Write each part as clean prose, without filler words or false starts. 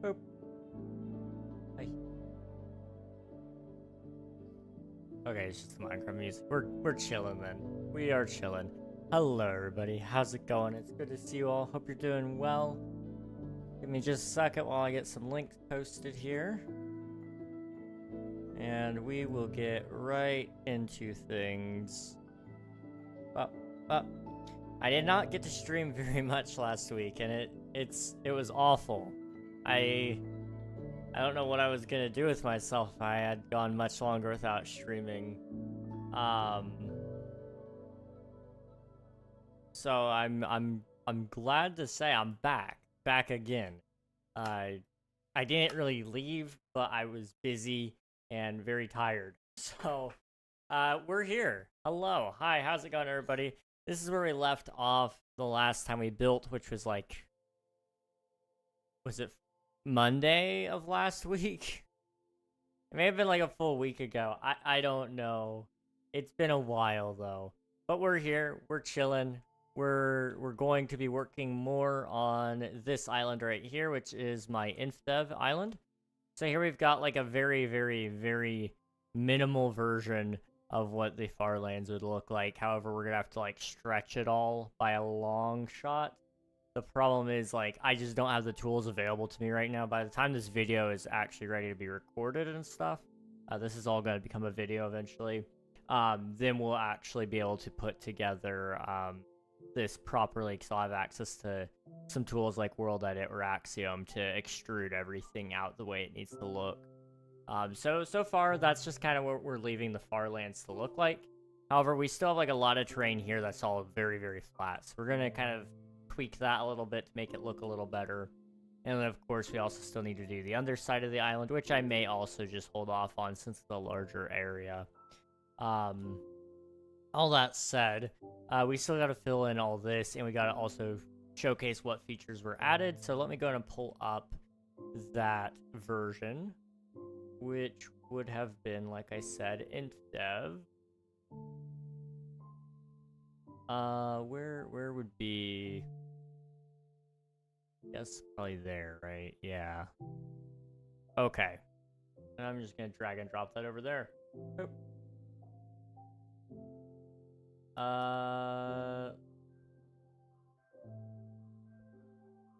Boop. Hi. Okay, it's just Minecraft music. We're chilling then. We are chilling. Hello everybody, how's it going? It's good to see you all. Hope you're doing well. Give me just a second while I get some links posted here. And we will get right into things. I did not get to stream very much last week, and it was awful. I don't know what I was gonna do with myself if I had gone much longer without streaming. So I'm glad to say I'm back again. I didn't really leave, but I was busy and very tired. So we're here. Hello, hi, how's it going, everybody? This is where we left off the last time we built, which was like, was it Monday of last week? It may have been like a full week ago. I don't know. It's been a while though. But we're here. We're chilling. We're going to be working more on this island right here, which is my Indev island. So here we've got like a very, very, very minimal version of what the Farlands would look like. However, we're gonna have to like stretch it all by a long shot. The problem is, like, I just don't have the tools available to me right now. By the time this video is actually ready to be recorded and stuff, this is all going to become a video eventually, then we'll actually be able to put together this properly, because I'll have access to some tools like World Edit or Axiom to extrude everything out the way it needs to look. So far, that's just kind of what we're leaving the Farlands to look like. However, we still have, like, a lot of terrain here that's all very, very flat. So we're going to kind of tweak that a little bit to make it look a little better. And then, of course, we also still need to do the underside of the island, which I may also just hold off on since it's a larger area. All that said, we still got to fill in all this, and we got to also showcase what features were added. So let me go ahead and pull up that version, which would have been, like I said, Indev. Where would be... Yes, probably there, right? Yeah. Okay. And I'm just gonna drag and drop that over there. Boop.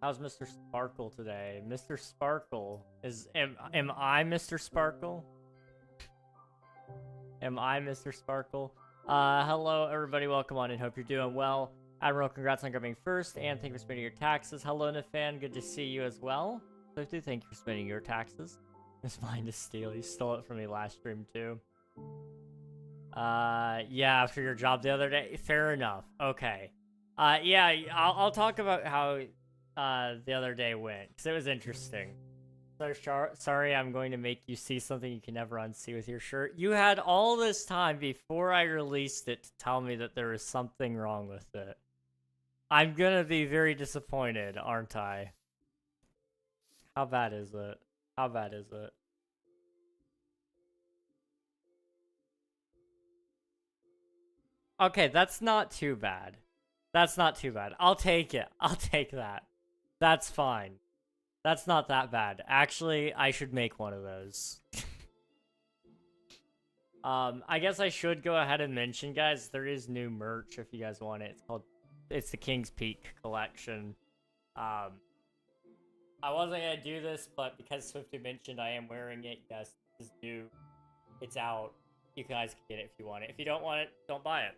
How's Mr. Sparkle today? Mr. Sparkle am I Mr. Sparkle? Am I Mr. Sparkle? Hello everybody, welcome on in. Hope you're doing well. Admiral, congrats on grabbing first, and thank you for spending your taxes. Hello, Nafan, good to see you as well. So do thank you for spending your taxes. It's mine to steal. You stole it from me last stream too. Yeah, after your job the other day. Fair enough. Okay. Yeah, I'll talk about how the other day went, because it was interesting. So sorry, I'm going to make you see something you can never unsee with your shirt. You had all this time before I released it to tell me that there was something wrong with it. I'm gonna be very disappointed, aren't I? How bad is it? How bad is it? Okay, that's not too bad. That's not too bad. I'll take it. I'll take that. That's fine. That's not that bad. Actually, I should make one of those. I guess I should go ahead and mention, guys, there is new merch if you guys want it. It's the King's Peak collection. I wasn't gonna do this, but because Swifty mentioned I am wearing it, yes, this is new. It's out. You guys can get it if you want it. If you don't want it, don't buy it.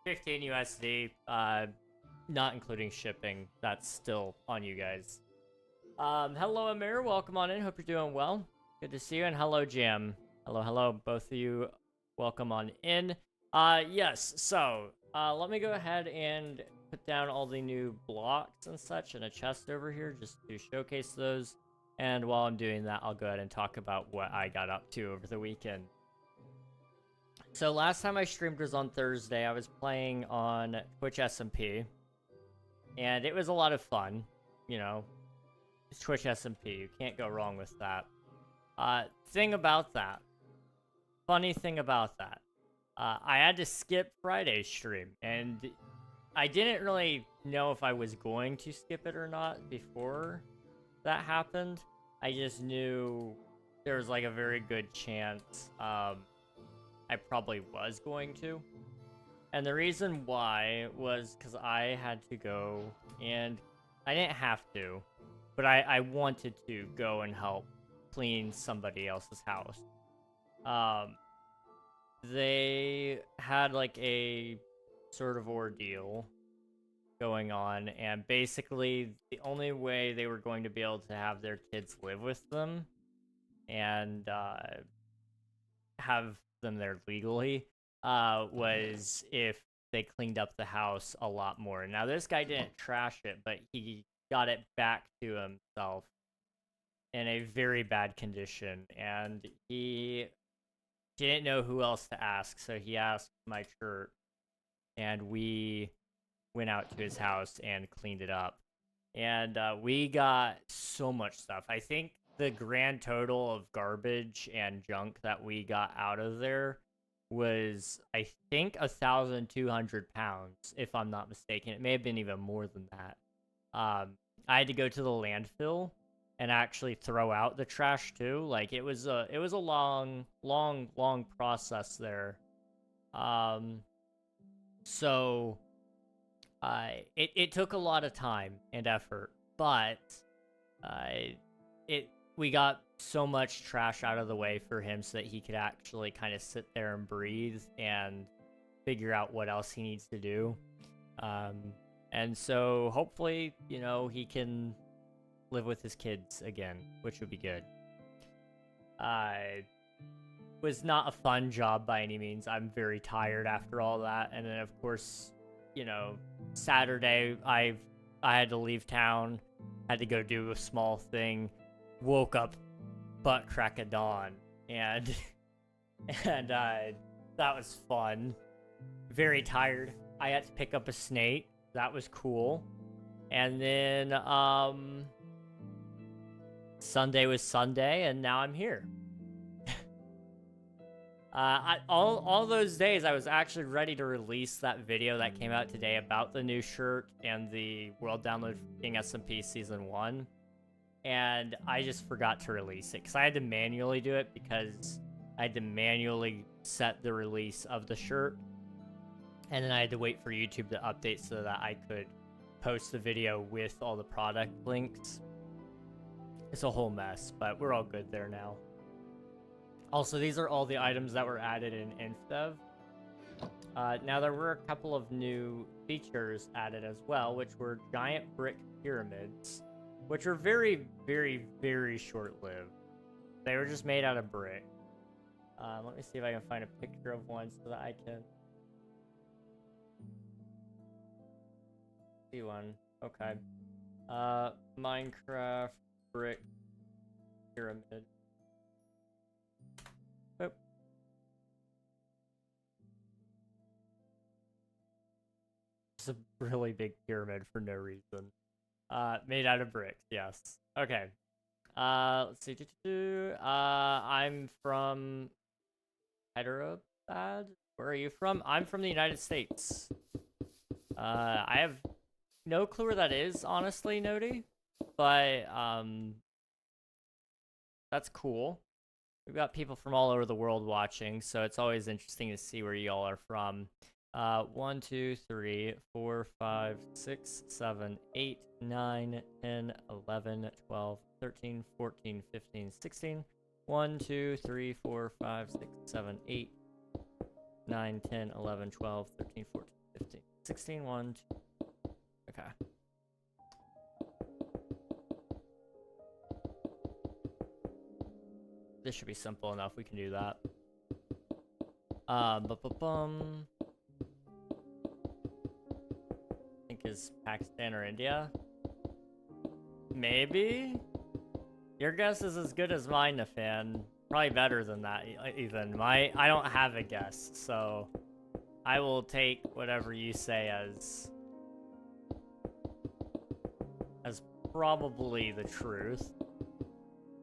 15 USD, not including shipping. That's still on you guys. Hello, Amir. Welcome on in. Hope you're doing well. Good to see you. And hello, Jam. Hello. Both of you, welcome on in. Yes, so, let me go ahead and put down all the new blocks and such in a chest over here just to showcase those. And while I'm doing that, I'll go ahead and talk about what I got up to over the weekend. So last time I streamed was on Thursday. I was playing on Twitch SMP. And it was a lot of fun. You know, it's Twitch SMP. You can't go wrong with that. Funny thing about that. I had to skip Friday's stream. And I didn't really know if I was going to skip it or not before that happened. I just knew there was like a very good chance I probably was going to. And the reason why was because I had to go, and I didn't have to, but I wanted to go and help clean somebody else's house. They had like a sort of ordeal going on, and basically the only way they were going to be able to have their kids live with them and have them there legally was if they cleaned up the house a lot more. Now, this guy didn't trash it, but he got it back to himself in a very bad condition, and he didn't know who else to ask, so he asked my church, and we went out to his house and cleaned it up. And we got so much stuff. I think the grand total of garbage and junk that we got out of there was, I think, 1,200 pounds, if I'm not mistaken. It may have been even more than that. I had to go to the landfill and actually throw out the trash too. Like, it was a long process there. So it took a lot of time and effort, but we got so much trash out of the way for him so that he could actually kind of sit there and breathe and figure out what else he needs to do. And so hopefully, you know, he can live with his kids again, which would be good. Was not a fun job by any means. I'm very tired after all that. And then, of course, you know, Saturday, I had to leave town, had to go do a small thing, woke up butt crack of dawn, and that was fun. Very tired. I had to pick up a snake. That was cool. And then Sunday was Sunday, and now I'm here. All those days, I was actually ready to release that video that came out today about the new shirt and the world download for King SMP Season 1. And I just forgot to release it, because I had to manually do it, because I had to manually set the release of the shirt. And then I had to wait for YouTube to update so that I could post the video with all the product links. It's a whole mess, but we're all good there now. Also, these are all the items that were added in Indev. Now, there were a couple of new features added as well, which were giant brick pyramids, which were very, very, very short-lived. They were just made out of brick. Let me see if I can find a picture of one so that I can see one. Okay. Minecraft brick pyramid. Oh. It's a really big pyramid for no reason. Made out of bricks, yes. Okay. Let's see. I'm from Hyderabad. Where are you from? I'm from the United States. I have no clue where that is, honestly, Nodi. But, that's cool. We've got people from all over the world watching, so it's always interesting to see where y'all are from. 1, 2, 3, 4, 5, 6, 7, 8, 9, 10, 11, 12, 13, 14, 15, 16. 1, 2, 3, 4, 5, 6, 7, 8, 9, 10, 11, 12, 13, 14, 15, 16. 1, 2. Okay. This should be simple enough. We can do that. I think is Pakistan or India. Maybe? Your guess is as good as mine, Nafan. Probably better than that, even. I don't have a guess, so I will take whatever you say as probably the truth.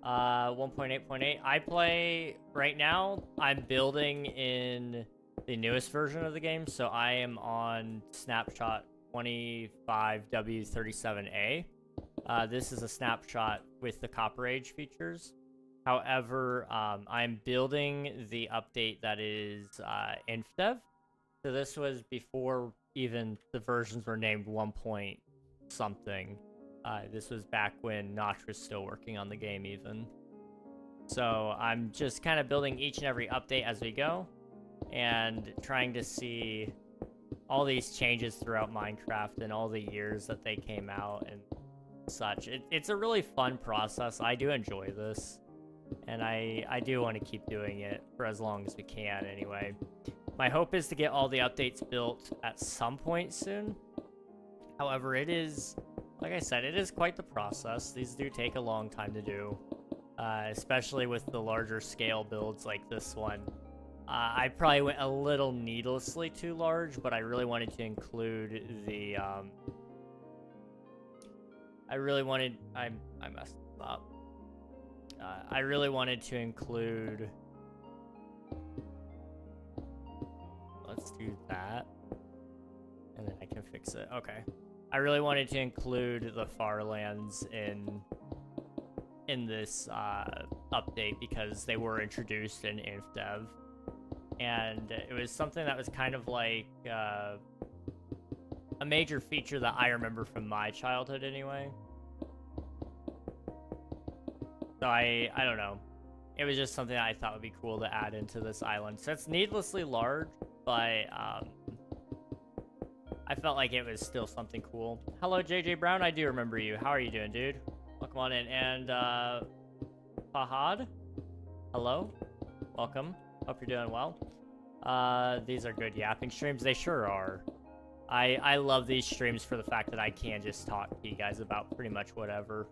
1.8.8. I play right now. I'm building in the newest version of the game, so I am on snapshot 25W37A. This is a snapshot with the Copper Age features. However, I'm building the update that is Indev. So this was before even the versions were named 1 point something. This was back when Notch was still working on the game even. So I'm just kind of building each and every update as we go and trying to see all these changes throughout Minecraft and all the years that they came out and such. It's a really fun process. I do enjoy this, and I do want to keep doing it for as long as we can anyway. My hope is to get all the updates built at some point soon. However, it is, like I said, it is quite the process. These do take a long time to do, especially with the larger scale builds like this one. I probably went a little needlessly too large, but I really wanted to include the, I messed up. I really wanted to include, let's do that, and then I can fix it. Okay. I really wanted to include the Farlands in this update because they were introduced in Indev. And it was something that was kind of like a major feature that I remember from my childhood anyway. So I don't know. It was just something that I thought would be cool to add into this island. So it's needlessly large, but I felt like it was still something cool. Hello, JJ Brown. I do remember you. How are you doing, dude? Welcome on in. And Fahad, hello. Welcome. Hope you're doing well. These are good yapping streams. They sure are. I love these streams for the fact that I can just talk to you guys about pretty much whatever.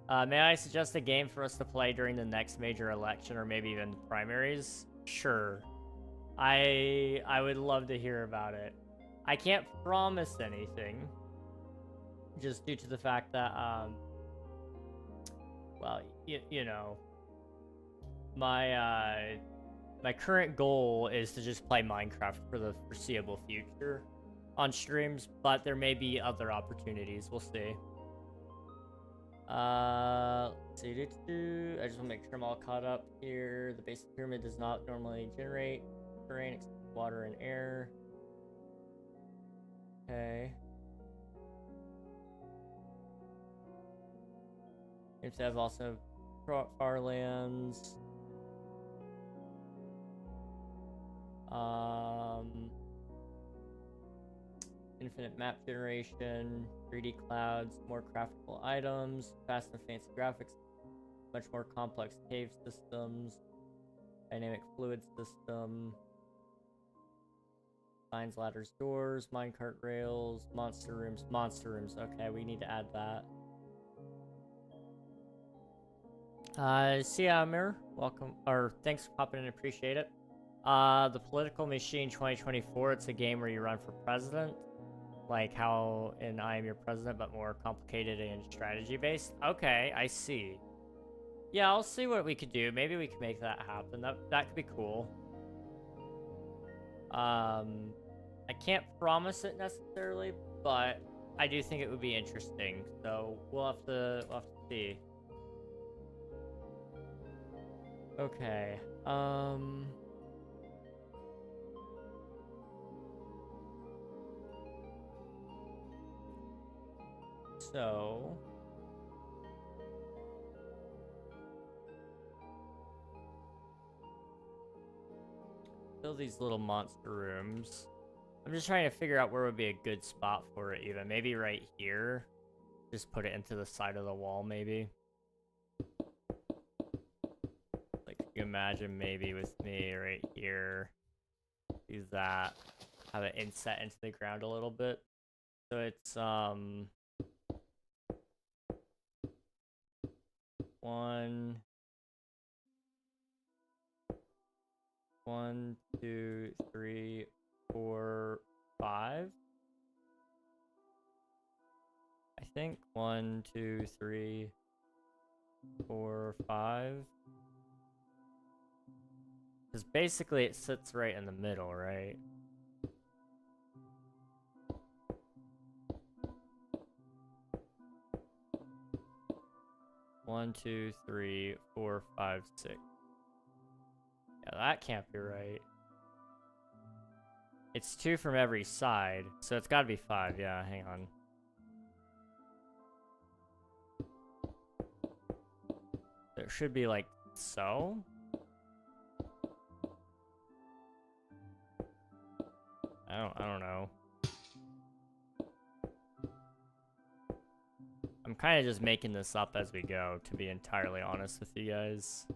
May I suggest a game for us to play during the next major election or maybe even primaries? Sure. I would love to hear about it. I can't promise anything, just due to the fact that, well, you know, my current goal is to just play Minecraft for the foreseeable future on streams, but there may be other opportunities. We'll see. Let's see. I just want to make sure I'm all caught up here. The base of the pyramid does not normally generate terrain except water and air. Okay. Seems to have also Farlands. Infinite map generation, 3D clouds, more craftable items, fast and fancy graphics, much more complex cave systems, dynamic fluid system, signs, ladders, doors, minecart rails, monster rooms. Okay, we need to add that. Siamir, welcome, or thanks for popping in, appreciate it. The Political Machine 2024, it's a game where you run for president, like how in I Am Your President, but more complicated and strategy-based. Okay, I see. Yeah, I'll see what we could do. Maybe we can make that happen. That could be cool. I can't promise it necessarily, but I do think it would be interesting. So we'll have to see. Okay. So build these little monster rooms. I'm just trying to figure out where would be a good spot for it even. Maybe right here. Just put it into the side of the wall maybe. Like you imagine maybe with me right here. Do that. Have it inset into the ground a little bit. So it's one, 2, 3, 4, 5. I think 1, 2, 3, 4, 5. Because basically it sits right in the middle, right? 1, 2, 3, 4, 5, 6. Yeah, that can't be right. It's 2 from every side, so it's gotta be 5. Yeah, hang on. There should be like so. I don't know. I'm kind of just making this up as we go, to be entirely honest with you guys.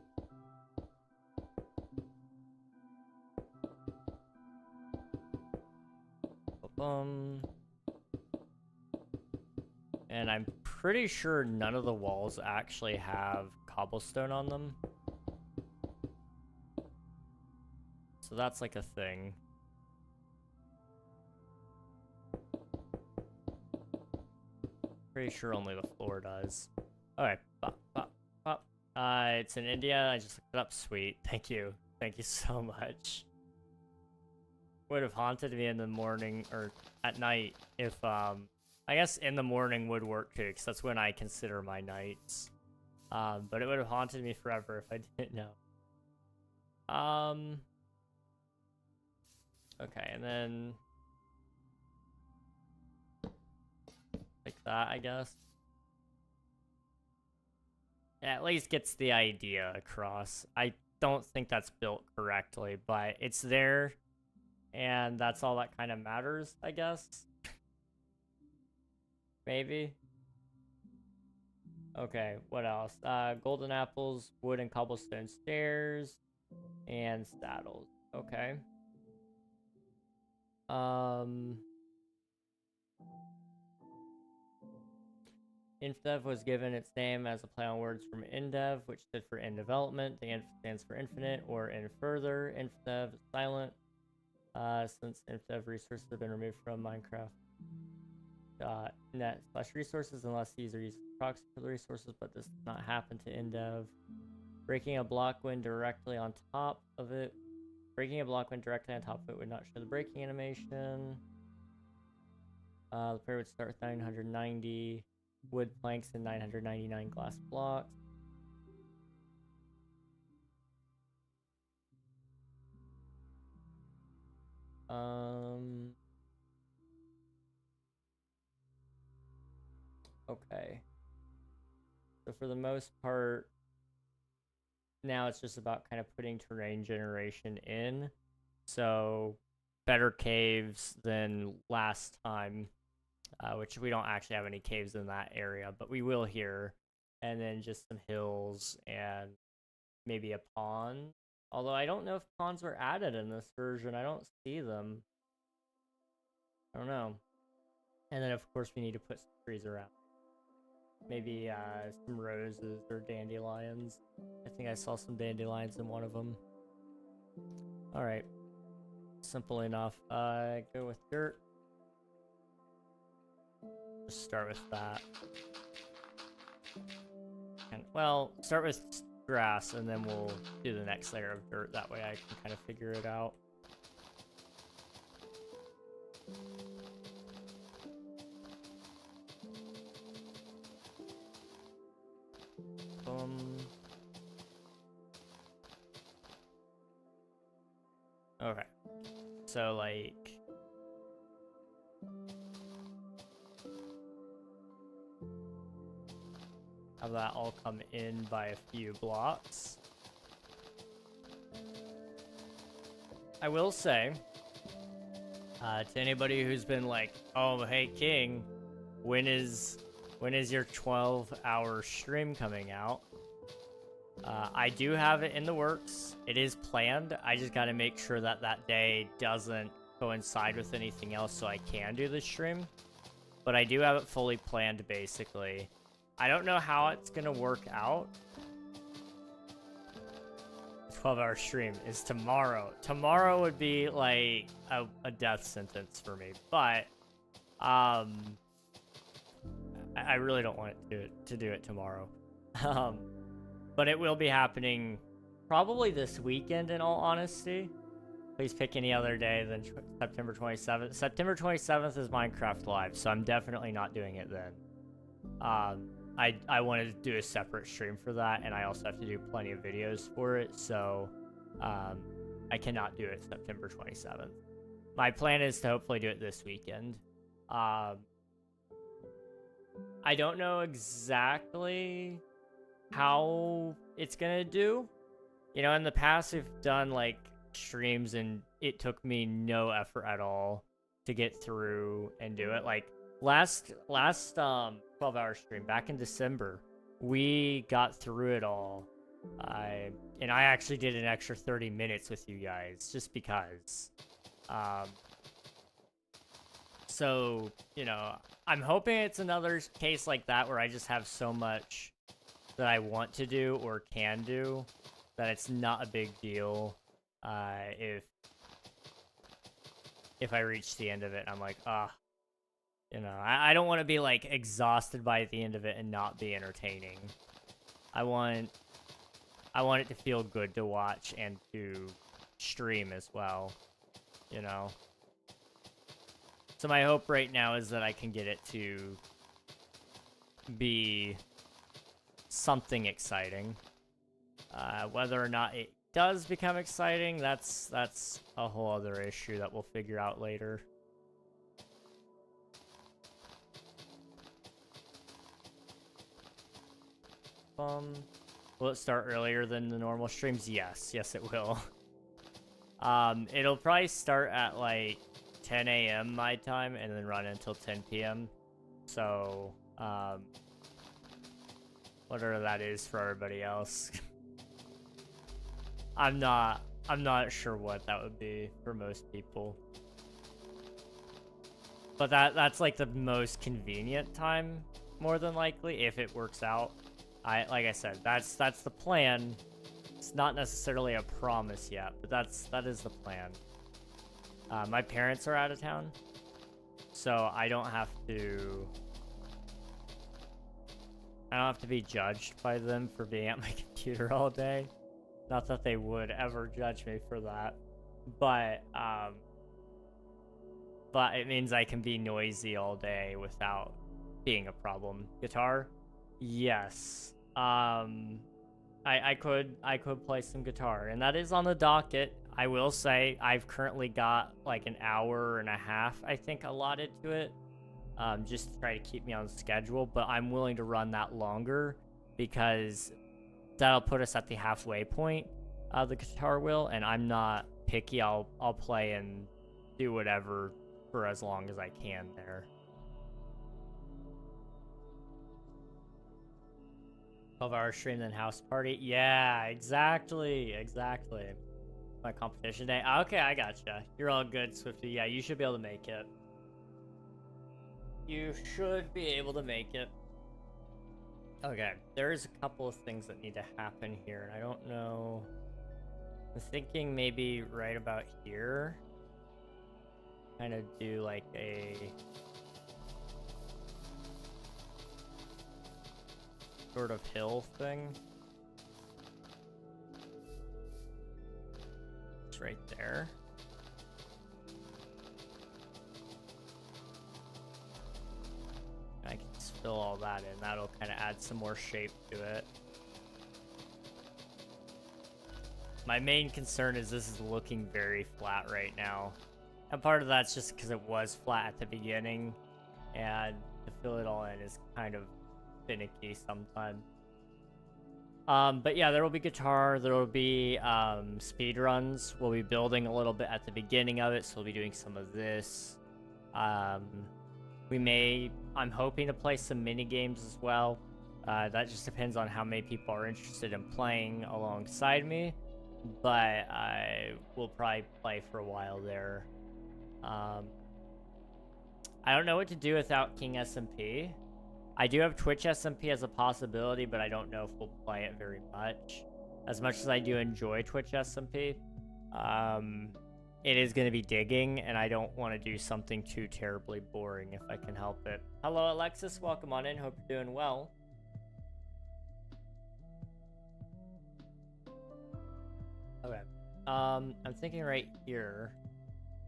And I'm pretty sure none of the walls actually have cobblestone on them. So that's like a thing. Pretty sure only the floor does. Okay. It's in India. I just looked it up. Sweet. Thank you. Thank you so much. Would have haunted me in the morning or at night if, I guess in the morning would work too, because that's when I consider my nights. But it would have haunted me forever if I didn't know. Okay, and then like that, I guess. Yeah, at least gets the idea across. I don't think that's built correctly, but it's there, and that's all that kind of matters, I guess. Maybe. Okay, what else? Golden apples, wood and cobblestone stairs, and saddles. Okay. Indev was given its name as a play on words from Indev, which stood for in development. The Inf stands for infinite or in further. Indev is silent, since Indev resources have been removed from Minecraft. Net/resources unless the user uses proxy for the resources, but this does not happen to Indev. Breaking a block when directly on top of it. Breaking a block when directly on top of it would not show the breaking animation. The player would start with 990 wood planks and 999 glass blocks. Okay. So for the most part, now it's just about kind of putting terrain generation in. So better caves than last time, which we don't actually have any caves in that area, but we will here. And then just some hills and maybe a pond. Although I don't know if ponds were added in this version. I don't see them. I don't know. And then of course we need to put some trees around. Maybe some roses or dandelions. I think I saw some dandelions in one of them. Alright. Simple enough. Go with dirt. Just start with that. And, well, start with grass and then we'll do the next layer of dirt. That way I can kind of figure it out. Okay. So, like... have that all come in by a few blocks. I will say, to anybody who's been like, oh, hey, King, when is your 12-hour stream coming out? I do have it in the works. It is planned. I just got to make sure that that day doesn't coincide with anything else so I can do the stream. But I do have it fully planned, basically. I don't know how it's going to work out. 12-hour stream is tomorrow. Tomorrow would be like a death sentence for me. But I really don't want to do it tomorrow. But it will be happening probably this weekend, in all honesty. Please pick any other day than September 27th. September 27th is Minecraft Live, so I'm definitely not doing it then. I wanted to do a separate stream for that, and I also have to do plenty of videos for it, so I cannot do it September 27th. My plan is to hopefully do it this weekend. I don't know exactly how it's gonna do. You know, in the past, we've done like streams and it took me no effort at all to get through and do it. Like last 12-hour stream back in December, we got through it all. I actually did an extra 30 minutes with you guys just because. So, you know, I'm hoping it's another case like that where I just have so much that I want to do or can do that it's not a big deal if I reach the end of it. I'm like, you know, I don't want to be like exhausted by the end of it and not be entertaining. I want it to feel good to watch and to stream as well, you know. So my hope right now is that I can get it to be something exciting. Whether or not it does become exciting, that's a whole other issue that we'll figure out later. Will it start earlier than the normal streams? Yes, it will. It'll probably start at like 10 a.m. my time and then run until 10 p.m. So, whatever that is for everybody else. I'm not sure what that would be for most people. But that's like the most convenient time, more than likely, if it works out. Like I said, that's the plan. It's not necessarily a promise yet, but that is the plan. My parents are out of town, so I don't have to be judged by them for being at my computer all day. Not that they would ever judge me for that, but it means I can be noisy all day without being a problem. Guitar? Yes. I could play some guitar, and that is on the docket. I will say I've currently got like an hour and a half, I think, allotted to it, just to try to keep me on schedule, but I'm willing to run that longer because that'll put us at the halfway point of the guitar will, and I'm not picky. I'll play and do whatever for as long as I can there. 12-hour stream then house party. Yeah, exactly. My competition day. Okay, I gotcha. You're all good, Swifty. Yeah, you should be able to make it. You should be able to make it. Okay, there's a couple of things that need to happen here, and I don't know. I'm thinking maybe right about here. Kind of do like a sort of hill thing. It's right there. I can just fill all that in. That'll kind of add some more shape to it. My main concern is this is looking very flat right now. And part of that's just because it was flat at the beginning, and to fill it all in is kind of finicky sometimes. But yeah, there will be guitar, there will be speed runs. We'll be building a little bit at the beginning of it, so we'll be doing some of this. I'm hoping to play some mini games as well. That just depends on how many people are interested in playing alongside me, but I will probably play for a while there. I don't know what to do without King SMP. I do have Twitch SMP as a possibility, but I don't know if we'll play it very much. As much as I do enjoy Twitch SMP, it is going to be digging, and I don't want to do something too terribly boring if I can help it. Hello, Alexis. Welcome on in. Hope you're doing well. Okay. I'm thinking right here,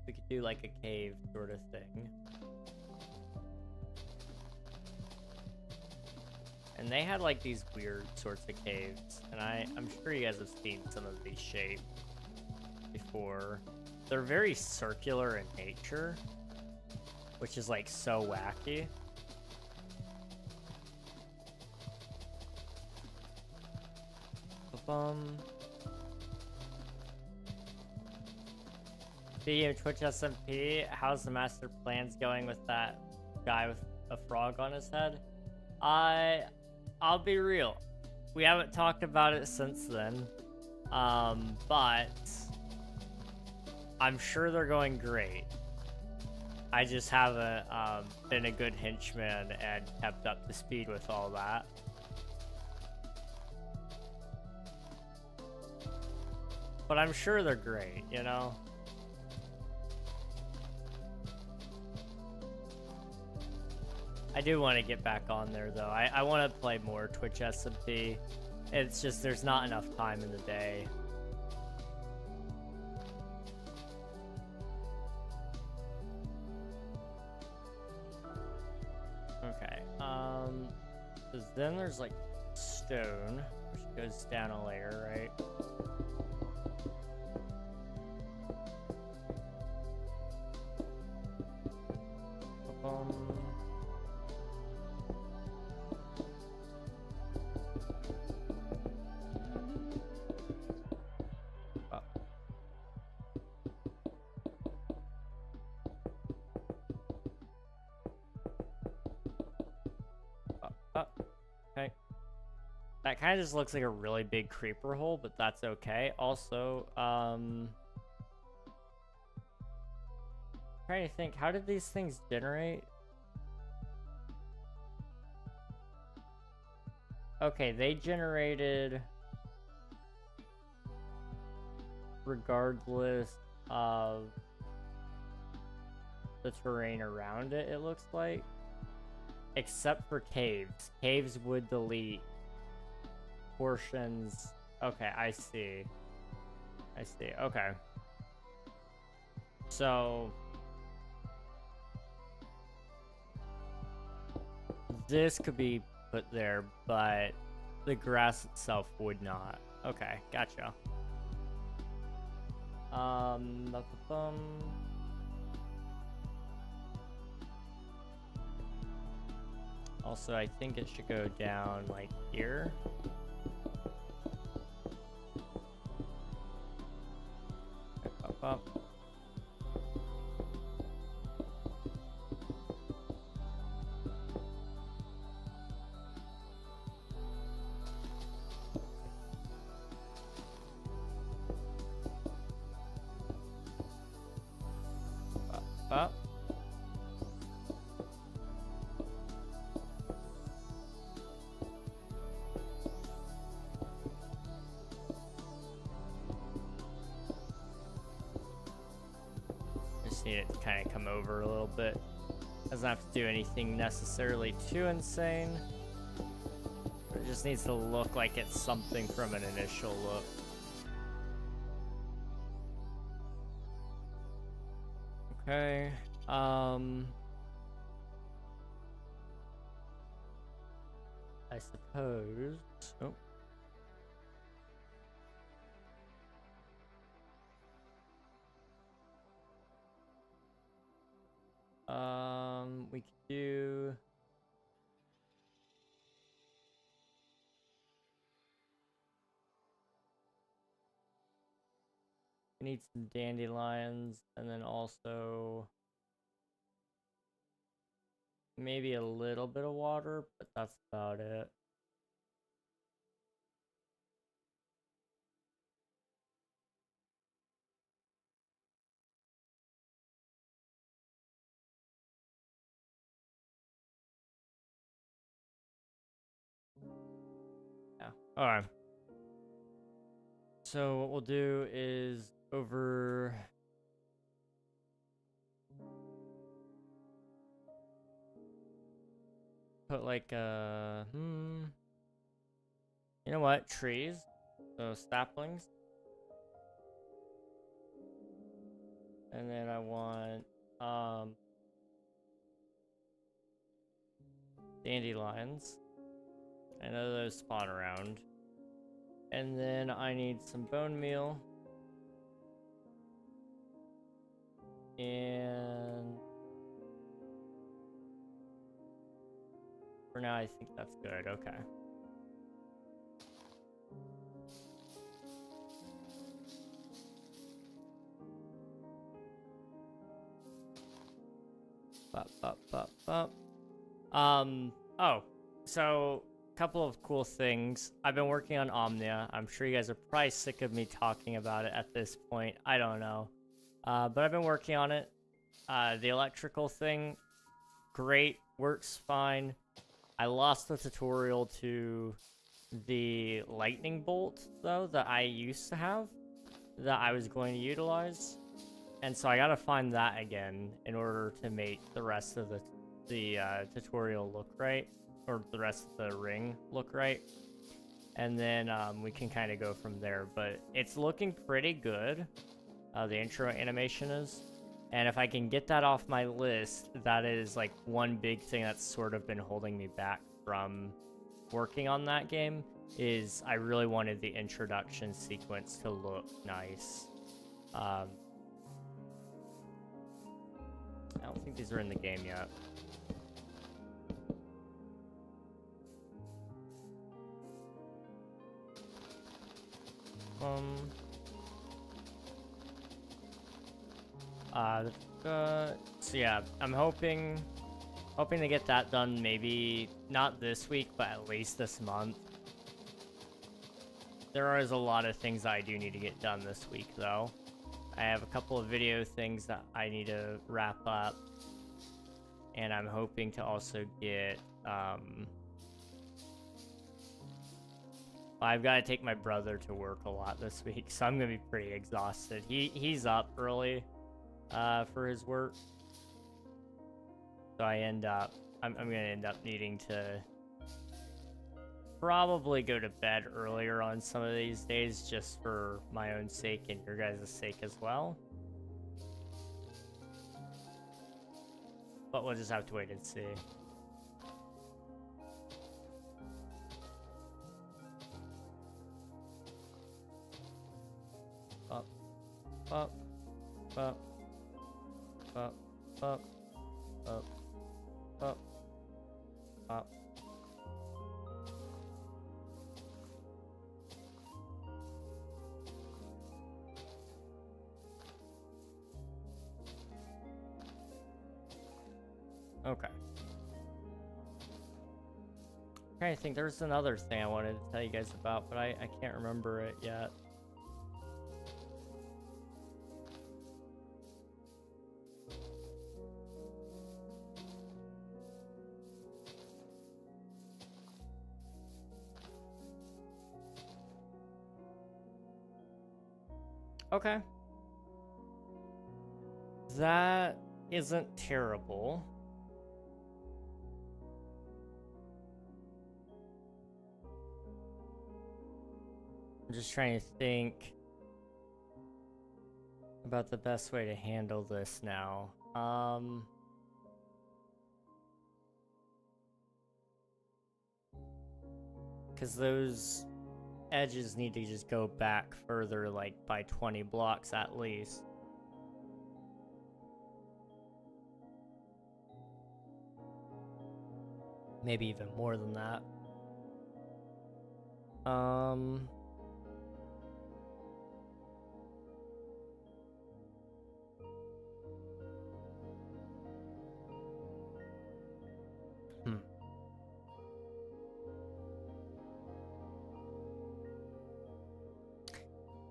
we could do like a cave sort of thing. and they had like these weird sorts of caves, and I'm sure you guys have seen some of these shapes before. They're very circular in nature, which is like so wacky. Speaking of Twitch SMP, how's the master plans going with that guy with a frog on his head? I'll be real. We haven't talked about it since then. But I'm sure they're going great. I just haven't been a good henchman and kept up to speed with all that. But I'm sure they're great, you know? I do want to get back on there, though. I want to play more Twitch SMP. It's just there's not enough time in the day. Okay, because then there's like stone, which goes down a layer, right? Okay. That kind of just looks like a really big creeper hole, but that's okay. Also, trying to think, how did these things generate? Okay, they generated regardless of the terrain around it, it looks like. Except for caves. Caves would delete portions. Okay, I see. I see. Okay. So this could be put there, but the grass itself would not. Okay, gotcha. Also, I think it should go down like here. Up. Up. Just need it to kind of come over a little bit. Doesn't have to do anything necessarily too insane. It just needs to look like it's something from an initial look. Okay, I suppose. Oh. We could do. We need some dandelions, and then also maybe a little bit of water, but that's about it. Yeah. All right. So what we'll do is over. Put like a you know what? Trees. So saplings. And then I want dandelions. I know those spawn around. And then I need some bone meal. And for now, I think that's good. Okay. Oh, so a couple of cool things. I've been working on Omnia. I'm sure you guys are probably sick of me talking about it at this point. I don't know. But I've been working on it. The electrical thing, great, works fine. I lost the tutorial to the lightning bolt, though, that I used to have, that I was going to utilize. And so I gotta find that again in order to make the rest of the tutorial look right, or the rest of the ring look right. And then we can kind of go from there. But it's looking pretty good, the intro animation is. And if I can get that off my list, that is like one big thing that's sort of been holding me back from working on that game, is I really wanted the introduction sequence to look nice. I don't think these are in the game yet. So yeah, I'm hoping to get that done, maybe not this week, but at least this month. There is a lot of things that I do need to get done this week, though. I have a couple of video things that I need to wrap up, and I'm hoping to also get, I've got to take my brother to work a lot this week, so I'm gonna be pretty exhausted. He's up early, for his work, so I'm gonna end up needing to probably go to bed earlier on some of these days, just for my own sake and your guys' sake as well. But we'll just have to wait and see. Up, up, up, up, up, up, up, up. Okay. I think there's another thing I wanted to tell you guys about, but I can't remember it yet. Okay. That isn't terrible. I'm just trying to think about the best way to handle this now. Because those edges need to just go back further, like by 20 blocks at least. Maybe even more than that.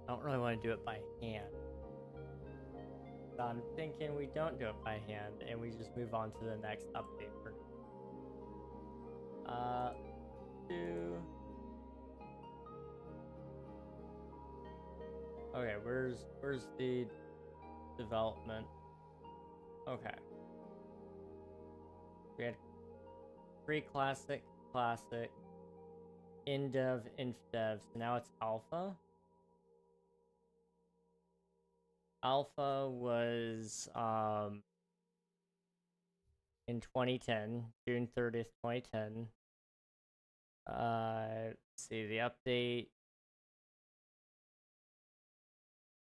I don't really want to do it by hand. So I'm thinking we don't do it by hand and we just move on to the next update. Okay, where's the development? Okay. We had pre-classic, classic, Indev, Indev, so now it's alpha. Alpha was in 2010, June 30th, 2010. Let's see the update.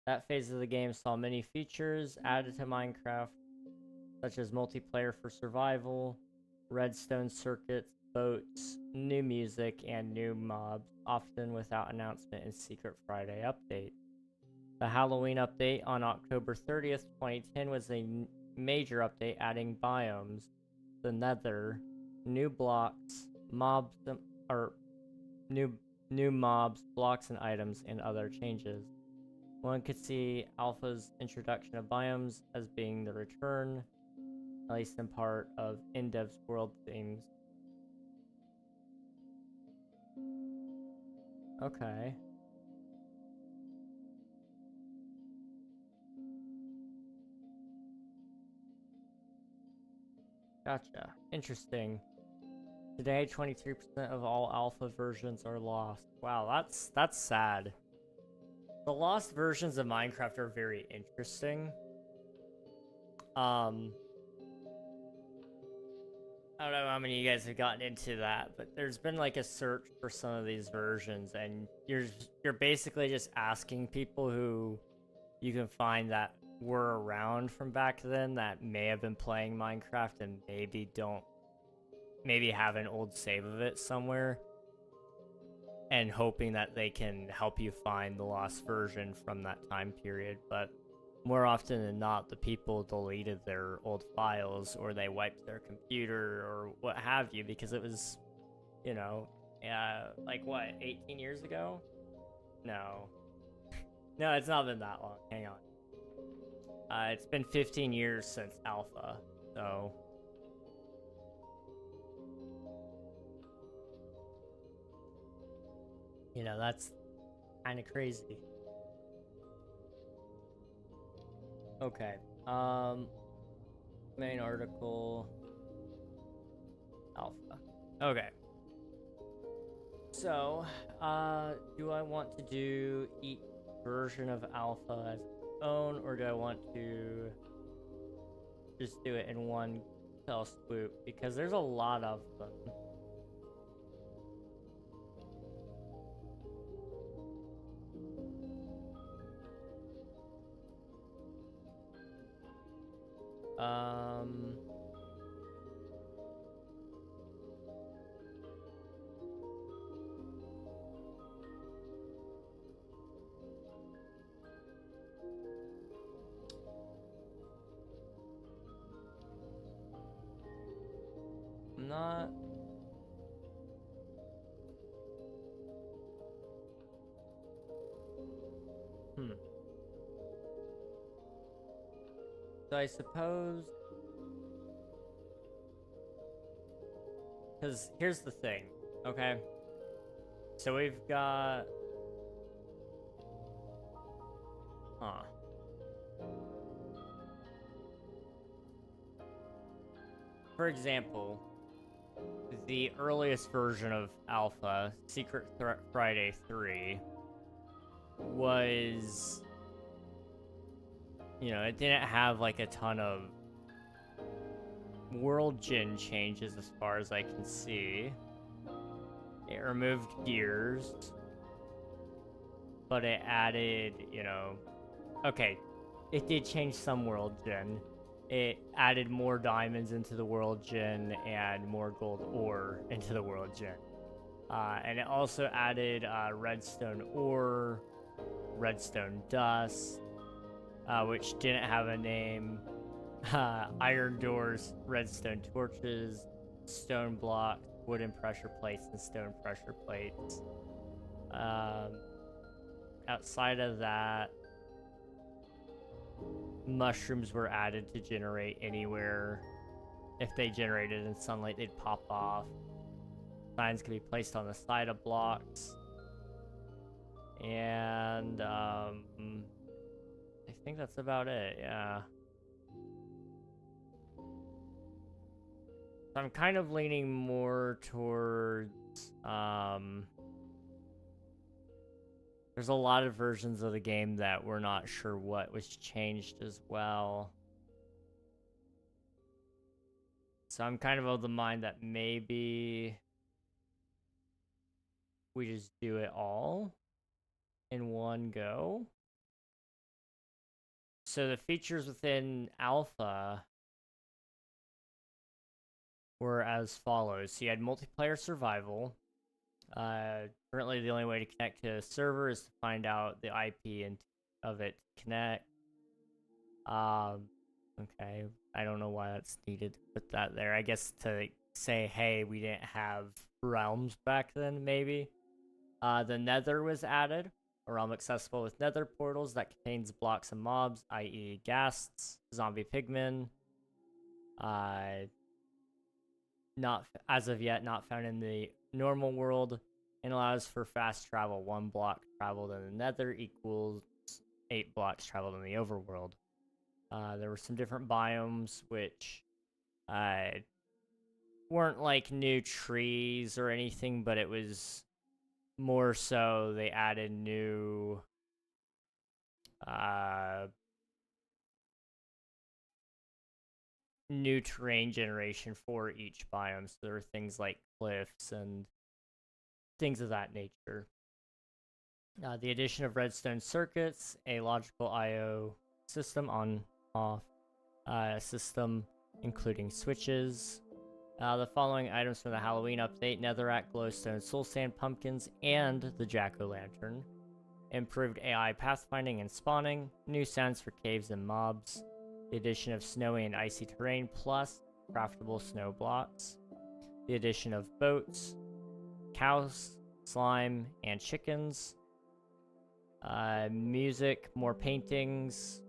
That phase of the game saw many features added to Minecraft, such as multiplayer for survival, redstone circuits, boats, new music, and new mobs, often without announcement in Secret Friday update. The Halloween update on October 30th, 2010 was a major update adding biomes, the Nether, new blocks, mobs, or new mobs, blocks, and items, and other changes. One could see Alpha's introduction of biomes as being the return, at least in part, of Indev's world themes. Okay. Gotcha. Interesting. Today, 23% of all alpha versions are lost. Wow, that's sad. The lost versions of Minecraft are very interesting. I don't know how many of you guys have gotten into that, but there's been like a search for some of these versions, and you're basically just asking people who you can find that were around from back then that may have been playing Minecraft and maybe have an old save of it somewhere, and hoping that they can help you find the lost version from that time period. But more often than not, the people deleted their old files, or they wiped their computer, or what have you, because it was, you know, like what, 18 years ago? No. No, it's not been that long. Hang on. It's been 15 years since Alpha, so... You know, that's kind of crazy. Okay. Main article. Alpha. Okay. So, do I want to do each version of Alpha as its own, or do I want to just do it in one fell swoop? Because there's a lot of them. I'm not... So I suppose... Because here's the thing, okay? So we've got... Huh. For example, the earliest version of Alpha, Secret Friday 3, was... You know, it didn't have like a ton of world gen changes as far as I can see. It removed gears, but it added, you know... Okay, it did change some world gen. It added more diamonds into the world gen and more gold ore into the world gen. And it also added redstone ore, redstone dust, which didn't have a name, iron doors, redstone torches, stone blocks, wooden pressure plates, and stone pressure plates. Outside of that, mushrooms were added to generate anywhere. If they generated in sunlight, they'd pop off. Signs could be placed on the side of blocks. And I think that's about it, yeah. So I'm kind of leaning more towards there's a lot of versions of the game that we're not sure what was changed as well. So I'm kind of the mind that maybe we just do it all in one go. So the features within alpha were as follows. So you had multiplayer survival. Currently the only way to connect to a server is to find out the IP and of it to connect. Okay, I don't know why that's needed to put that there. I guess to say, hey, we didn't have realms back then, maybe. The Nether was added, a realm accessible with Nether portals that contains blocks and mobs, i.e. ghasts, zombie pigmen. Not as of yet, not found in the normal world, and allows for fast travel. 1 block traveled in the Nether equals 8 blocks traveled in the overworld. There were some different biomes which weren't like new trees or anything, but it was more so they added new new terrain generation for each biome. So there were things like cliffs and things of that nature. The addition of redstone circuits, a logical I/O system on-off system, including switches. The following items from the Halloween update: Netherrack, glowstone, soul sand, pumpkins, and the jack-o'-lantern. Improved AI pathfinding and spawning, new sounds for caves and mobs, the addition of snowy and icy terrain plus craftable snow blocks, the addition of boats, cows, slime, and chickens, music, more paintings.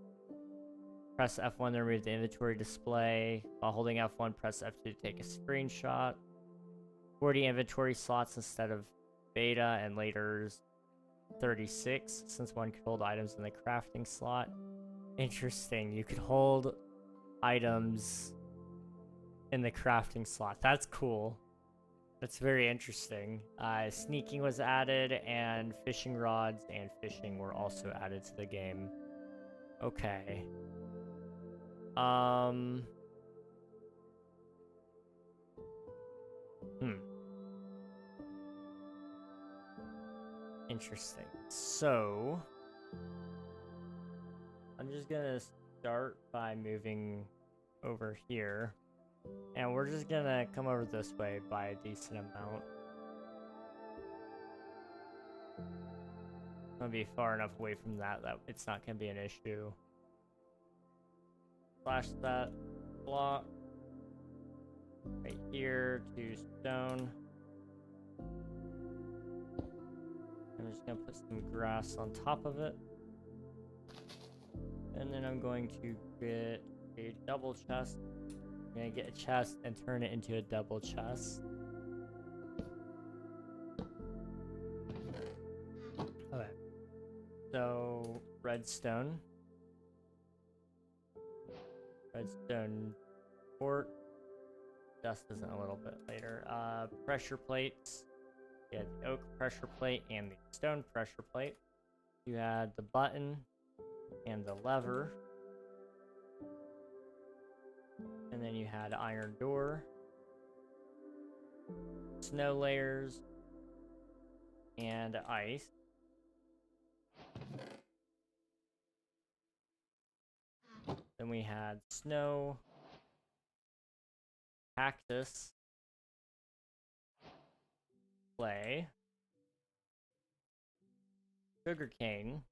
Press F1 to remove the inventory display. While holding F1, press F2 to take a screenshot. 40 inventory slots instead of beta, and later's 36, since one could hold items in the crafting slot. Interesting, you could hold items in the crafting slot. That's cool. That's very interesting. Sneaking was added, and fishing rods and fishing were also added to the game. Okay. Interesting. So, I'm just gonna start by moving over here. And we're just gonna come over this way by a decent amount. I'm gonna be far enough away from that it's not gonna be an issue. Slash that block right here to stone. I'm just gonna put some grass on top of it. And then I'm going to get a double chest. I'm gonna get a chest and turn it into a double chest. Okay. So, redstone. Redstone port. Dust isn't a little bit later. Pressure plates. You had the oak pressure plate and the stone pressure plate. You had the button and the lever. And then you had iron door, snow layers, and ice. Then we had snow, cactus, clay, sugarcane,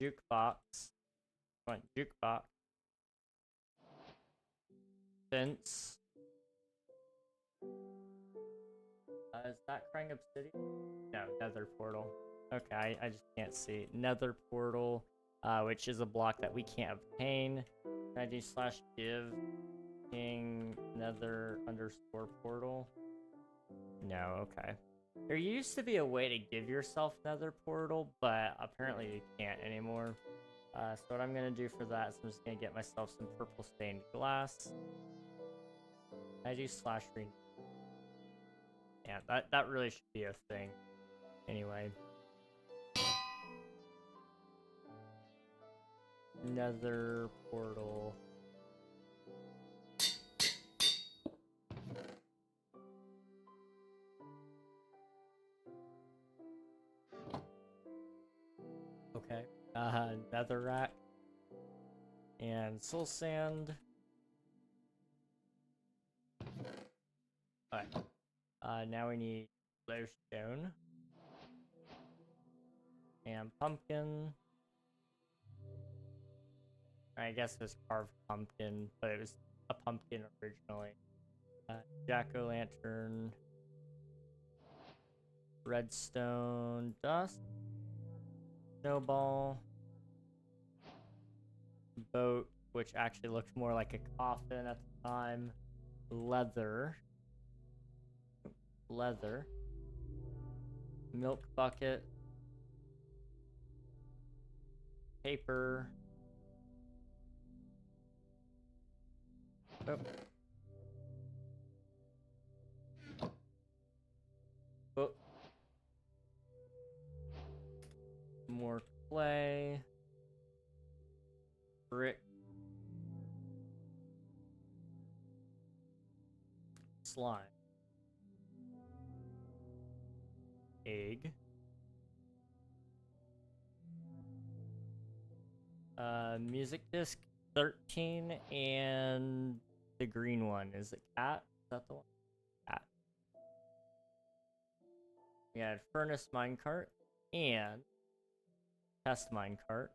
jukebox, jukebox, fence. Is that crying obsidian? No, nether portal. Okay, I just can't see. Nether portal, which is a block that we can't obtain. Can I do /div king nether underscore portal? No, okay. There used to be a way to give yourself nether portal, but apparently you can't anymore. So what I'm gonna do for that is I'm just gonna get myself some purple stained glass. I do /rename. Yeah, that really should be a thing. Anyway. Nether portal. Netherrack, and soul sand. Alright. Now we need glowstone and pumpkin. I guess it was carved pumpkin, but it was a pumpkin originally. Jack-o'-lantern, redstone, dust, snowball, boat, which actually looked more like a coffin at the time, leather, milk bucket, paper, more clay, brick, slime, egg, music disc 13, and the green one. Is it cat? Is that the one? Cat. We had furnace minecart and test minecart.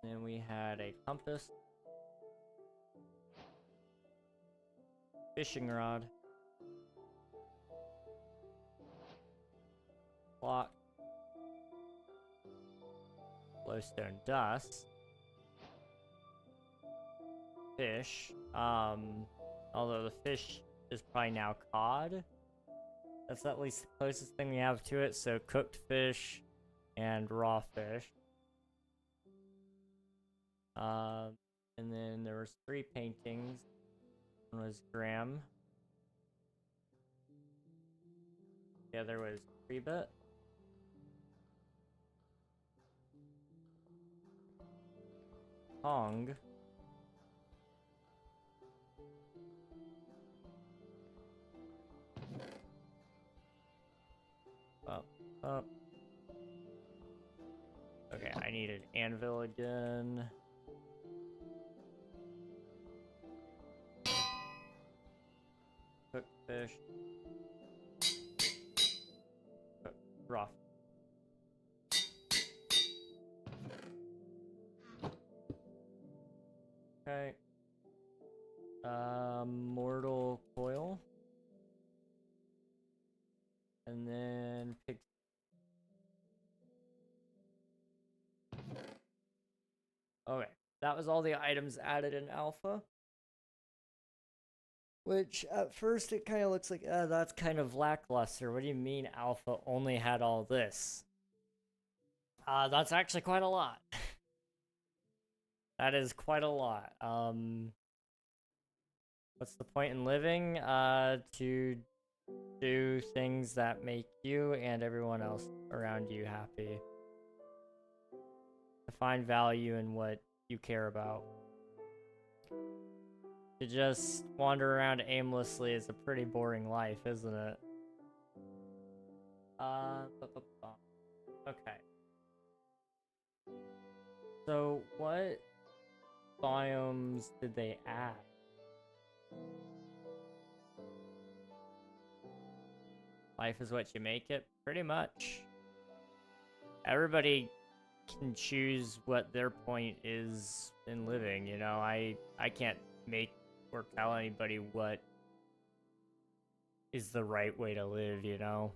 Then we had a compass, fishing rod, clock, glowstone dust, fish. Although the fish is probably now cod. That's at least the closest thing we have to it. So cooked fish and raw fish. And then there was 3 paintings. One was Graham. The other was Rebit. Hong. Up. Okay, I need an anvil again. Cooked fish. Raw. Okay. Mortal coil. And then pig. Okay, that was all the items added in alpha. Which, at first, it kind of looks like, that's kind of lackluster. What do you mean alpha only had all this? That's actually quite a lot. That is quite a lot. What's the point in living? To do things that make you and everyone else around you happy. To find value in what you care about. To just wander around aimlessly is a pretty boring life, isn't it? Okay. So, what biomes did they add? Life is what you make it? Pretty much. Everybody can choose what their point is in living, you know? I can't make or tell anybody what is the right way to live, you know?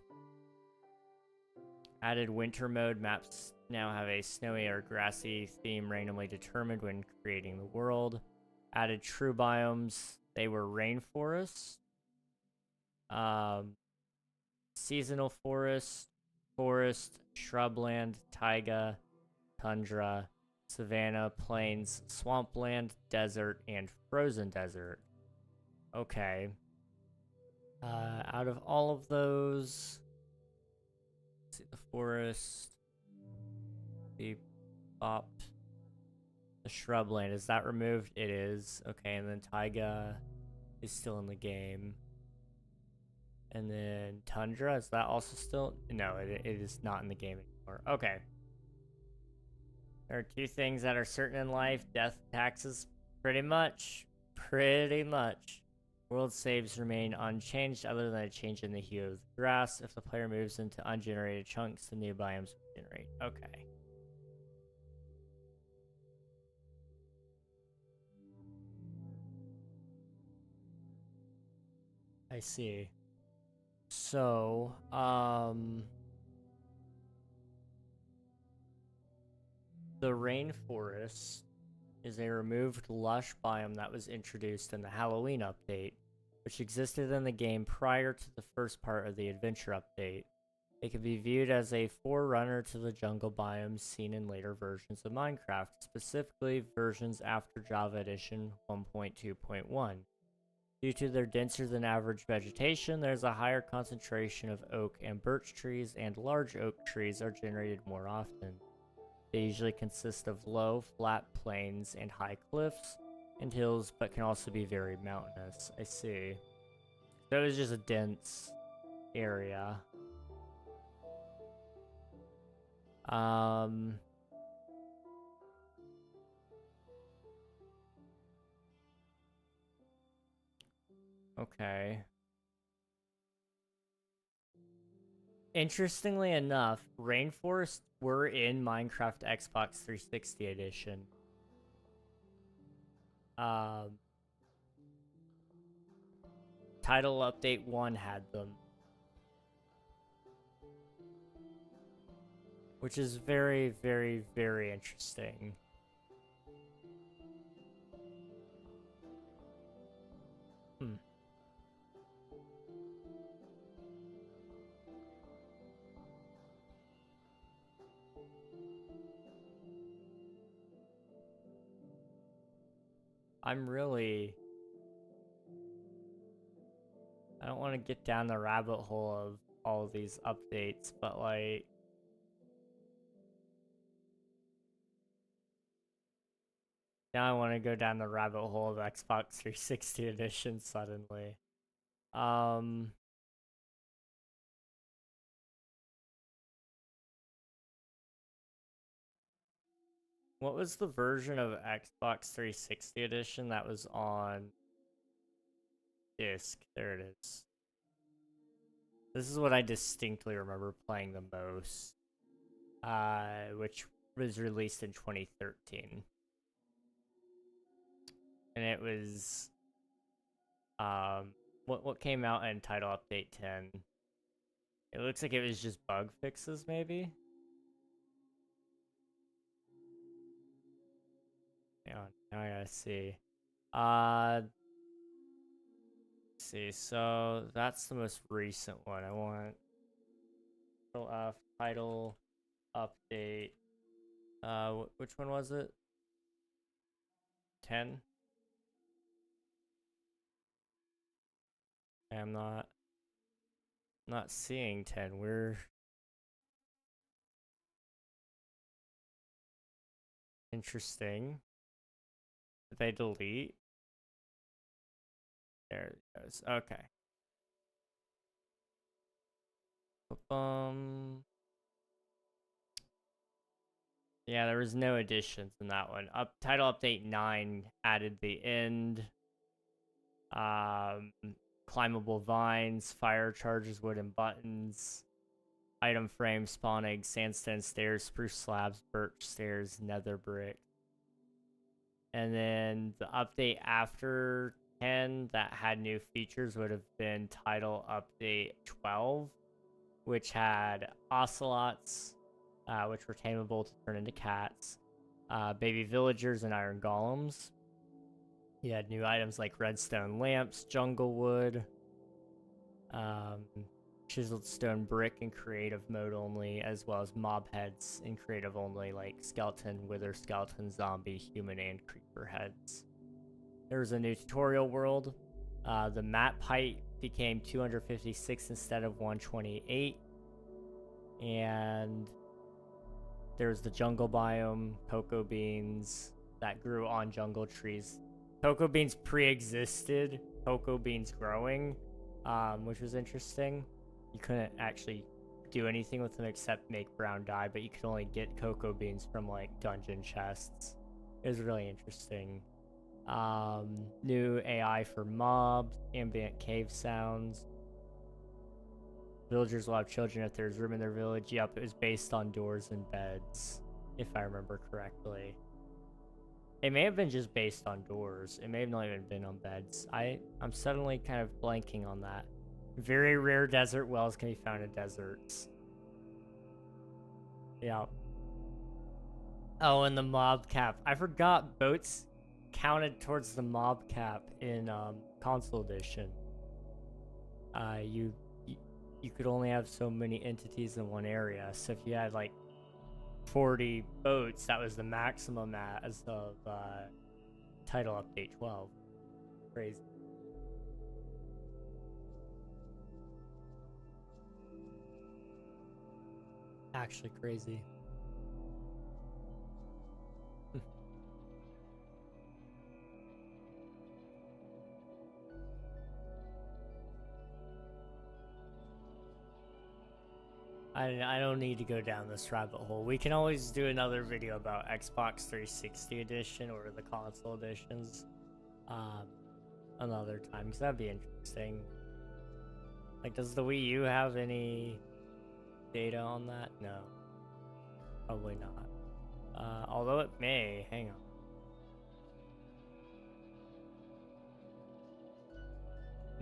Added winter mode. Maps now have a snowy or grassy theme randomly determined when creating the world. Added true biomes. They were rainforests. Seasonal forest, shrubland, taiga, tundra, savanna, plains, swampland, desert, and frozen desert. Okay. Out of all of those, let's see, the forest, the shrubland, is that removed? It is. Okay, and then taiga is still in the game. And then tundra, is that also still? No, it is not in the game anymore. Okay. There are two things that are certain in life: death, taxes. Pretty much. Pretty much. World saves remain unchanged other than a change in the hue of the grass. If the player moves into ungenerated chunks, the new biomes will generate. Okay. I see. So, the rainforest is a removed lush biome that was introduced in the Halloween update, which existed in the game prior to the first part of the adventure update. It can be viewed as a forerunner to the jungle biomes seen in later versions of Minecraft, specifically versions after Java Edition 1.2.1. Due to their denser than average vegetation, there's a higher concentration of oak and birch trees, and large oak trees are generated more often. They usually consist of low, flat plains and high cliffs and hills, but can also be very mountainous. I see. So it was just a dense area. Okay. Interestingly enough, rainforests were in Minecraft Xbox 360 edition. Title Update 1 had them. Which is very, very, very interesting. I don't want to get down the rabbit hole of all of these updates, but like... Now I want to go down the rabbit hole of Xbox 360 edition suddenly. What was the version of Xbox 360 edition that was on disc? There it is. This is what I distinctly remember playing the most, which was released in 2013. And it was, what came out in Title Update 10? It looks like it was just bug fixes, maybe? Yeah, now I gotta see. Let's see, so that's the most recent one. I want Title Update. Which one was it? 10? I'm not seeing 10. We're interesting. Did they delete? There it goes. Okay. Yeah, there was no additions in that one. Title Update 9 added the end, climbable vines, fire charges, wooden buttons, item frames, spawn eggs, sandstone stairs, spruce slabs, birch stairs, nether brick. And then the update after 10 that had new features would have been Title Update 12, which had ocelots, which were tameable to turn into cats, baby villagers, and iron golems. You had new items like redstone lamps, jungle wood, chiseled stone brick in creative mode only, as well as mob heads in creative only, like skeleton, wither skeleton, zombie, human, and creeper heads. There was a new tutorial world. The map height became 256 instead of 128. And there's the jungle biome, cocoa beans that grew on jungle trees. Cocoa beans pre-existed, cocoa beans growing, which was interesting. You couldn't actually do anything with them except make brown dye, but you could only get cocoa beans from like dungeon chests. It was really interesting. New AI for mobs, ambient cave sounds. Villagers will have children if there's room in their village. Yep, it was based on doors and beds, if I remember correctly. It may have been just based on doors. It may have not even been on beds. I'm suddenly kind of blanking on that. Very rare desert wells can be found in deserts. Yeah. Oh, and the mob cap. I forgot boats counted towards the mob cap in console edition. You could only have so many entities in one area. So if you had like 40 boats, that was the maximum as of title update 12. Crazy. Actually crazy. I don't need to go down this rabbit hole. We can always do another video about Xbox 360 edition or the console editions another time, because that'd be interesting. Like, does the Wii U have any data on that? No. Probably not. Although it may. Hang on.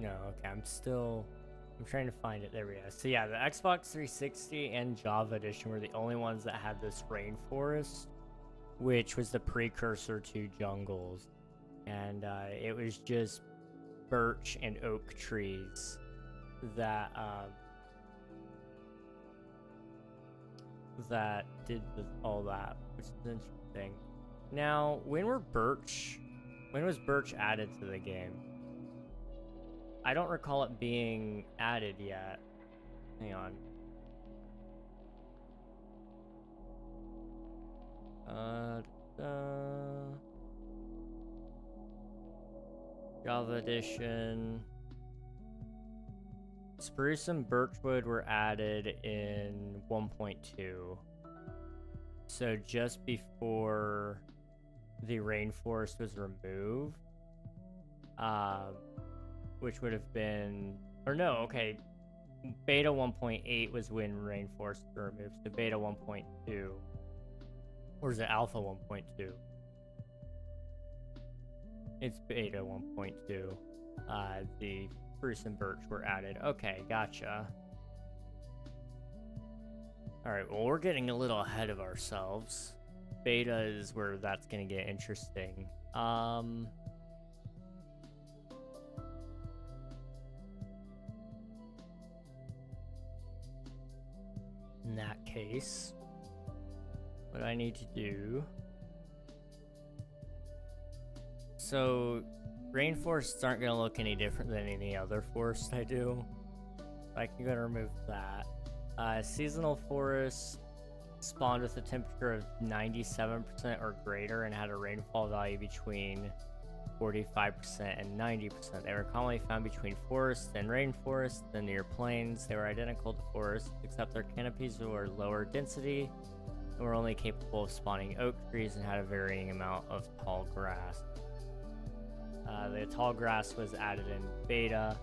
No, okay, I'm trying to find it. There we go. So yeah, the Xbox 360 and Java Edition were the only ones that had this rainforest, which was the precursor to jungles. And it was just birch and oak trees that did all that, which is interesting. Now, when was birch added to the game? I don't recall it being added yet. Hang on. Java Edition. Spruce and birchwood were added in 1.2. So just before the rainforest was removed. Which would have been, or no, okay, beta 1.8 was when rainforests were removed, so beta 1.2, or is it alpha 1.2? It's beta 1.2. The spruce and birch were added. Okay, gotcha. Alright, well, we're getting a little ahead of ourselves. Beta is where that's gonna get interesting. In that case, what I need to do... So, rainforests aren't going to look any different than any other forest I do. I can go and remove that. Seasonal forests spawned with a temperature of 97% or greater and had a rainfall value between 45% and 90%. They were commonly found between forests and rainforests and near plains. They were identical to forests, except their canopies were lower density and were only capable of spawning oak trees and had a varying amount of tall grass. The tall grass was added in beta,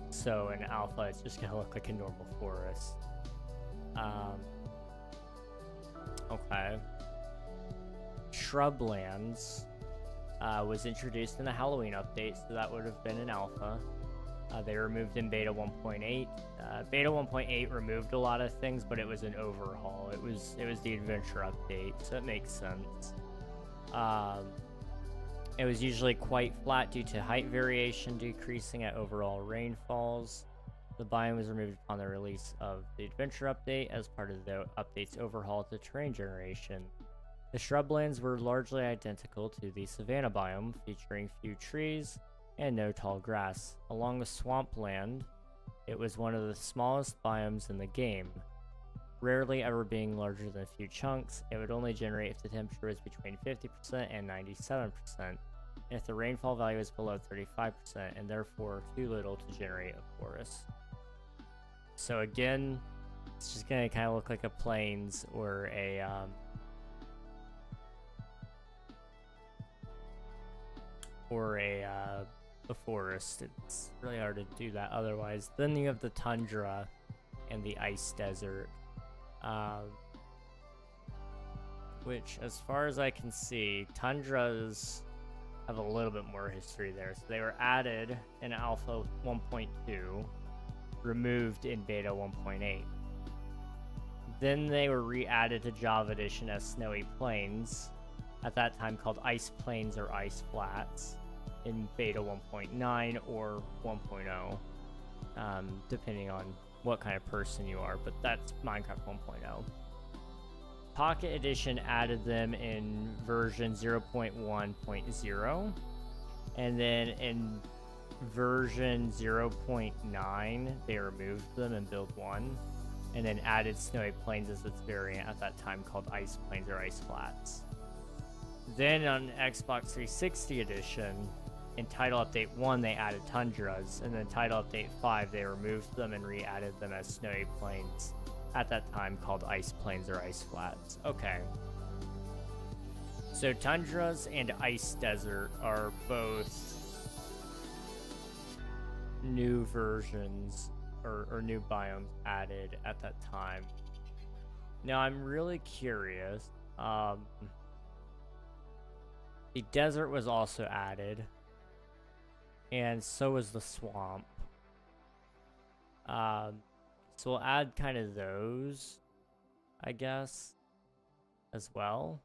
so in alpha it's just going to look like a normal forest. Okay. Shrublands was introduced in the Halloween update, so that would have been in alpha. They removed in beta 1.8. Beta 1.8 removed a lot of things, but it was an overhaul. It was the adventure update, so it makes sense. It was usually quite flat due to height variation decreasing at overall rainfalls. The biome was removed upon the release of the adventure update as part of the update's overhaul to terrain generation. The shrublands were largely identical to the savanna biome, featuring few trees and no tall grass. Along with swampland, it was one of the smallest biomes in the game. Rarely ever being larger than a few chunks, it would only generate if the temperature was between 50% and 97%. if the rainfall value is below 35% and therefore too little to generate a forest. So again, it's just gonna kind of look like a plains or a forest. It's really hard to do that otherwise. Then you have the tundra and the ice desert, which, as far as I can see, tundras have a little bit more history there. So they were added in Alpha 1.2, removed in Beta 1.8. Then they were re-added to Java Edition as Snowy Plains, at that time called Ice Plains or Ice Flats, in Beta 1.9 or 1.0, depending on what kind of person you are, but that's Minecraft 1.0. Pocket Edition added them in version 0.1.0, and then in version 0.9 they removed them and built one, and then added Snowy Plains as its variant at that time called Ice Plains or Ice Flats. Then on Xbox 360 Edition, in Title Update 1 they added tundras, and then Title Update 5 they removed them and re-added them as Snowy Plains, at that time called Ice Plains or Ice Flats. Okay. So tundras and ice desert are both new versions or new biomes added at that time. Now I'm really curious. The desert was also added, and so was the swamp. So we'll add kind of those, I guess, as well.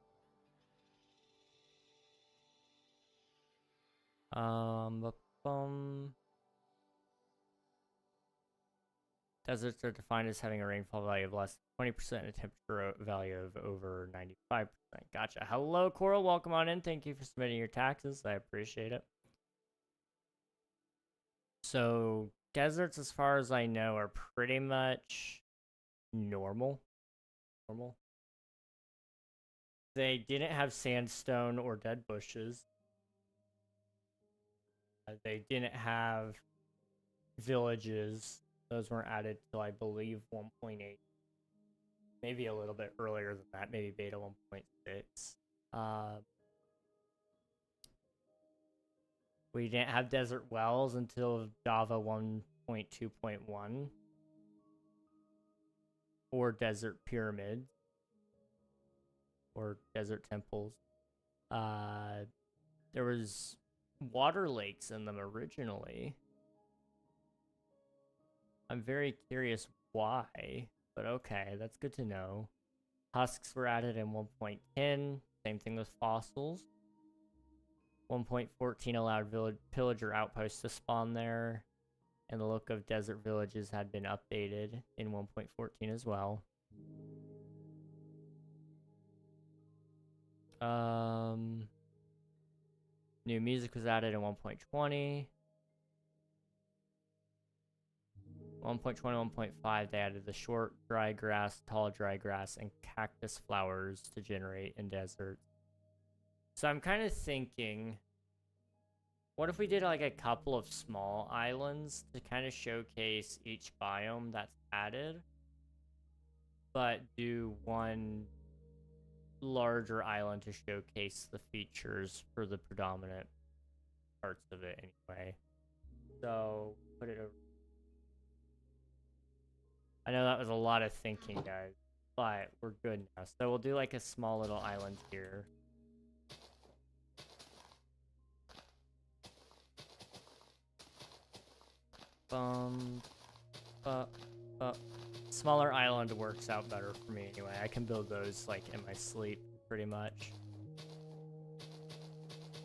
Deserts are defined as having a rainfall value of less than 20% and a temperature value of over 95%. Gotcha. Hello, Coral. Welcome on in. Thank you for submitting your taxes. I appreciate it. So deserts, as far as I know, are pretty much normal. They didn't have sandstone or dead bushes. They didn't have villages. Those weren't added till, I believe, 1.8. Maybe a little bit earlier than that. Maybe beta 1.6. We didn't have desert wells until Java 1.2.1. Or desert pyramids. Or desert temples. There was water lakes in them originally. I'm very curious why, but okay, that's good to know. Husks were added in 1.10, same thing with fossils. 1.14 allowed pillager outposts to spawn there, and the look of desert villages had been updated in 1.14 as well. New music was added in 1.20. 1.20, 1.5, they added the short dry grass, tall dry grass, and cactus flowers to generate in deserts. So I'm kind of thinking, what if we did like a couple of small islands to kind of showcase each biome that's added, but do one larger island to showcase the features for the predominant parts of it anyway. So put it over. I know that was a lot of thinking, guys, but we're good now. So we'll do like a small little island here. Smaller island works out better for me anyway. I can build those like in my sleep pretty much.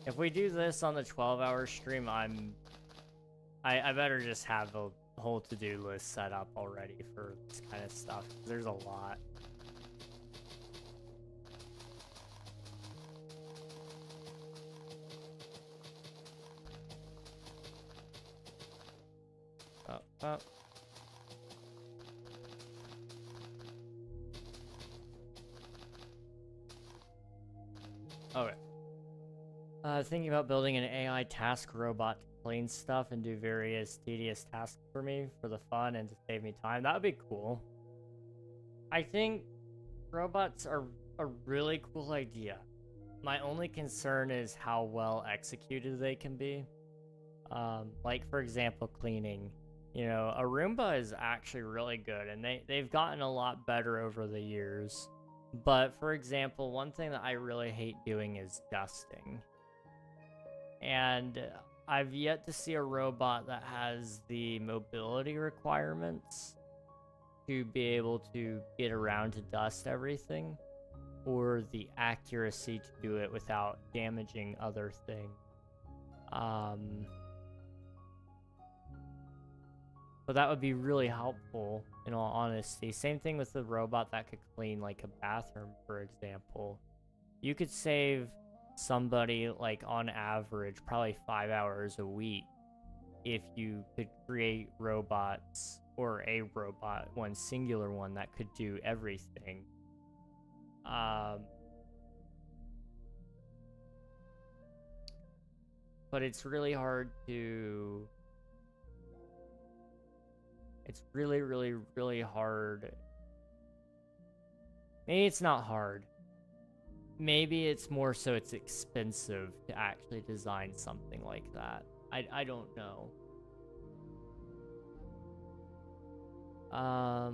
If we do this on the 12-hour stream, I better just have a whole to-do list set up already for this kind of stuff. There's a lot. Up. Okay. Thinking about building an AI task robot to clean stuff and do various tedious tasks for me for the fun and to save me time. That would be cool. I think robots are a really cool idea. My only concern is how well executed they can be. Like for example, cleaning. You know, a Roomba is actually really good, and they've gotten a lot better over the years. But for example, one thing that I really hate doing is dusting. And I've yet to see a robot that has the mobility requirements to be able to get around to dust everything, or the accuracy to do it without damaging other things. But that would be really helpful, in all honesty. Same thing with the robot that could clean like a bathroom, for example. You could save somebody, like on average, probably 5 hours a week if you could create robots, or a robot, one singular one that could do everything. But it's really hard to... It's really, really, really hard. Maybe it's not hard. Maybe it's more so it's expensive to actually design something like that. I don't know.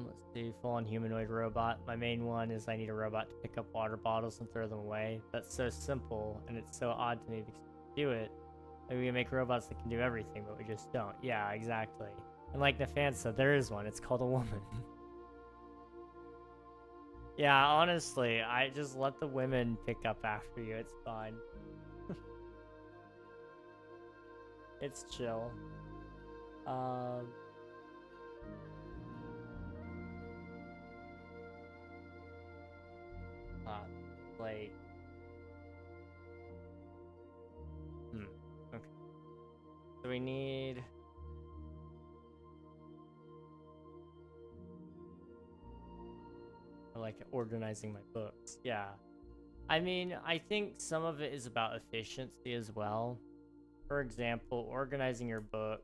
Let's see, full-on humanoid robot. My main one is I need a robot to pick up water bottles and throw them away. That's so simple, and it's so odd to me because we do it. Maybe we can make robots that can do everything, but we just don't. Yeah, exactly. And like Nafan said, there is one. It's called a woman. Yeah, honestly, I just let the women pick up after you. It's fine. It's chill. Like... Okay. So we need... like organizing my books. Yeah. I mean, I think some of it is about efficiency as well. For example, organizing your book,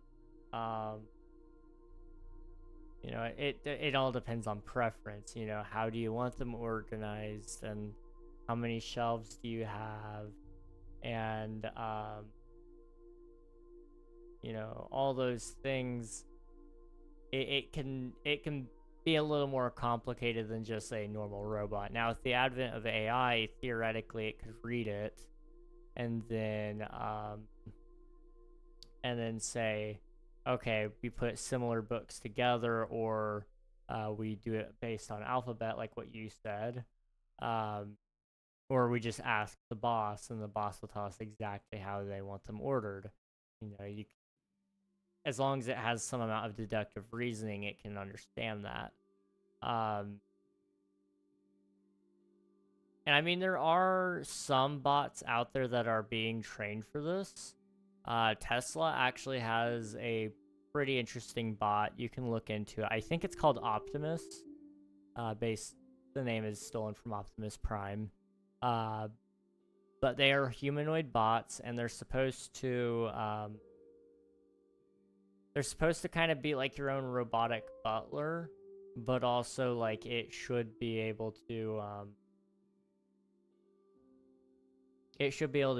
you know, it all depends on preference. You know, how do you want them organized, and how many shelves do you have, and you know, all those things. It can be a little more complicated than just a normal robot. Now, with the advent of AI, theoretically, it could read it, and then say, okay, we put similar books together, or we do it based on alphabet, like what you said, or we just ask the boss, and the boss will tell us exactly how they want them ordered. You know, as long as it has some amount of deductive reasoning, it can understand that. And I mean, there are some bots out there that are being trained for this. Tesla actually has a pretty interesting bot. You can look into it. I think it's called Optimus. The name is stolen from Optimus Prime. But they are humanoid bots, and they're supposed to kind of be like your own robotic butler, but also like it should be able to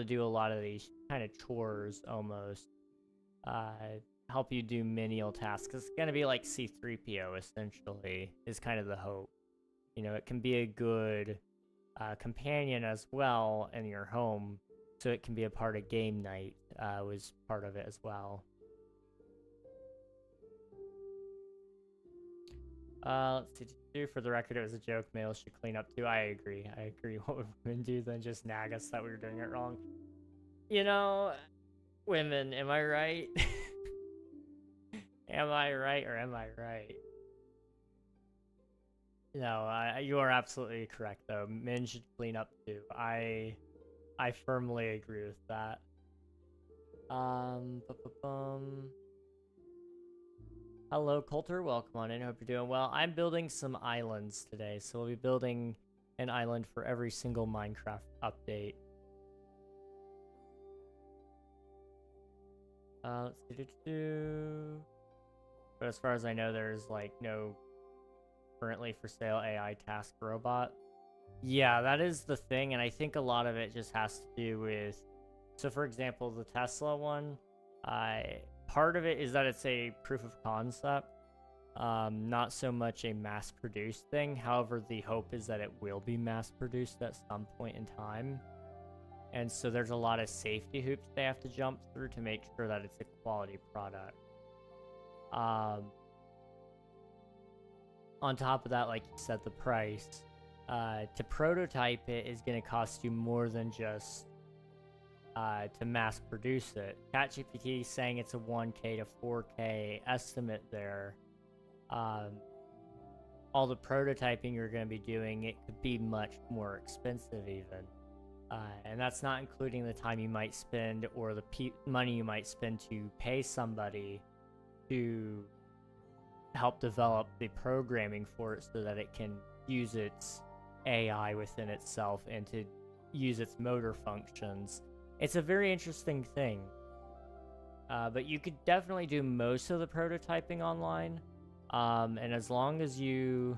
do a lot of these kind of chores almost, help you do menial tasks. It's gonna be like C-3PO essentially, is kind of the hope. You know, it can be a good companion as well in your home, so it can be a part of game night, was part of it as well. Let's see. For the record, it was a joke. Males should clean up too. I agree. What would women do than just nag us that we were doing it wrong? You know, women, am I right? Am I right, or am I right? No, you are absolutely correct, though. Men should clean up too. I firmly agree with that. Hello, Coulter. Welcome on in. Hope you're doing well. I'm building some islands today, so we'll be building an island for every single Minecraft update. Let's see. But as far as I know, there's like no currently for sale AI task robot. Yeah, that is the thing, and I think a lot of it just has to do with. So, for example, the Tesla one, part of it is that it's a proof of concept, not so much a mass-produced thing. However, the hope is that it will be mass-produced at some point in time. And so there's a lot of safety hoops they have to jump through to make sure that it's a quality product. On top of that, like you said, the price to prototype it is going to cost you more than just to mass produce it. ChatGPT is saying it's a 1K to 4K estimate there. All the prototyping you're going to be doing, it could be much more expensive even. And that's not including the time you might spend or the money you might spend to pay somebody to help develop the programming for it so that it can use its AI within itself and to use its motor functions. It's a very interesting thing. But you could definitely do most of the prototyping online. And as long as you...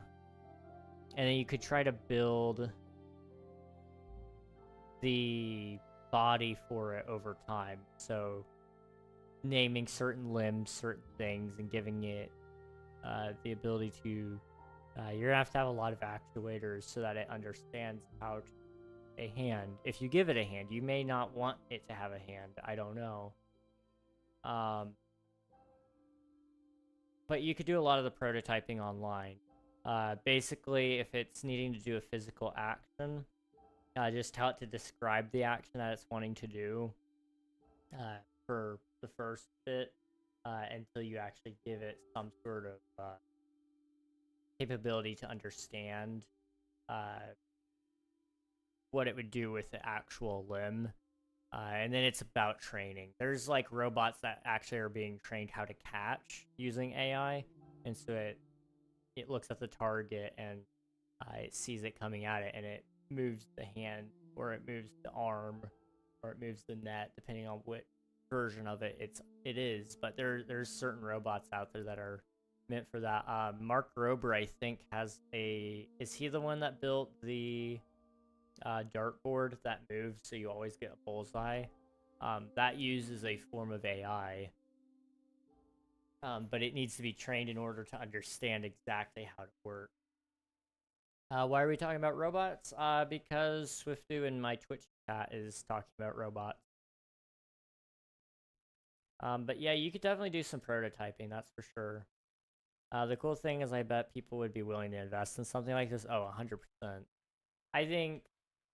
And then you could try to build the body for it over time. So naming certain limbs, certain things, and giving it the ability to... you're going to have a lot of actuators so that it understands how to... A hand. If you give it a hand, you may not want it to have a hand. I don't know. But you could do a lot of the prototyping online. Basically, if it's needing to do a physical action, just tell it to describe the action that it's wanting to do for the first bit until you actually give it some sort of capability to understand what it would do with the actual limb. And then it's about training. There's like robots that actually are being trained how to catch using AI. And so it looks at the target and it sees it coming at it and it moves the hand or it moves the arm or it moves the net, depending on what version of it it is. But there's certain robots out there that are meant for that. Mark Grober, I think, is he the one that built the dartboard that moves so you always get a bullseye? That uses a form of AI, but it needs to be trained in order to understand exactly how to work. Why are we talking about robots? Because Swiftu in my Twitch chat is talking about robots. But yeah, you could definitely do some prototyping, that's for sure. The cool thing is I bet people would be willing to invest in something like this. Oh, 100%. I think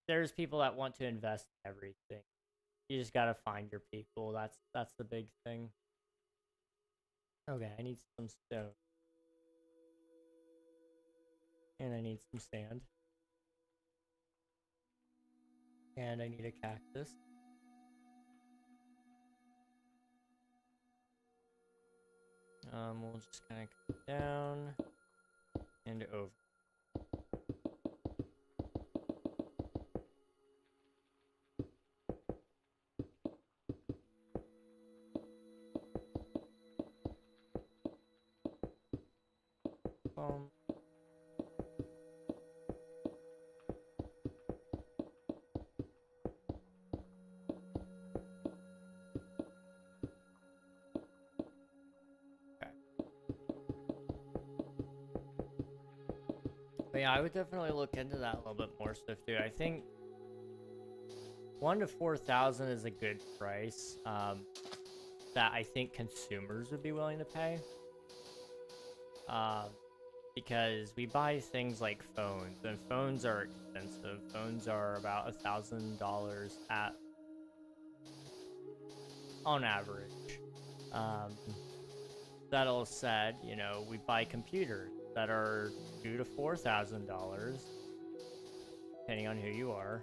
there's people that want to invest in everything. You just gotta find your people. That's the big thing. Okay, I need some stone. And I need some sand. And I need a cactus. We'll just kind of come down and over. Boom. But yeah, I would definitely look into that a little bit more stuff, dude. I think 1 to 4,000 is a good price that I think consumers would be willing to pay. Because we buy things like phones, and phones are expensive. Phones are about $1,000 on average. That all said, you know, we buy computers that are $2,000 to $4,000, depending on who you are.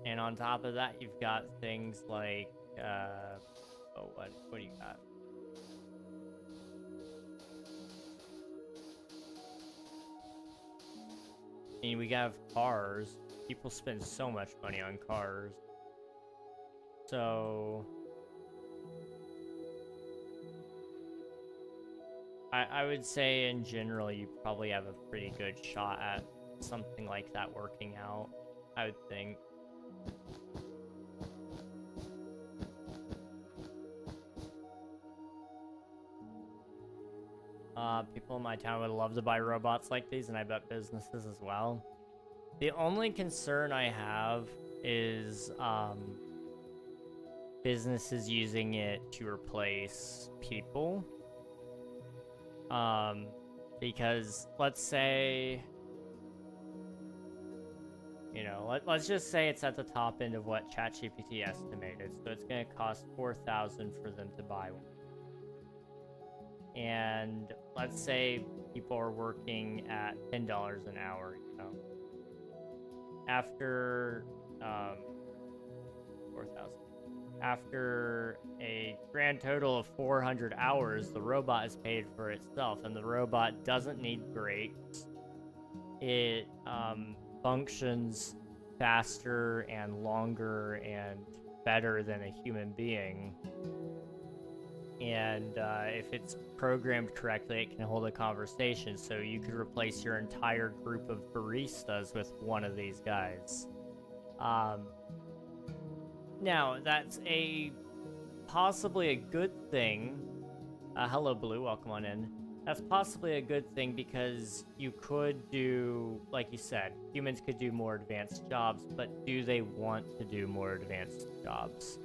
And on top of that, you've got things like, what do you got? I mean, we have cars. People spend so much money on cars. So, I would say in general you probably have a pretty good shot at something like that working out, I would think. People in my town would love to buy robots like these, and I bet businesses as well. The only concern I have is businesses using it to replace people. Because let's say, you know, let's just say it's at the top end of what ChatGPT estimated, so it's going to cost $4,000 for them to buy one. And let's say people are working at $10 an hour, you know. After 4,000. After a grand total of 400 hours, the robot is paid for itself, and the robot doesn't need brakes. It functions faster and longer and better than a human being. And if it's programmed correctly, it can hold a conversation, so you could replace your entire group of baristas with one of these guys. Now, that's possibly a good thing. Hello, Blue, welcome on in. That's possibly a good thing because you could do, like you said, humans could do more advanced jobs, but do they want to do more advanced jobs?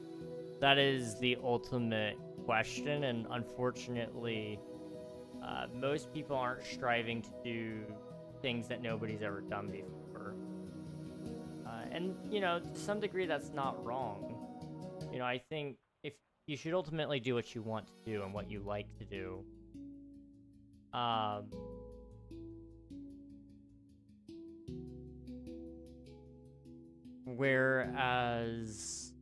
That is the ultimate question, and unfortunately, most people aren't striving to do things that nobody's ever done before. And, you know, to some degree, that's not wrong. You know, I think if you should ultimately do what you want to do and what you like to do. Whereas,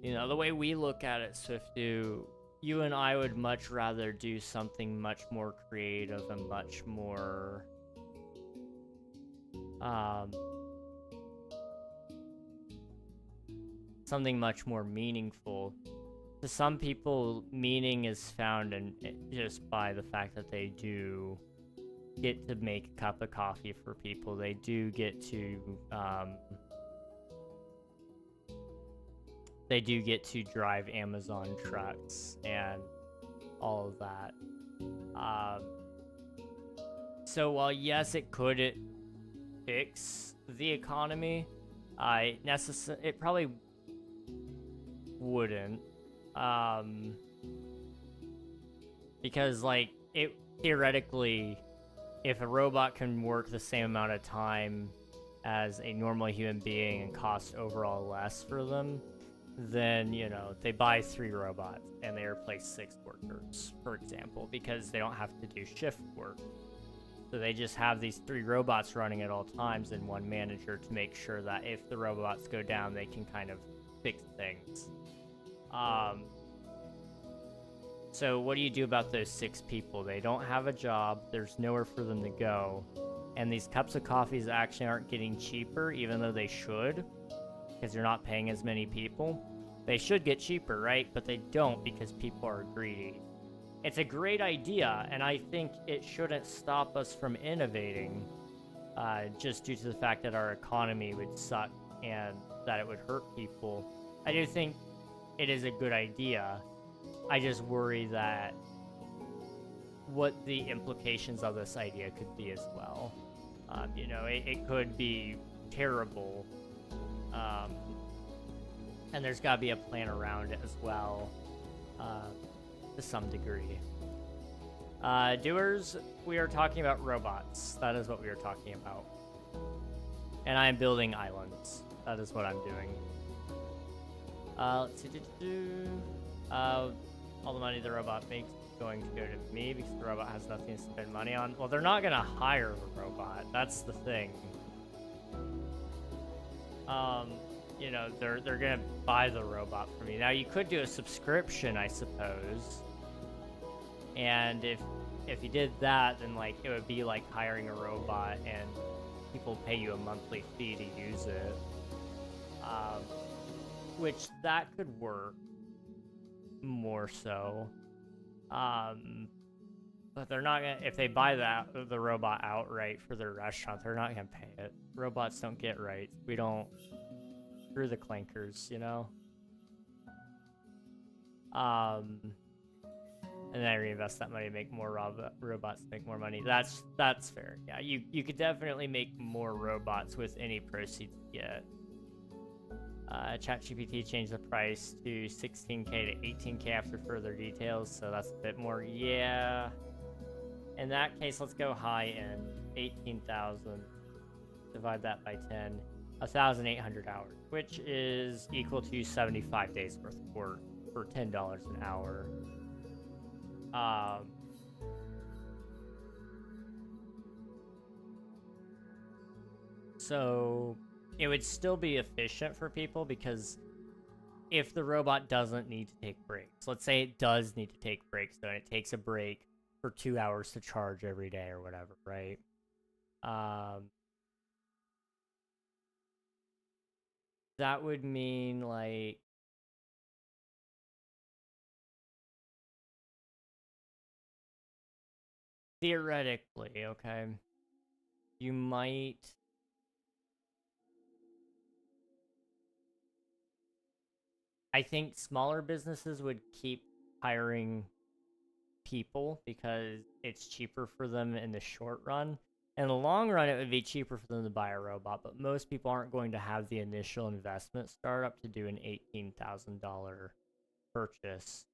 you know, the way we look at it, Swiftu, you and I would much rather do something much more creative and much more, something much more meaningful. To some people, meaning is found in just by the fact that they do get to make a cup of coffee for people. They do get to, drive Amazon trucks and all of that. So while yes, it could fix the economy, it probably wouldn't. Because like it theoretically, if a robot can work the same amount of time as a normal human being and cost overall less for them, then, you know, they buy 3 robots and they replace 6 workers, for example, because they don't have to do shift work. So they just have these 3 robots running at all times and 1 manager to make sure that if the robots go down, they can kind of fix things. So what do you do about those 6 people? They don't have a job, there's nowhere for them to go, and these cups of coffees actually aren't getting cheaper, even though they should, because you're not paying as many people. They should get cheaper, right? But they don't because people are greedy. It's a great idea, and I think it shouldn't stop us from innovating, just due to the fact that our economy would suck and that it would hurt people. I do think it is a good idea. I just worry that what the implications of this idea could be as well. You know, it could be terrible, and there's got to be a plan around it as well, to some degree. Doers, we are talking about robots. That is what we are talking about. And I am building islands. That is what I'm doing. Let's see. All the money the robot makes is going to go to me because the robot has nothing to spend money on. Well, they're not going to hire the robot. That's the thing. You know, they're going to buy the robot from me. Now, you could do a subscription, I suppose. And if you did that, then, like, it would be like hiring a robot and people pay you a monthly fee to use it. Which that could work more so. But they're not gonna, if they buy the robot outright for their restaurant, they're not gonna pay it. Robots don't get rights. We don't, screw the clankers, you know? And then I reinvest that money to make more robots to make more money. That's fair. Yeah, you could definitely make more robots with any proceeds you get. ChatGPT changed the price to 16K to 18K after further details, so that's a bit more. Yeah. In that case, let's go high end. 18,000. Divide that by 10. 1,800 hours, which is equal to 75 days worth of work for $10 an hour. So it would still be efficient for people, because if the robot doesn't need to take breaks, let's say it does need to take breaks, though, and it takes a break for 2 hours to charge every day or whatever, right? That would mean, like, theoretically, okay, you might... I think smaller businesses would keep hiring people because it's cheaper for them in the short run. In the long run, it would be cheaper for them to buy a robot, but most people aren't going to have the initial investment startup to do an $18,000 purchase.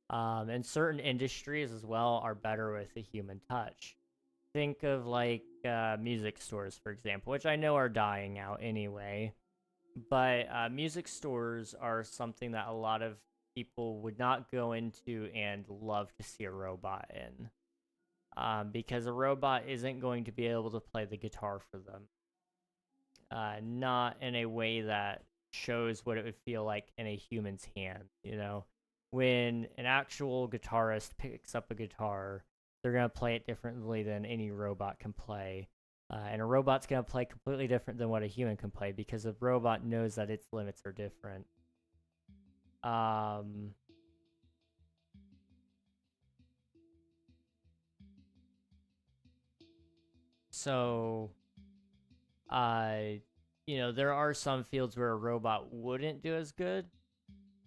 And certain industries as well are better with a human touch. Think of like music stores, for example, which I know are dying out anyway. But music stores are something that a lot of people would not go into and love to see a robot in. Because a robot isn't going to be able to play the guitar for them. Not in a way that shows what it would feel like in a human's hand, you know? When an actual guitarist picks up a guitar, they're going to play it differently than any robot can play. And a robot's going to play completely different than what a human can play, because a robot knows that its limits are different. So, you know, there are some fields where a robot wouldn't do as good,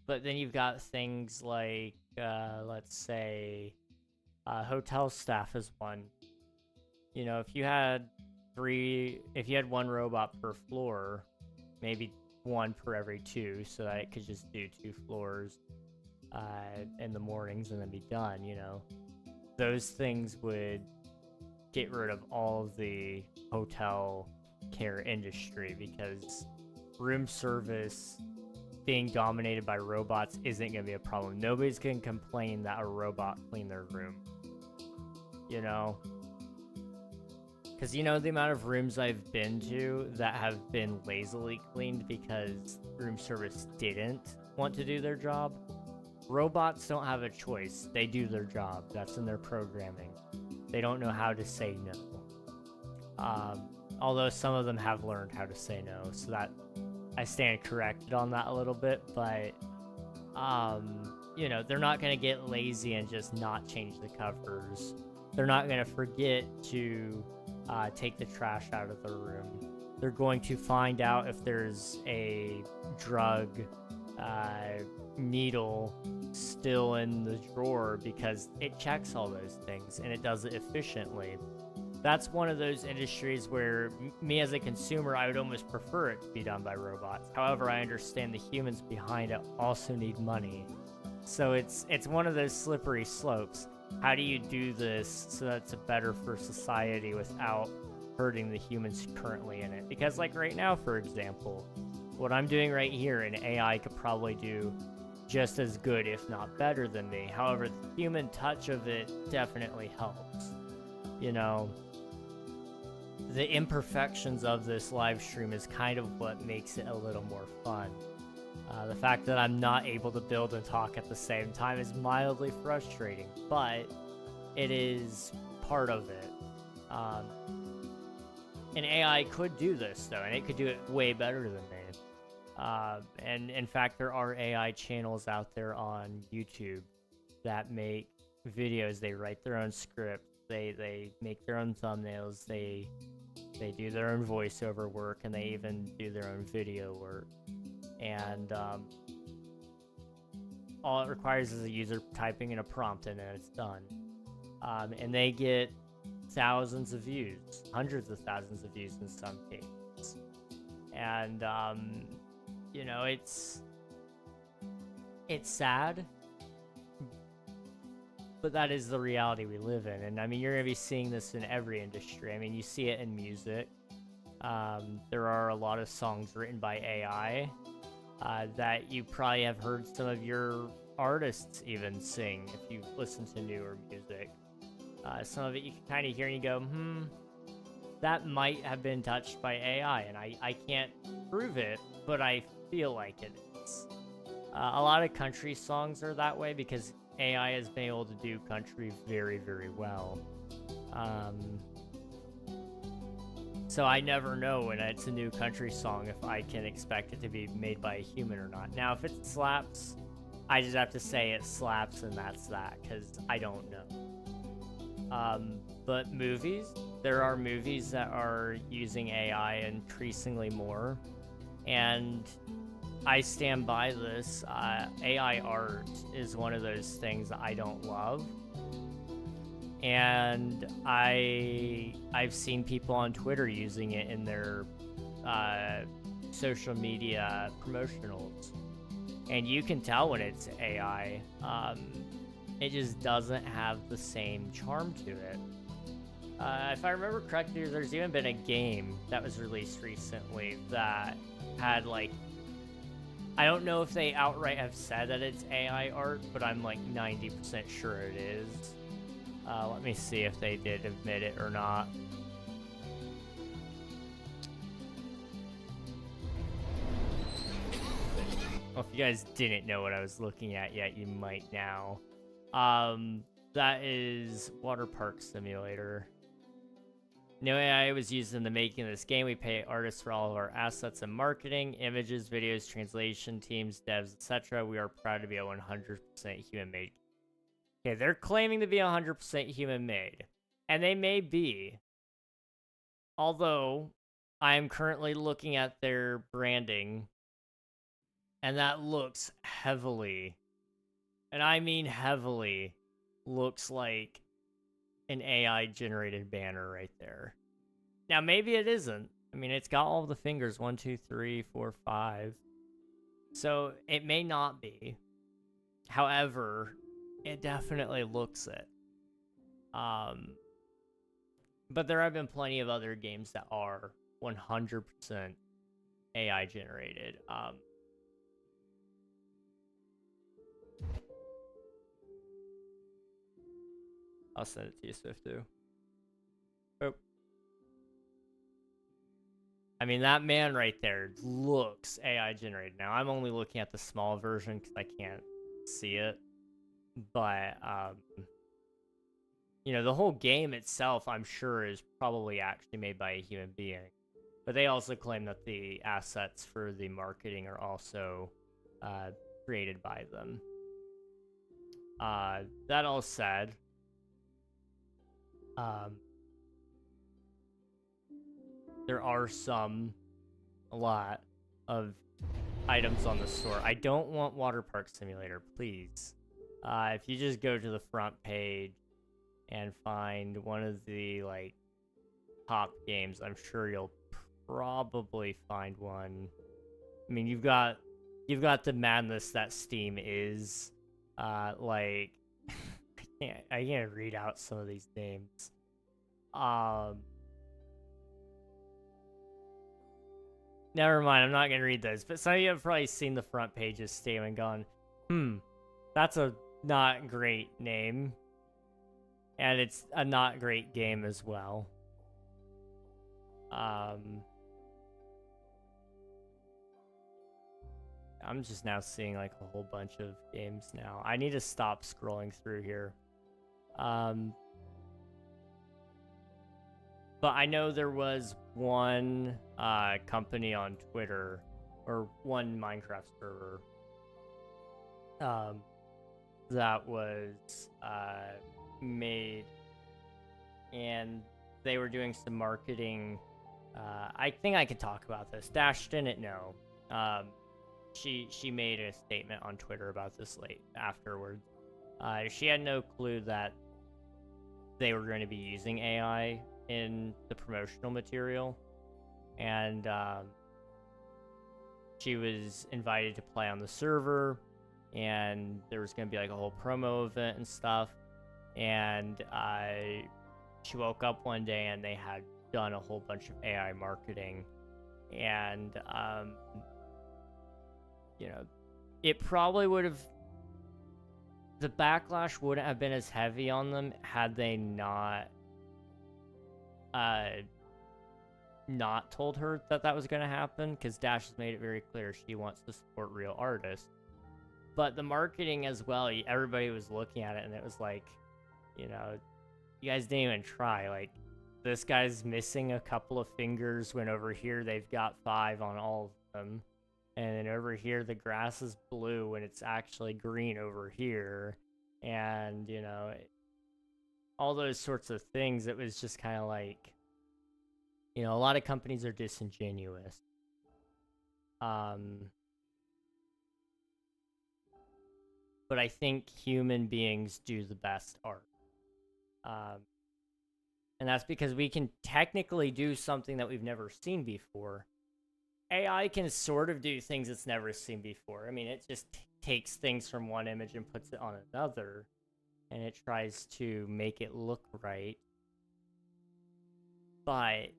but then you've got things like, let's say, hotel staff is one. You know, if you had one robot per floor, maybe one per every two, so that it could just do 2 floors in the mornings and then be done, you know. Those things would get rid of all of the hotel care industry, because room service being dominated by robots isn't going to be a problem. Nobody's going to complain that a robot cleaned their room, you know. Because, you know, the amount of rooms I've been to that have been lazily cleaned because room service didn't want to do their job. Robots don't have a choice. They do their job. That's in their programming. They don't know how to say no. Although some of them have learned how to say no, so that I stand corrected on that a little bit. But, you know, they're not going to get lazy and just not change the covers. They're not going to forget to take the trash out of the room. They're going to find out if there's a drug needle still in the drawer, because it checks all those things and it does it efficiently. That's one of those industries where me as a consumer, I would almost prefer it to be done by robots. However, I understand the humans behind it also need money. So it's one of those slippery slopes. How do you do this so that it's better for society without hurting the humans currently in it? Because like right now, for example, what I'm doing right here, an AI could probably do just as good, if not better than me. However, the human touch of it definitely helps. You know, the imperfections of this live stream is kind of what makes it a little more fun. The fact that I'm not able to build and talk at the same time is mildly frustrating, but it is part of it. An AI could do this, though, and it could do it way better than me. And in fact, there are AI channels out there on YouTube that make videos. They write their own scripts. They make their own thumbnails. They do their own voiceover work, and they even do their own video work. And all it requires is a user typing in a prompt, and then it's done. And they get thousands of views, hundreds of thousands of views in some cases. And you know, it's sad, but that is the reality we live in. And I mean, you're gonna be seeing this in every industry. I mean, you see it in music. There are a lot of songs written by AI that you probably have heard some of your artists even sing if you listen to newer music. Some of it you can kind of hear and you go, that might have been touched by AI, and I can't prove it, but I feel like it is. A lot of country songs are that way because AI has been able to do country very, very well. So I never know when it's a new country song if I can expect it to be made by a human or not. Now, if it slaps, I just have to say it slaps and that's that, because I don't know. But movies, there are movies that are using AI increasingly more, and I stand by this. AI art is one of those things that I don't love. And I've seen people on Twitter using it in their social media promotionals. And you can tell when it's AI. It just doesn't have the same charm to it. If I remember correctly, there's even been a game that was released recently that had, like, I don't know if they outright have said that it's AI art, but I'm like 90% sure it is. Let me see if they did admit it or not. Well, if you guys didn't know what I was looking at yet, you might now. That is Water Park Simulator. No AI was used in the making of this game. We pay artists for all of our assets and marketing, images, videos, translation teams, devs, etc. We are proud to be a 100% human-made. Okay, they're claiming to be 100% human-made, and they may be. Although, I am currently looking at their branding, and that looks heavily, and I mean heavily, looks like an AI-generated banner right there. Now, maybe it isn't. I mean, it's got all the fingers, 1, 2, 3, 4, 5. So, it may not be. However, it definitely looks it. But there have been plenty of other games that are 100% AI generated. I'll send it to you, Swift, too. Oh. I mean, that man right there looks AI generated. Now, I'm only looking at the small version because I can't see it. But, you know, the whole game itself, I'm sure, is probably actually made by a human being. But they also claim that the assets for the marketing are also created by them. That all said, there are a lot of items on the store. I don't want Water Park Simulator, please. If you just go to the front page and find one of the, like, top games, I'm sure you'll probably find one. I mean, you've got the madness that Steam is. Like, I can't read out some of these names. Never mind, I'm not gonna read those. But some of you have probably seen the front page of Steam and gone, that's a not great name. And it's a not great game as well. I'm just now seeing like a whole bunch of games now. I need to stop scrolling through here. But I know there was one company on Twitter, or one Minecraft server, that was made, and they were doing some marketing. I think I could talk about this. Dash didn't know. She made a statement on Twitter about this late afterwards. She had no clue that they were going to be using AI in the promotional material, and she was invited to play on the server, and there was going to be like a whole promo event and stuff, and she woke up one day and they had done a whole bunch of AI marketing, and you know, it probably would have, the backlash wouldn't have been as heavy on them had they not told her that that was going to happen, because Dash has made it very clear she wants to support real artists. But the marketing as well, everybody was looking at it and it was like, you know, you guys didn't even try. Like, this guy's missing a couple of fingers when over here they've got 5 on all of them. And then over here the grass is blue when it's actually green over here. And, you know, all those sorts of things. It was just kind of like, you know, a lot of companies are disingenuous. But I think human beings do the best art. And that's because we can technically do something that we've never seen before. AI can sort of do things it's never seen before. I mean, it just takes things from one image and puts it on another, and it tries to make it look right. But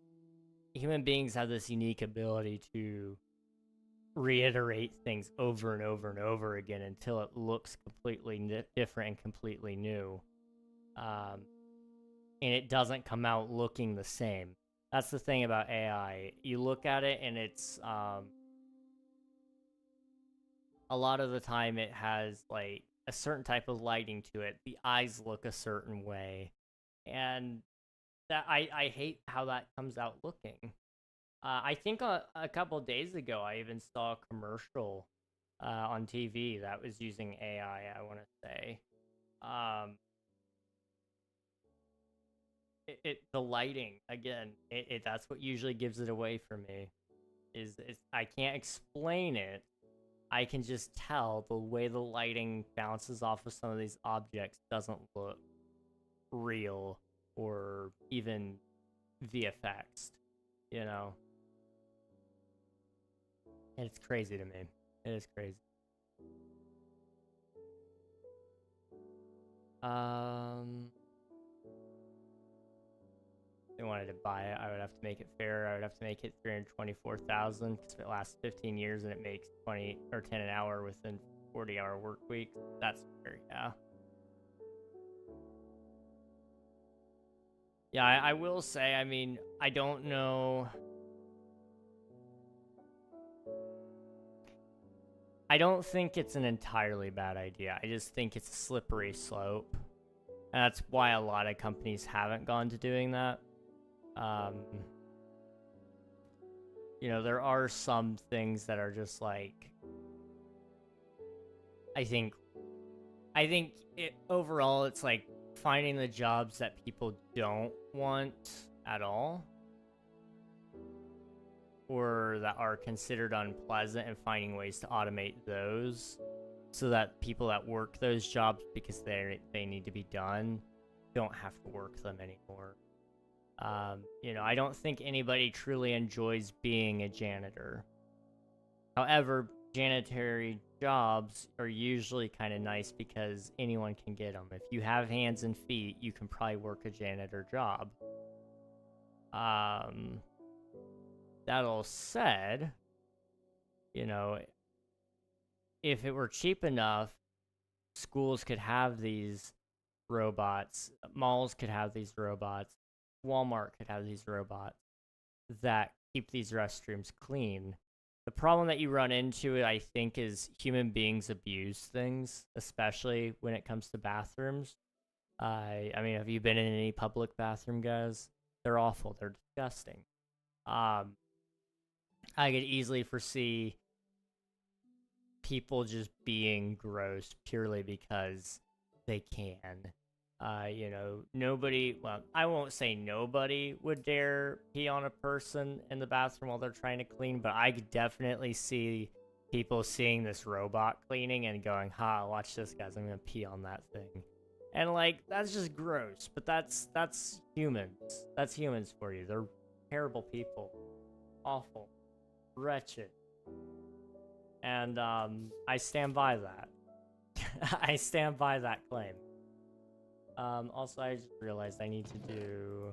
human beings have this unique ability to reiterate things over and over and over again until it looks completely different and completely new. And it doesn't come out looking the same. That's the thing about AI. You look at it and it's a lot of the time it has like a certain type of lighting to it. The eyes look a certain way, and that I hate how that comes out looking. I think a couple days ago I even saw a commercial on TV that was using AI. I want to say, the lighting again. That's what usually gives it away for me. Is I can't explain it. I can just tell the way the lighting bounces off of some of these objects doesn't look real or even VFX, you know? And it's crazy to me. It is crazy. If they wanted to buy it, I would have to make it fair. I would have to make it 324,000 because if it lasts 15 years and it makes 20 or 10 an hour within 40-hour work weeks, that's fair, yeah. Yeah, I will say, I mean, I don't know. I don't think it's an entirely bad idea. I just think it's a slippery slope. And that's why a lot of companies haven't gone to doing that. You know, there are some things that are just like, I think overall it's like finding the jobs that people don't want at all, or that are considered unpleasant, and finding ways to automate those so that people that work those jobs because they need to be done don't have to work them anymore. You know, I don't think anybody truly enjoys being a janitor. However, janitary jobs are usually kind of nice because anyone can get them. If you have hands and feet, you can probably work a janitor job. That all said, you know, if it were cheap enough, schools could have these robots, malls could have these robots, Walmart could have these robots that keep these restrooms clean. The problem that you run into, I think, is human beings abuse things, especially when it comes to bathrooms. I mean, have you been in any public bathroom, guys? They're awful. They're disgusting. I could easily foresee people just being gross purely because they can. You know, nobody, well, I won't say nobody would dare pee on a person in the bathroom while they're trying to clean, but I could definitely see people seeing this robot cleaning and going, ha, watch this, guys, I'm gonna pee on that thing. And, like, that's just gross, but that's humans. That's humans for you. They're terrible people. Awful. Wretched. And, I stand by that. I stand by that claim. Also, I just realized I need to do...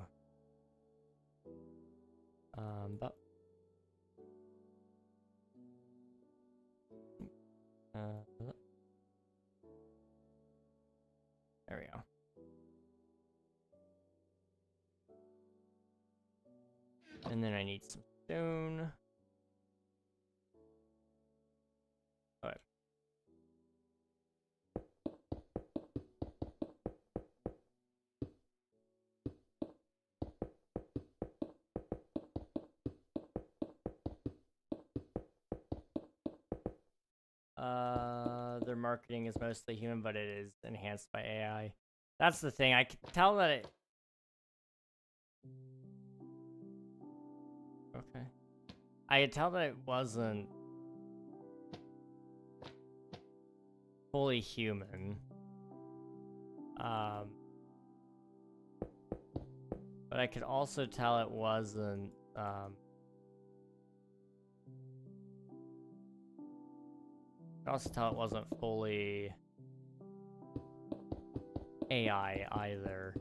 but... there we go. And then I need some stone. Okay. Their marketing is mostly human, but it is enhanced by AI. That's the thing. I can tell that it... Okay. I could tell that it wasn't fully human. But I could also tell it wasn't, I could also tell it wasn't fully AI either.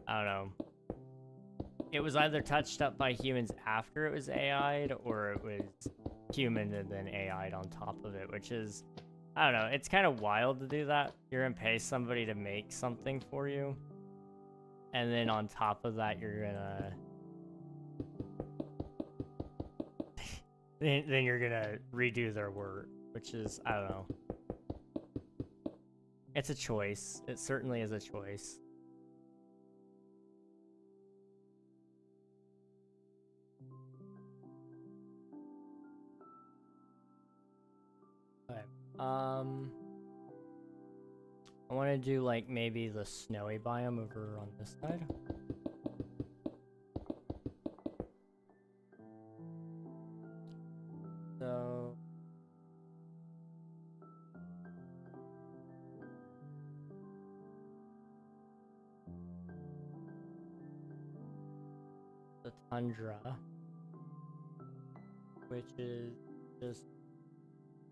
I don't know. It was either touched up by humans after it was AI'd, or it was human and then AI'd on top of it, which is, I don't know, it's kind of wild to do that. You're gonna pay somebody to make something for you, and then on top of that, you're gonna... then you're gonna redo their work, which is, I don't know. It's a choice. It certainly is a choice. Okay. I want to do, like, maybe the snowy biome over on this side. So... the tundra, which is just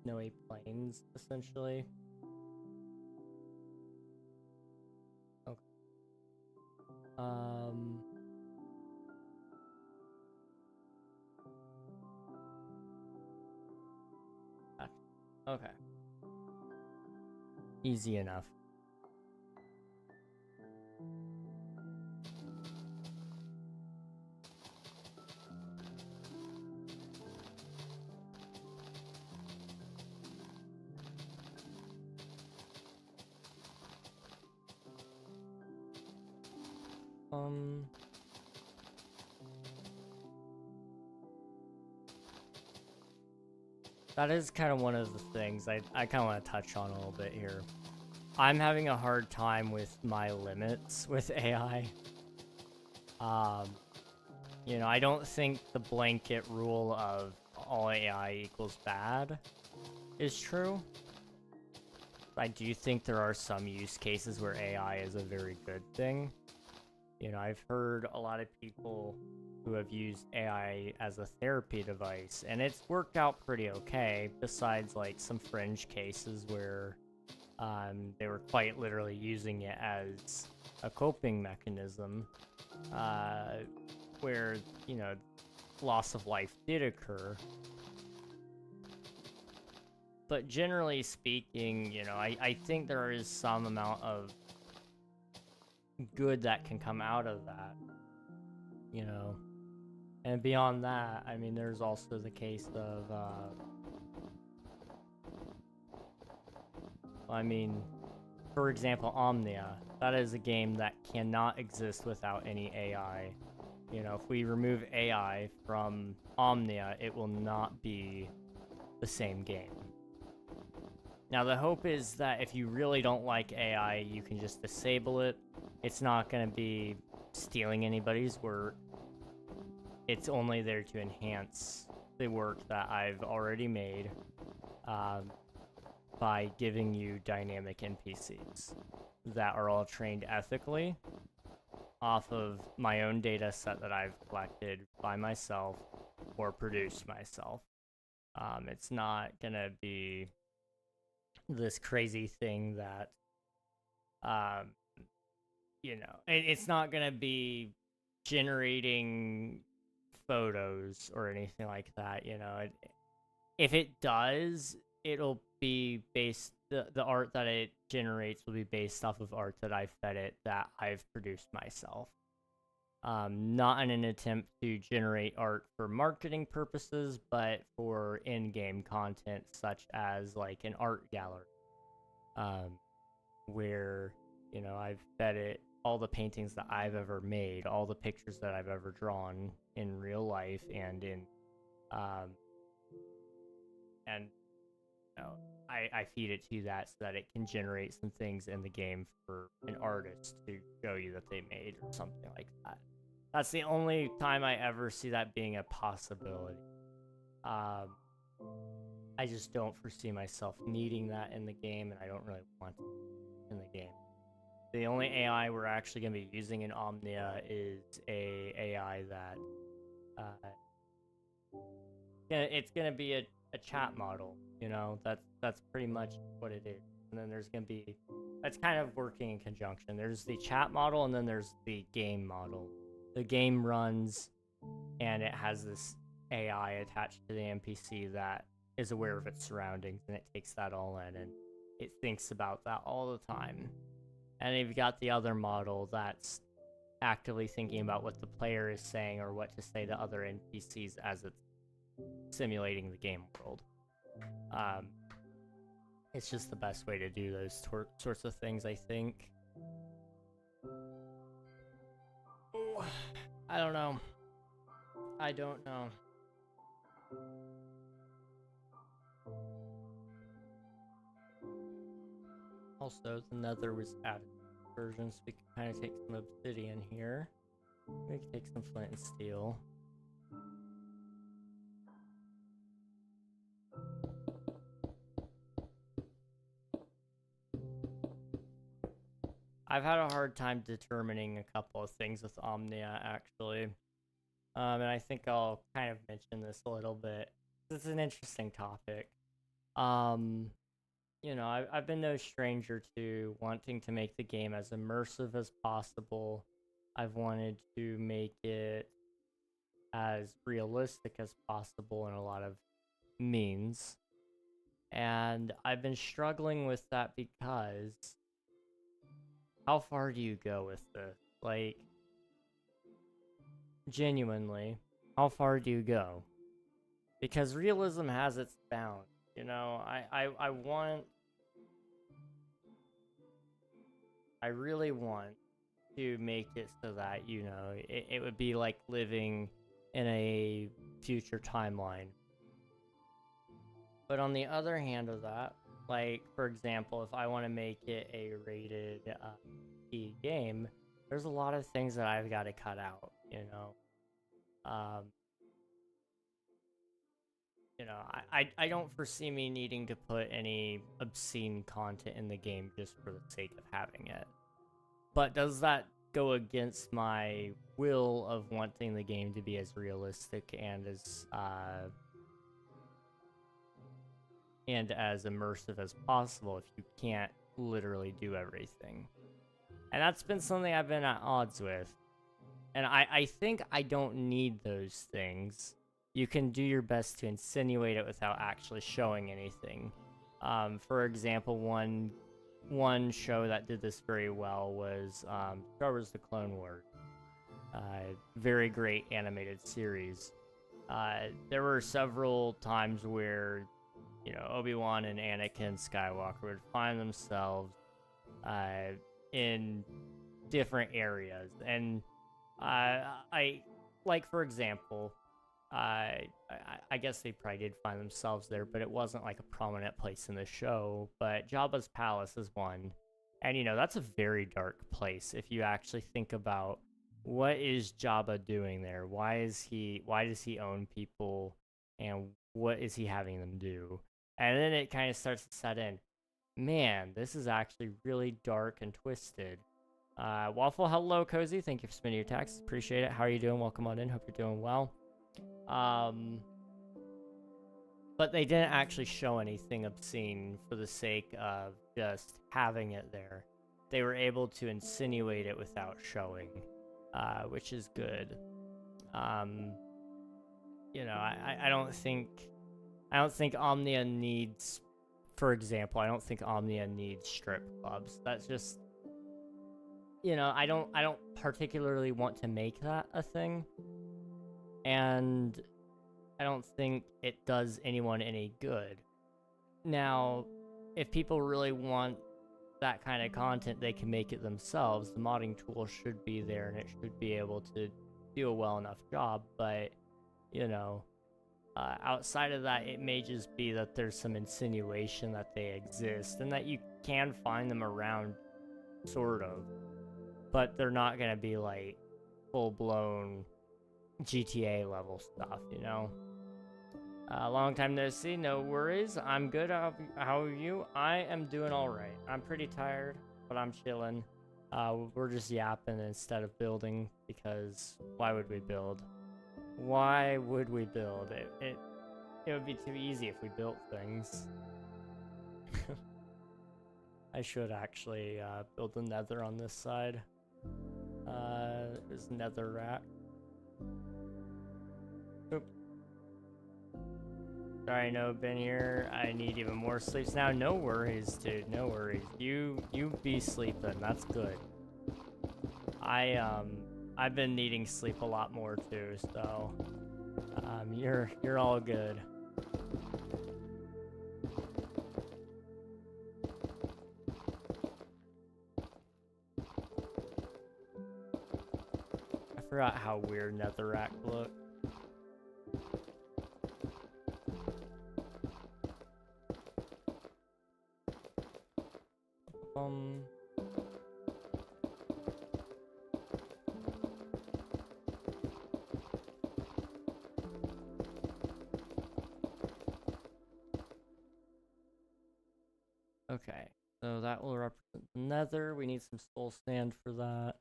snowy plains, essentially. Okay. Okay. Easy enough. That is kind of one of the things I kind of want to touch on a little bit here. I'm having a hard time with my limits with AI. You know, I don't think the blanket rule of all AI equals bad is true. I do think there are some use cases where AI is a very good thing. You know, I've heard a lot of people who have used AI as a therapy device, and it's worked out pretty okay, besides, like, some fringe cases where they were quite literally using it as a coping mechanism, where, you know, loss of life did occur. But generally speaking, you know, I think there is some amount of good that can come out of that, you know. And beyond that, I mean, there's also the case of, I mean, for example, Omnia. That is a game that cannot exist without any AI. You know, if we remove AI from Omnia, it will not be the same game. Now, the hope is that if you really don't like AI, you can just disable it. It's not going to be stealing anybody's work. It's only there to enhance the work that I've already made by giving you dynamic NPCs that are all trained ethically off of my own data set that I've collected by myself or produced myself. It's not going to be this crazy thing that, you know, it's not going to be generating photos or anything like that, you know. If it does, it'll be based, the art that it generates will be based off of art that I've fed it, that I've produced myself. Not in an attempt to generate art for marketing purposes, but for in-game content such as like an art gallery, where, you know, I've fed it all the paintings that I've ever made, all the pictures that I've ever drawn in real life and in, and you know, I feed it to that so that it can generate some things in the game for an artist to show you that they made or something like that. That's the only time I ever see that being a possibility. I just don't foresee myself needing that in the game, and I don't really want it in the game. The only AI we're actually going to be using in Omnia is a AI that it's going to be a chat model, you know. That's pretty much what it is. And then there's going to be, that's kind of working in conjunction. There's the chat model, and then there's the game model. The game runs, and it has this AI attached to the NPC that is aware of its surroundings, and it takes that all in, and it thinks about that all the time. And you've got the other model that's actively thinking about what the player is saying or what to say to other NPCs as it's simulating the game world. It's just the best way to do those sorts of things, I think. I don't know. I don't know. Also, the nether was added version, so we can kind of take some obsidian here. We can take some flint and steel. I've had a hard time determining a couple of things with Omnia, actually. And I think I'll kind of mention this a little bit. It's an interesting topic. You know, I've been no stranger to wanting to make the game as immersive as possible. I've wanted to make it as realistic as possible in a lot of means. And I've been struggling with that because how far do you go with this? Like, genuinely, how far do you go? Because realism has its bounds, you know. I really want to make it so that, you know, it would be like living in a future timeline. But on the other hand of that, like, for example, if I want to make it a rated E game, there's a lot of things that I've got to cut out, you know. You know, I don't foresee me needing to put any obscene content in the game just for the sake of having it. But does that go against my will of wanting the game to be as realistic and as immersive as possible if you can't literally do everything? And that's been something I've been at odds with. And I think I don't need those things. You can do your best to insinuate it without actually showing anything. For example, one show that did this very well was Star Wars: The Clone Wars. Very great animated series. There were several times where, you know, Obi-Wan and Anakin Skywalker would find themselves in different areas. And I like, for example, I guess they probably did find themselves there, but it wasn't like a prominent place in the show. But Jabba's palace is one, and you know that's a very dark place if you actually think about what is Jabba doing there. Why does he own people, and what is he having them do? And then it kind of starts to set in. Man, this is actually really dark and twisted. Waffle, hello, Cozy. Thank you for spending your taxes. Appreciate it. How are you doing? Welcome on in. Hope you're doing well. But they didn't actually show anything obscene for the sake of just having it there. They were able to insinuate it without showing, which is good. You know, I don't think Omnia needs, for example, I don't think Omnia needs strip clubs. That's just, you know, I don't particularly want to make that a thing. And I don't think it does anyone any good. Now, if people really want that kind of content, they can make it themselves. The modding tool should be there and it should be able to do a well enough job, but, you know, outside of that, it may just be that there's some insinuation that they exist and that you can find them around, sort of, but they're not going to be like full-blown GTA level stuff, you know? Long time no see, no worries. I'm good. How are you? I am doing all right. I'm pretty tired, but I'm chilling. We're just yapping instead of building, because why would we build? Why would we build? It would be too easy if we built things. I should actually build the nether on this side. There's nether rack. Oop. Sorry, no, been here. I need even more sleeps now. No worries, dude. No worries. You be sleeping. That's good. I've been needing sleep a lot more too, so you're all good. I forgot how weird netherrack looked. Okay, so that will represent the nether. We need some soul sand for that.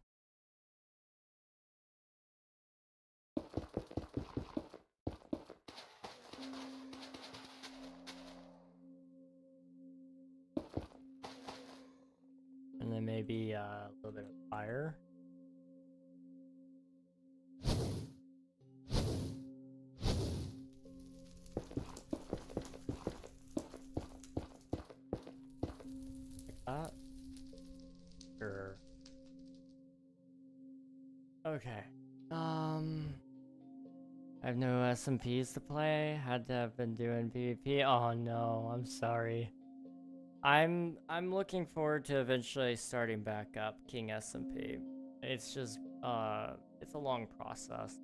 And then maybe a little bit of fire. Like that. Sure. Okay. I have no SMPs to play. Had to have been doing PvP. Oh no, I'm sorry. I'm looking forward to eventually starting back up King SMP. It's just it's a long process.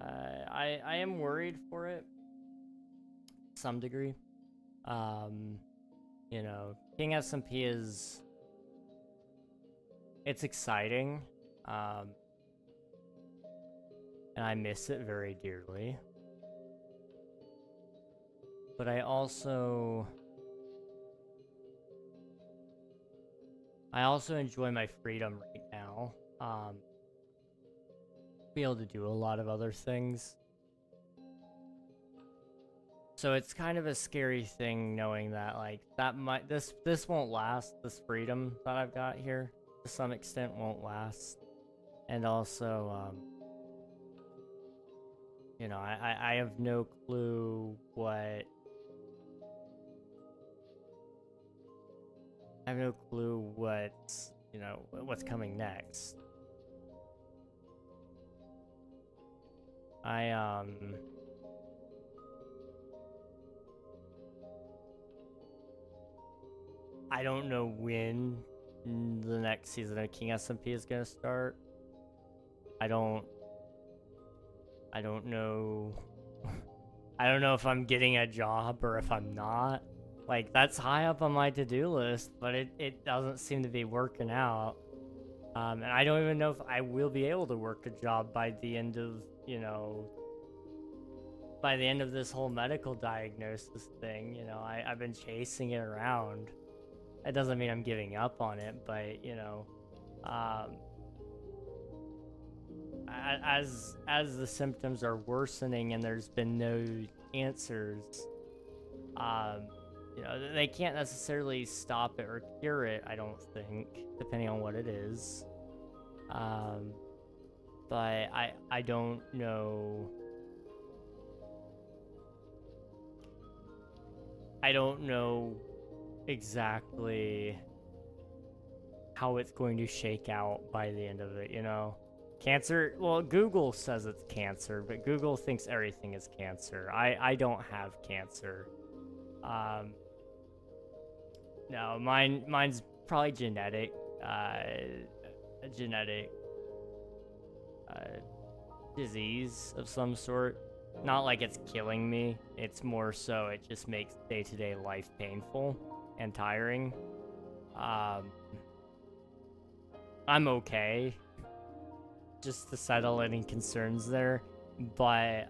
I am worried for it to some degree. You know, King SMP is, it's exciting. And I miss it very dearly. But I also enjoy my freedom right now. Be able to do a lot of other things. So it's kind of a scary thing knowing that like this won't last. This freedom that I've got here to some extent won't last. And also you know, I have no clue what you know, what's coming next. I don't know when the next season of King SMP is gonna start. I don't I don't know. I don't know if I'm getting a job or if I'm not. Like, that's high up on my to-do list, but it doesn't seem to be working out. And I don't even know if I will be able to work a job by the end of, you know, by the end of this whole medical diagnosis thing. You know, I've been chasing it around. That doesn't mean I'm giving up on it, but, you know, as the symptoms are worsening and there's been no answers, you know, they can't necessarily stop it or cure it, I don't think, depending on what it is. But I don't know. I don't know exactly how it's going to shake out by the end of it, you know? Cancer, well, Google says it's cancer, but Google thinks everything is cancer. I don't have cancer. No, mine's probably genetic, a genetic disease of some sort. Not like it's killing me, it's more so it just makes day-to-day life painful and tiring. I'm okay, just to settle any concerns there, but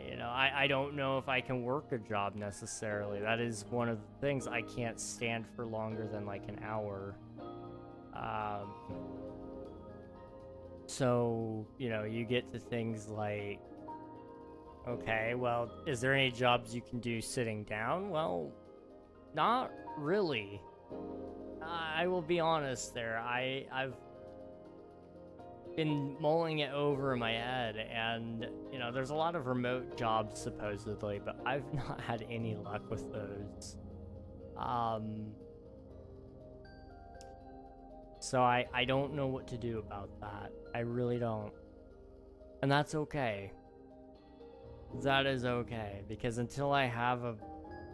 you know, I don't know if I can work a job necessarily. That is one of the things. I can't stand for longer than like an hour. So, you know, you get to things like, okay, well, is there any jobs you can do sitting down? Well, not really. I will be honest there. I've been mulling it over in my head, and, you know, there's a lot of remote jobs supposedly, but I've not had any luck with those. So I don't know what to do about that. I really don't. And that's okay. That is okay, because until I have a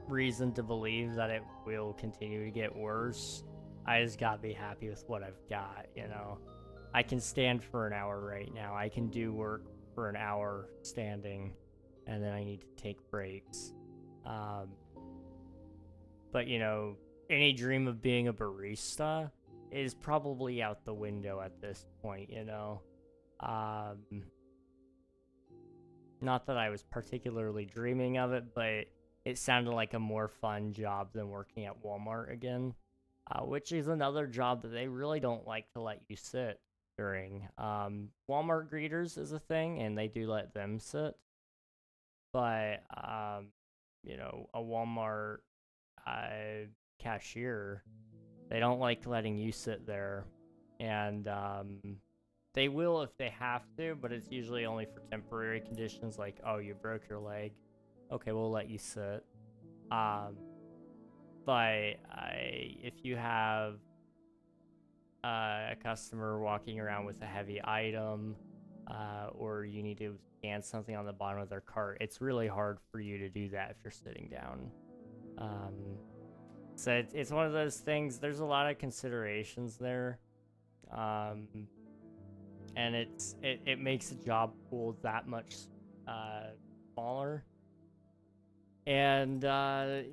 reason to believe that it will continue to get worse, I just gotta be happy with what I've got, you know? I can stand for an hour right now. I can do work for an hour standing, and then I need to take breaks. But, you know, any dream of being a barista is probably out the window at this point, you know? Not that I was particularly dreaming of it, but it sounded like a more fun job than working at Walmart again, which is another job that they really don't like to let you sit during. Walmart greeters is a thing, and they do let them sit, but you know, a Walmart cashier, they don't like letting you sit there, and they will if they have to, but it's usually only for temporary conditions, like, oh, you broke your leg. Okay, we'll let you sit. But if you have a customer walking around with a heavy item, or you need to scan something on the bottom of their cart, it's really hard for you to do that if you're sitting down. So it's one of those things. There's a lot of considerations there. And it makes the job pool that much smaller. And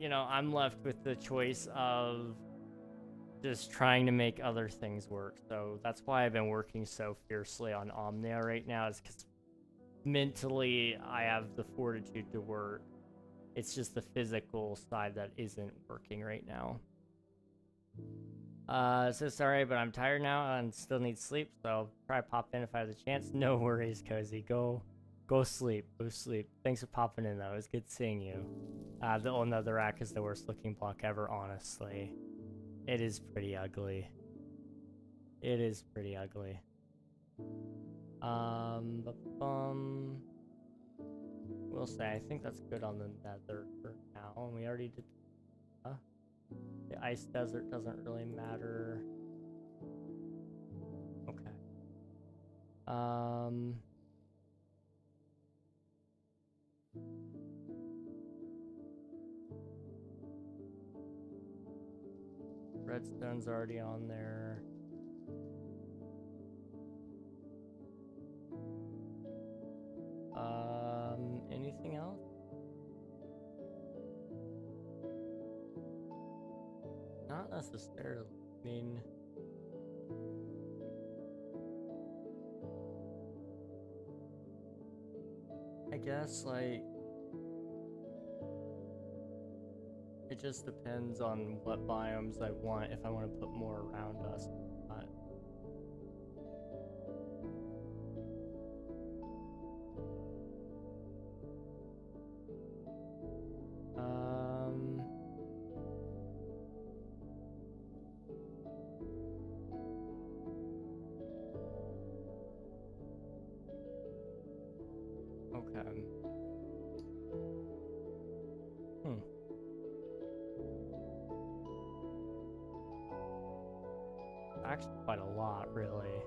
you know, I'm left with the choice of just trying to make other things work. So that's why I've been working so fiercely on Omnia right now, is because mentally I have the fortitude to work. It's just the physical side that isn't working right now. So sorry, but I'm tired now and still need sleep, so I'll probably pop in if I have the chance. No worries, Cozy. Go sleep. Go sleep. Thanks for popping in, though. It was good seeing you. The rack is the worst looking block ever, honestly. It is pretty ugly. It is pretty ugly. We'll say, I think that's good on the nether for now, and we already did. The ice desert doesn't really matter. Okay. Redstone's already on there. necessarily. I mean, I guess, like, it just depends on what biomes I want, if I want to put more around us or not. Okay. Actually, quite a lot, really.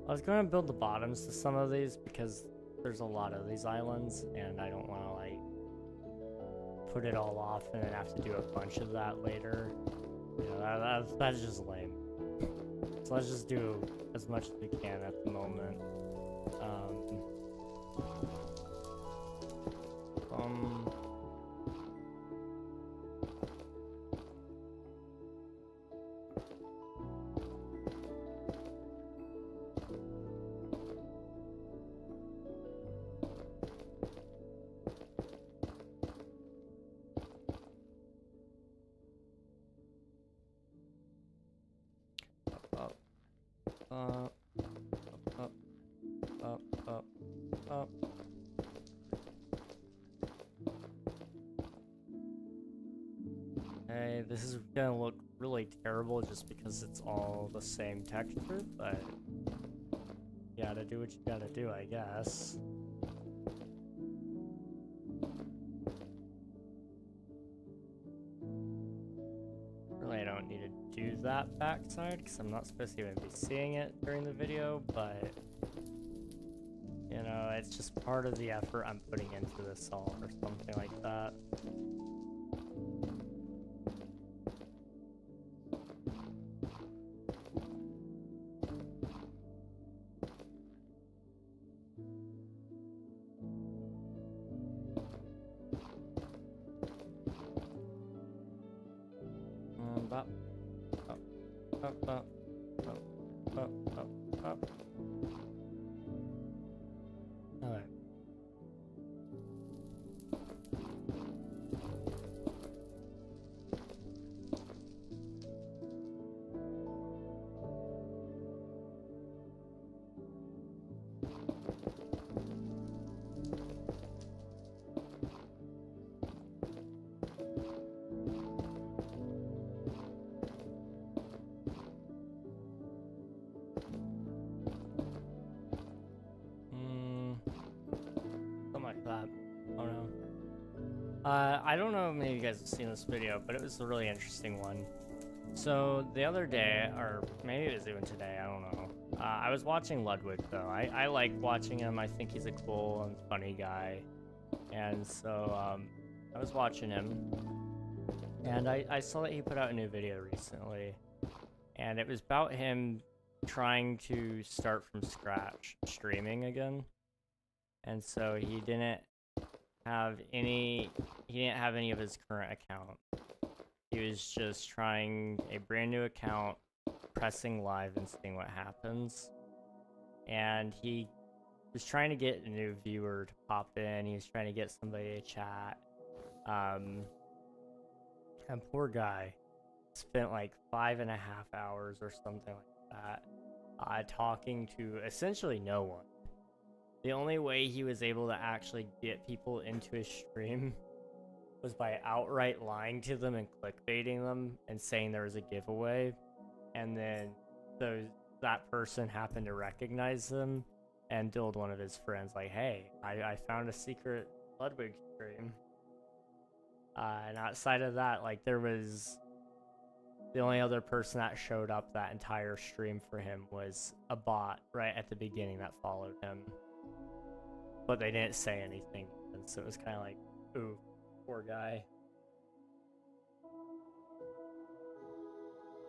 I was going to build the bottoms to some of these because there's a lot of these islands, and I don't want to, like, put it all off and then have to do a bunch of that later. You know, that's just lame. So let's just do as much as we can at the moment. Up. Okay, this is gonna look really terrible just because it's all the same texture, but you gotta do what you gotta do, I guess. Really, I don't need to do that backside because I'm not supposed to even be seeing it during the video, but you know, it's just part of the effort I'm putting into this all or something like that. Up. Alright. That. Oh no. I don't know if many of you guys have seen this video, but it was a really interesting one. So the other day, or maybe it was even today, I don't know. I was watching Ludwig though. I like watching him. I think he's a cool and funny guy. And so I was watching him, and I saw that he put out a new video recently, and it was about him trying to start from scratch streaming again. And so he didn't have any of his current account. He was just trying a brand new account, pressing live and seeing what happens. And he was trying to get a new viewer to pop in. He was trying to get somebody to chat. And poor guy spent like 5.5 hours or something like that, talking to essentially no one. The only way he was able to actually get people into his stream was by outright lying to them and clickbaiting them and saying there was a giveaway. And then that person happened to recognize them and told one of his friends, like, hey, I found a secret Ludwig stream. And outside of that, like, there was... The only other person that showed up that entire stream for him was a bot right at the beginning that followed him. But they didn't say anything, and so it was kind of like, ooh, poor guy.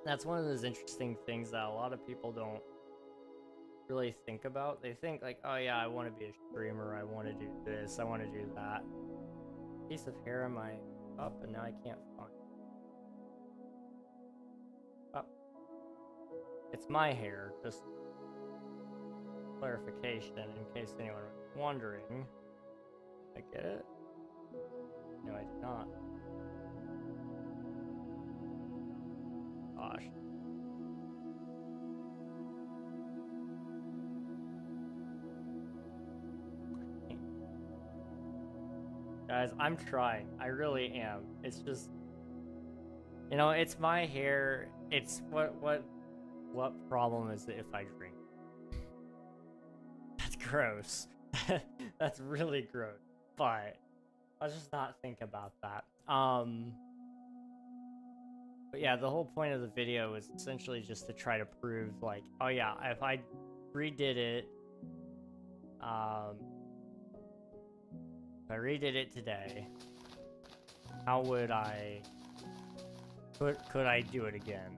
That's one of those interesting things that a lot of people don't really think about. They think like, oh yeah, I want to be a streamer, I want to do this, I want to do that. Piece of hair in my cup, and now I can't find it. it's my hair, just clarification in case anyone was wondering. I get it? No, I did not. Gosh. Guys, I'm trying. I really am. It's just, you know, it's my hair. It's what problem is it if I drink? That's gross. That's really gross. But let's just not think about that. But yeah, the whole point of the video was essentially just to try to prove, like, oh yeah, if I redid it, if I redid it today, how would I, could I do it again?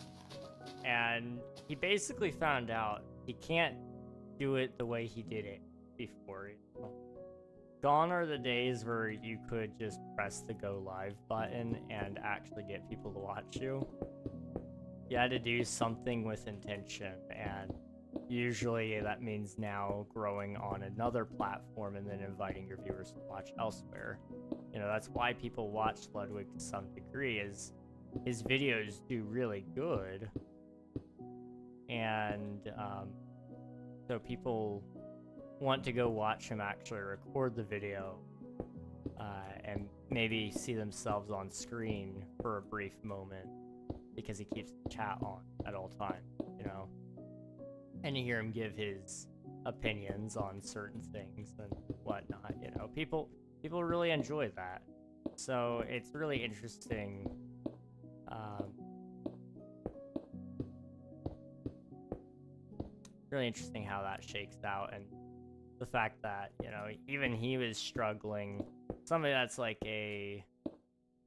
And he basically found out he can't do it the way he did it before. Gone are the days where you could just press the go live button and actually get people to watch you. You had to do something with intention, and usually that means now growing on another platform and then inviting your viewers to watch elsewhere. You know, that's why people watch Ludwig to some degree, is his videos do really good. And so people want to go watch him actually record the video and maybe see themselves on screen for a brief moment because he keeps the chat on at all times, you know? And you hear him give his opinions on certain things and whatnot, you know? People really enjoy that. So it's really interesting. Really interesting how that shakes out, and the fact that, you know, even he was struggling. Somebody that's like a,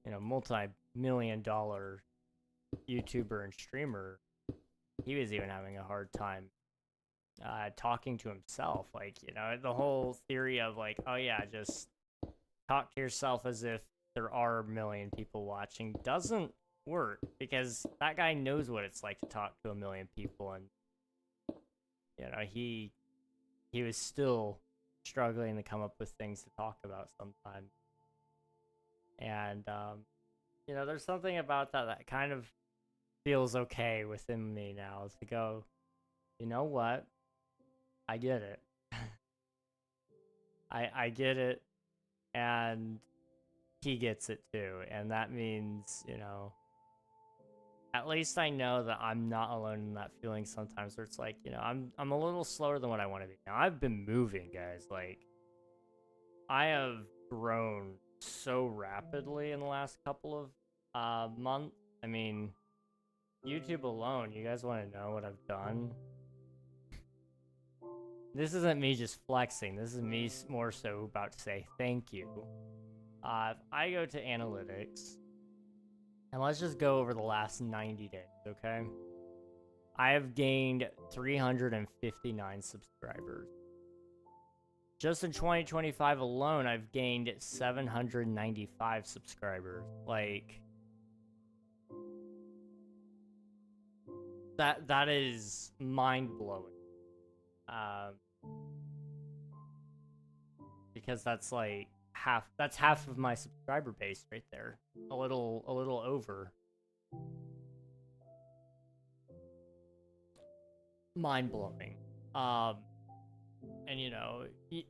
you know, multi-million-dollar YouTuber and streamer, he was even having a hard time talking to himself. Like, you know, the whole theory of like, oh yeah, just talk to yourself as if there are a million people watching doesn't work, because that guy knows what it's like to talk to a million people, and you know, he was still struggling to come up with things to talk about sometimes. And you know, there's something about that kind of feels okay within me now, is to go, you know what? I get it. I get it, and he gets it too. And that means, you know, at least I know that I'm not alone in that feeling sometimes, where it's like, you know, I'm a little slower than what I want to be. Now, I've been moving, guys. Like, I have grown so rapidly in the last couple of months. I mean, YouTube alone, you guys want to know what I've done? This isn't me just flexing. This is me more so about to say thank you. If I go to analytics, and let's just go over the last 90 days, okay? I have gained 359 subscribers. Just in 2025 alone, I've gained 795 subscribers. Like, that is mind-blowing. Because that's like half of my subscriber base right there. A little over. Mind-blowing. And you know,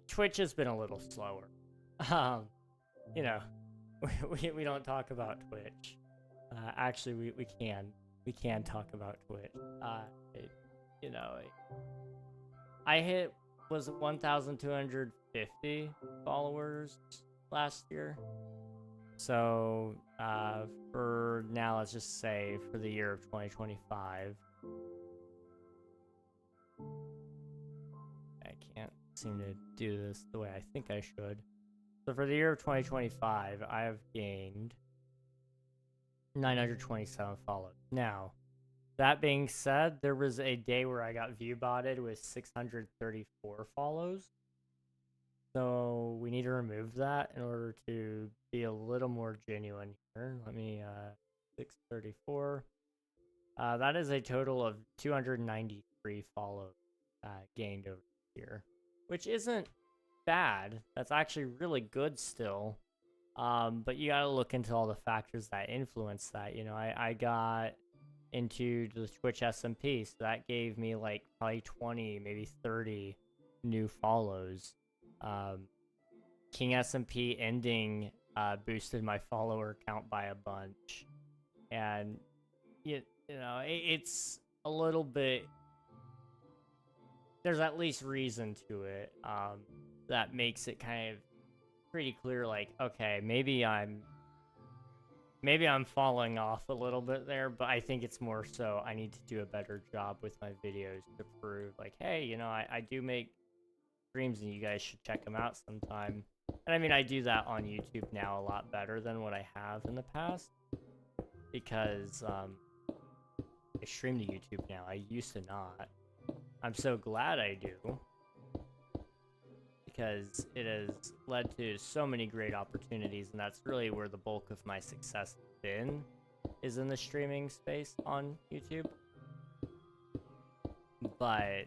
Twitch has been a little slower. You know, we don't talk about Twitch. Actually, we can talk about Twitch. You know, I hit, was it 1,250 followers last year? So for now, let's just say for the year of 2025, I can't seem to do this the way I think I should. So for the year of 2025, I have gained 927 followers. Now, that being said, there was a day where I got view botted with 634 follows. So we need to remove that in order to be a little more genuine here. Let me, 634. That is a total of 293 follows gained over here, which isn't bad. That's actually really good still. But you gotta look into all the factors that influence that. You know, I got into the Twitch SMP, so that gave me like probably 20, maybe 30 new follows. King SMP ending boosted my follower count by a bunch, and you know it's a little bit. There's at least reason to it that makes it kind of pretty clear. Like, okay, maybe I'm falling off a little bit there, but I think it's more so I need to do a better job with my videos to prove, like, hey, you know, I do make streams and you guys should check them out sometime. And I mean, I do that on YouTube now a lot better than what I have in the past, because I stream to YouTube now. I used to not. I'm so glad I do, because it has led to so many great opportunities, and that's really where the bulk of my success has been, is in the streaming space on YouTube. But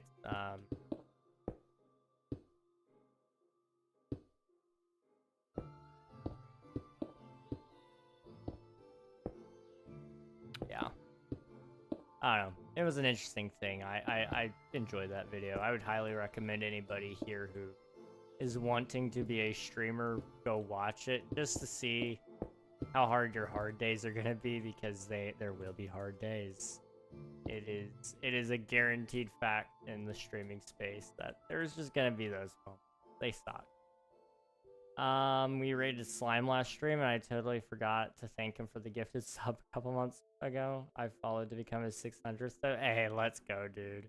yeah, I don't know. It was an interesting thing. I enjoyed that video. I would highly recommend anybody here who is wanting to be a streamer go watch it, just to see how hard your hard days are gonna be, because there will be hard days. It is a guaranteed fact in the streaming space that there's just gonna be those moments. They suck. We rated Slime last stream, and I totally forgot to thank him for the gifted sub a couple months ago. I followed to become his 600th, so hey, let's go, dude.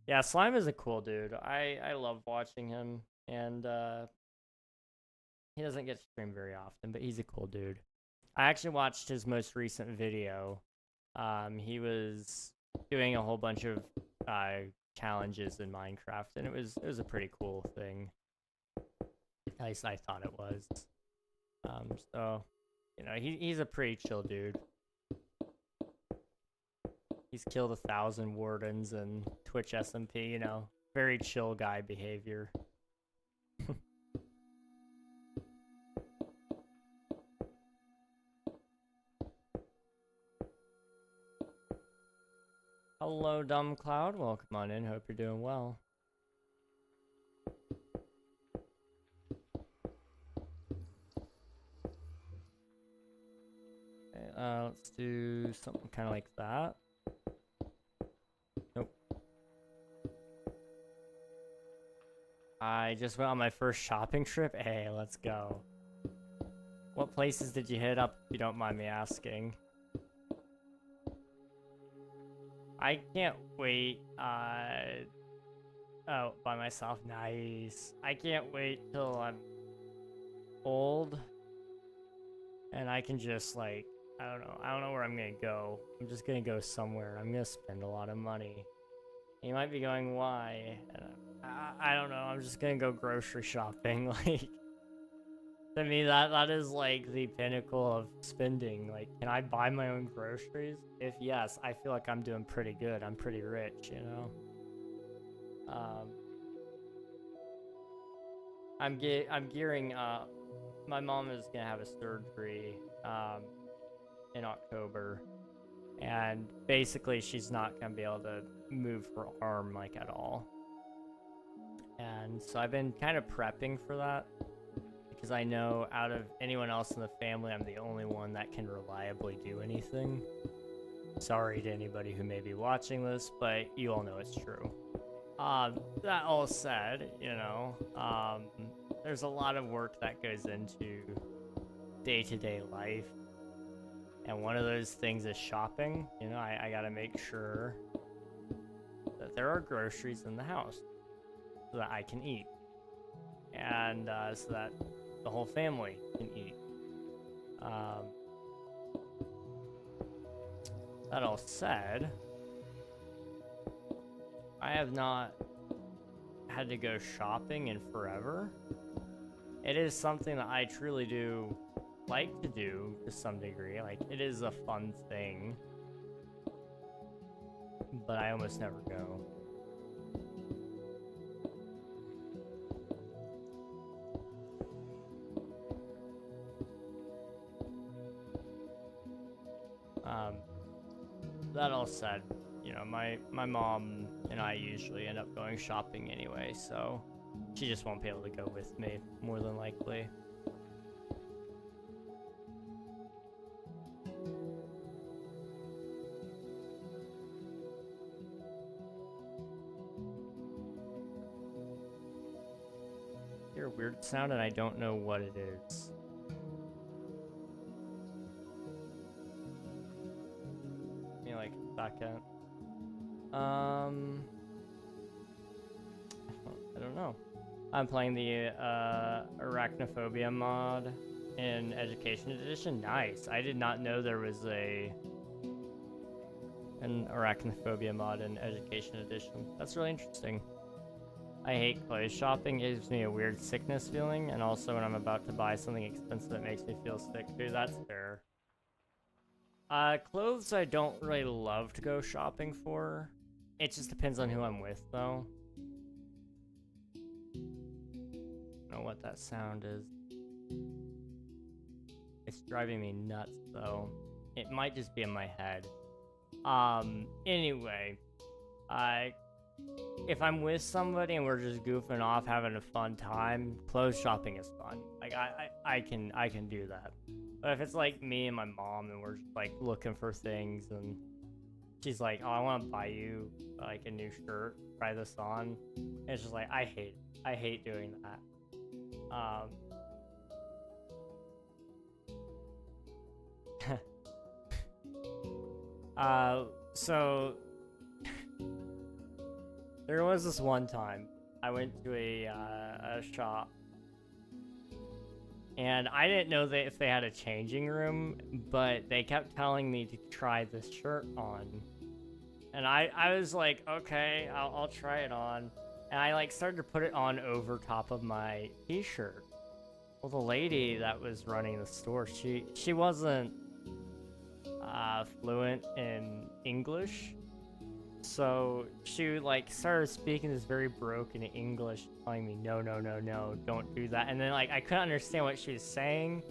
Yeah, Slime is a cool dude. I love watching him, and he doesn't get to stream very often, but he's a cool dude. I actually watched his most recent video. He was doing a whole bunch of challenges in Minecraft, and it was a pretty cool thing. At least I thought it was. So, you know, he's a pretty chill dude. He's killed 1,000 wardens and Twitch SMP, you know, very chill guy behavior. Hello, Dumb Cloud. Welcome on in. Hope you're doing well. Okay, let's do something kind of like that. Nope. I just went on my first shopping trip. Hey, let's go. What places did you hit up, if you don't mind me asking? I can't wait. Oh, by myself. Nice. I can't wait till I'm old and I can just, like, I don't know where I'm gonna go. I'm just gonna go somewhere. I'm gonna spend a lot of money. You might be going, why? And I don't know. I'm just gonna go grocery shopping. Like, to me, that is like the pinnacle of spending. Like, can I buy my own groceries? If yes, I feel like I'm doing pretty good. I'm pretty rich, you know. I'm gearing up. My mom is gonna have a surgery in October, and basically she's not gonna be able to move her arm like at all. And so I've been kind of prepping for that, because I know out of anyone else in the family, I'm the only one that can reliably do anything. Sorry to anybody who may be watching this, but you all know it's true. That all said, you know, there's a lot of work that goes into day-to-day life. And one of those things is shopping. You know, I gotta make sure that there are groceries in the house so that I can eat. And so that the whole family can eat. That all said, I have not had to go shopping in forever. It is something that I truly do like to do to some degree. Like, it is a fun thing. but I almost never go. That all said, you know, my mom and I usually end up going shopping anyway, so she just won't be able to go with me, more than likely. I hear a weird sound and I don't know what it is. Like a second. I don't know. I'm playing the Arachnophobia mod in Education Edition. Nice. I did not know there was an Arachnophobia mod in Education Edition. That's really interesting. I hate clothes shopping. It gives me a weird sickness feeling, and also when I'm about to buy something expensive, it makes me feel sick too. That's fair. Clothes I don't really love to go shopping for. It just depends on who I'm with, though. I don't know what that sound is. It's driving me nuts, though. It might just be in my head. Anyway. If I'm with somebody and we're just goofing off, having a fun time, clothes shopping is fun. Like, I can do that. But if it's like me and my mom and we're just like looking for things and she's like, oh, I want to buy you like a new shirt, try this on. And it's just like, I hate doing that. So there was this one time I went to a shop. And I didn't know that if they had a changing room, but they kept telling me to try this shirt on. And I was like, okay, I'll try it on. And I like started to put it on over top of my t-shirt. Well, the lady that was running the store, she wasn't fluent in English. So she like started speaking this very broken English, telling me no, don't do that. And then like I couldn't understand what she was saying,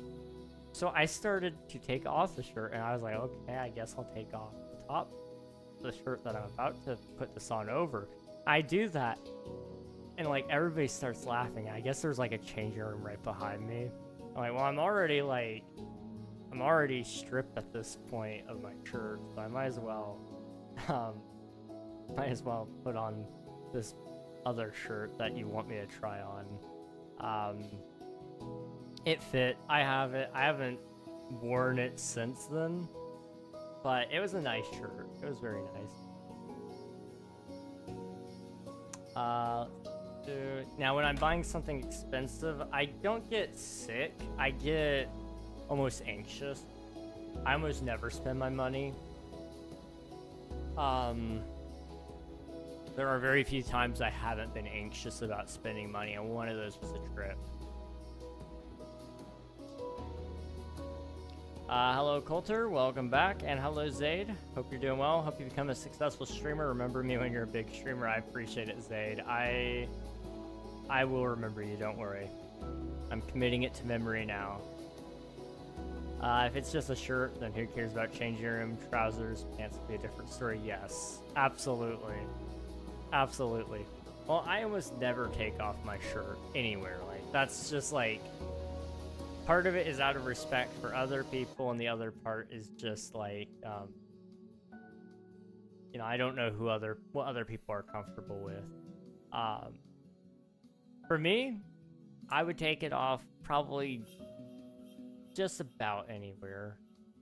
so I started to take off the shirt, and I was like, okay, I guess I'll take off the top of the shirt that I'm about to put this on over. I do that, and like everybody starts laughing. I guess there's like a changing room right behind me. I'm like, well, I'm already stripped at this point of my shirt, so I might as well put on this other shirt that you want me to try on. It fit. I have it. I haven't worn it since then, but it was a nice shirt. It was very nice. Now when I'm buying something expensive, I don't get sick. I get almost anxious. I almost never spend my money. There are very few times I haven't been anxious about spending money, and one of those was a trip. Hello Coulter, welcome back, and hello Zaid. Hope you're doing well. Hope you become a successful streamer. Remember me when you're a big streamer. I appreciate it, Zaid. I will remember you, don't worry. I'm committing it to memory now. If it's just a shirt, then who cares about changing room? Trousers, pants would be a different story. Yes, absolutely. Absolutely. Well, I almost never take off my shirt anywhere. Like, that's just like, part of it is out of respect for other people, and the other part is just like, you know, I don't know what other people are comfortable with. For me, I would take it off probably just about anywhere,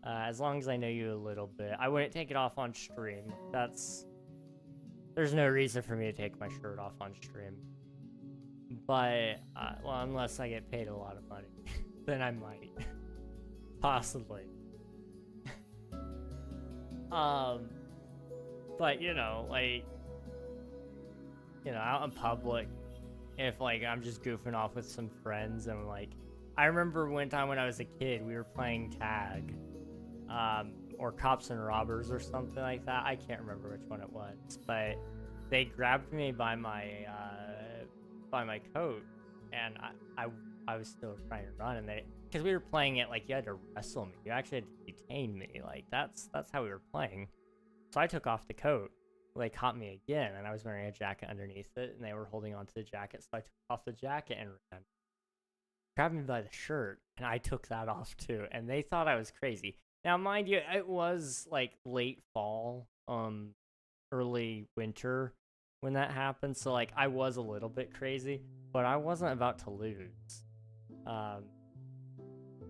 as long as I know you a little bit. I wouldn't take it off on stream. There's no reason for me to take my shirt off on stream. But, well, unless I get paid a lot of money, then I might. Possibly. But, you know, like, you know, out in public, if, like, I'm just goofing off with some friends, and, like, I remember one time when I was a kid, we were playing tag. or Cops and Robbers or something like that. I can't remember which one it was, but they grabbed me by my coat, and I was still trying to run, and because we were playing it like you had to wrestle me, you actually had to detain me, like that's how we were playing. So I took off the coat. They caught me again, and I was wearing a jacket underneath it, and they were holding onto the jacket, so I took off the jacket and ran. Grabbed me by the shirt, and I took that off too, and they thought I was crazy. Now, mind you, it was like late fall, early winter when that happened, so like I was a little bit crazy, but I wasn't about to lose.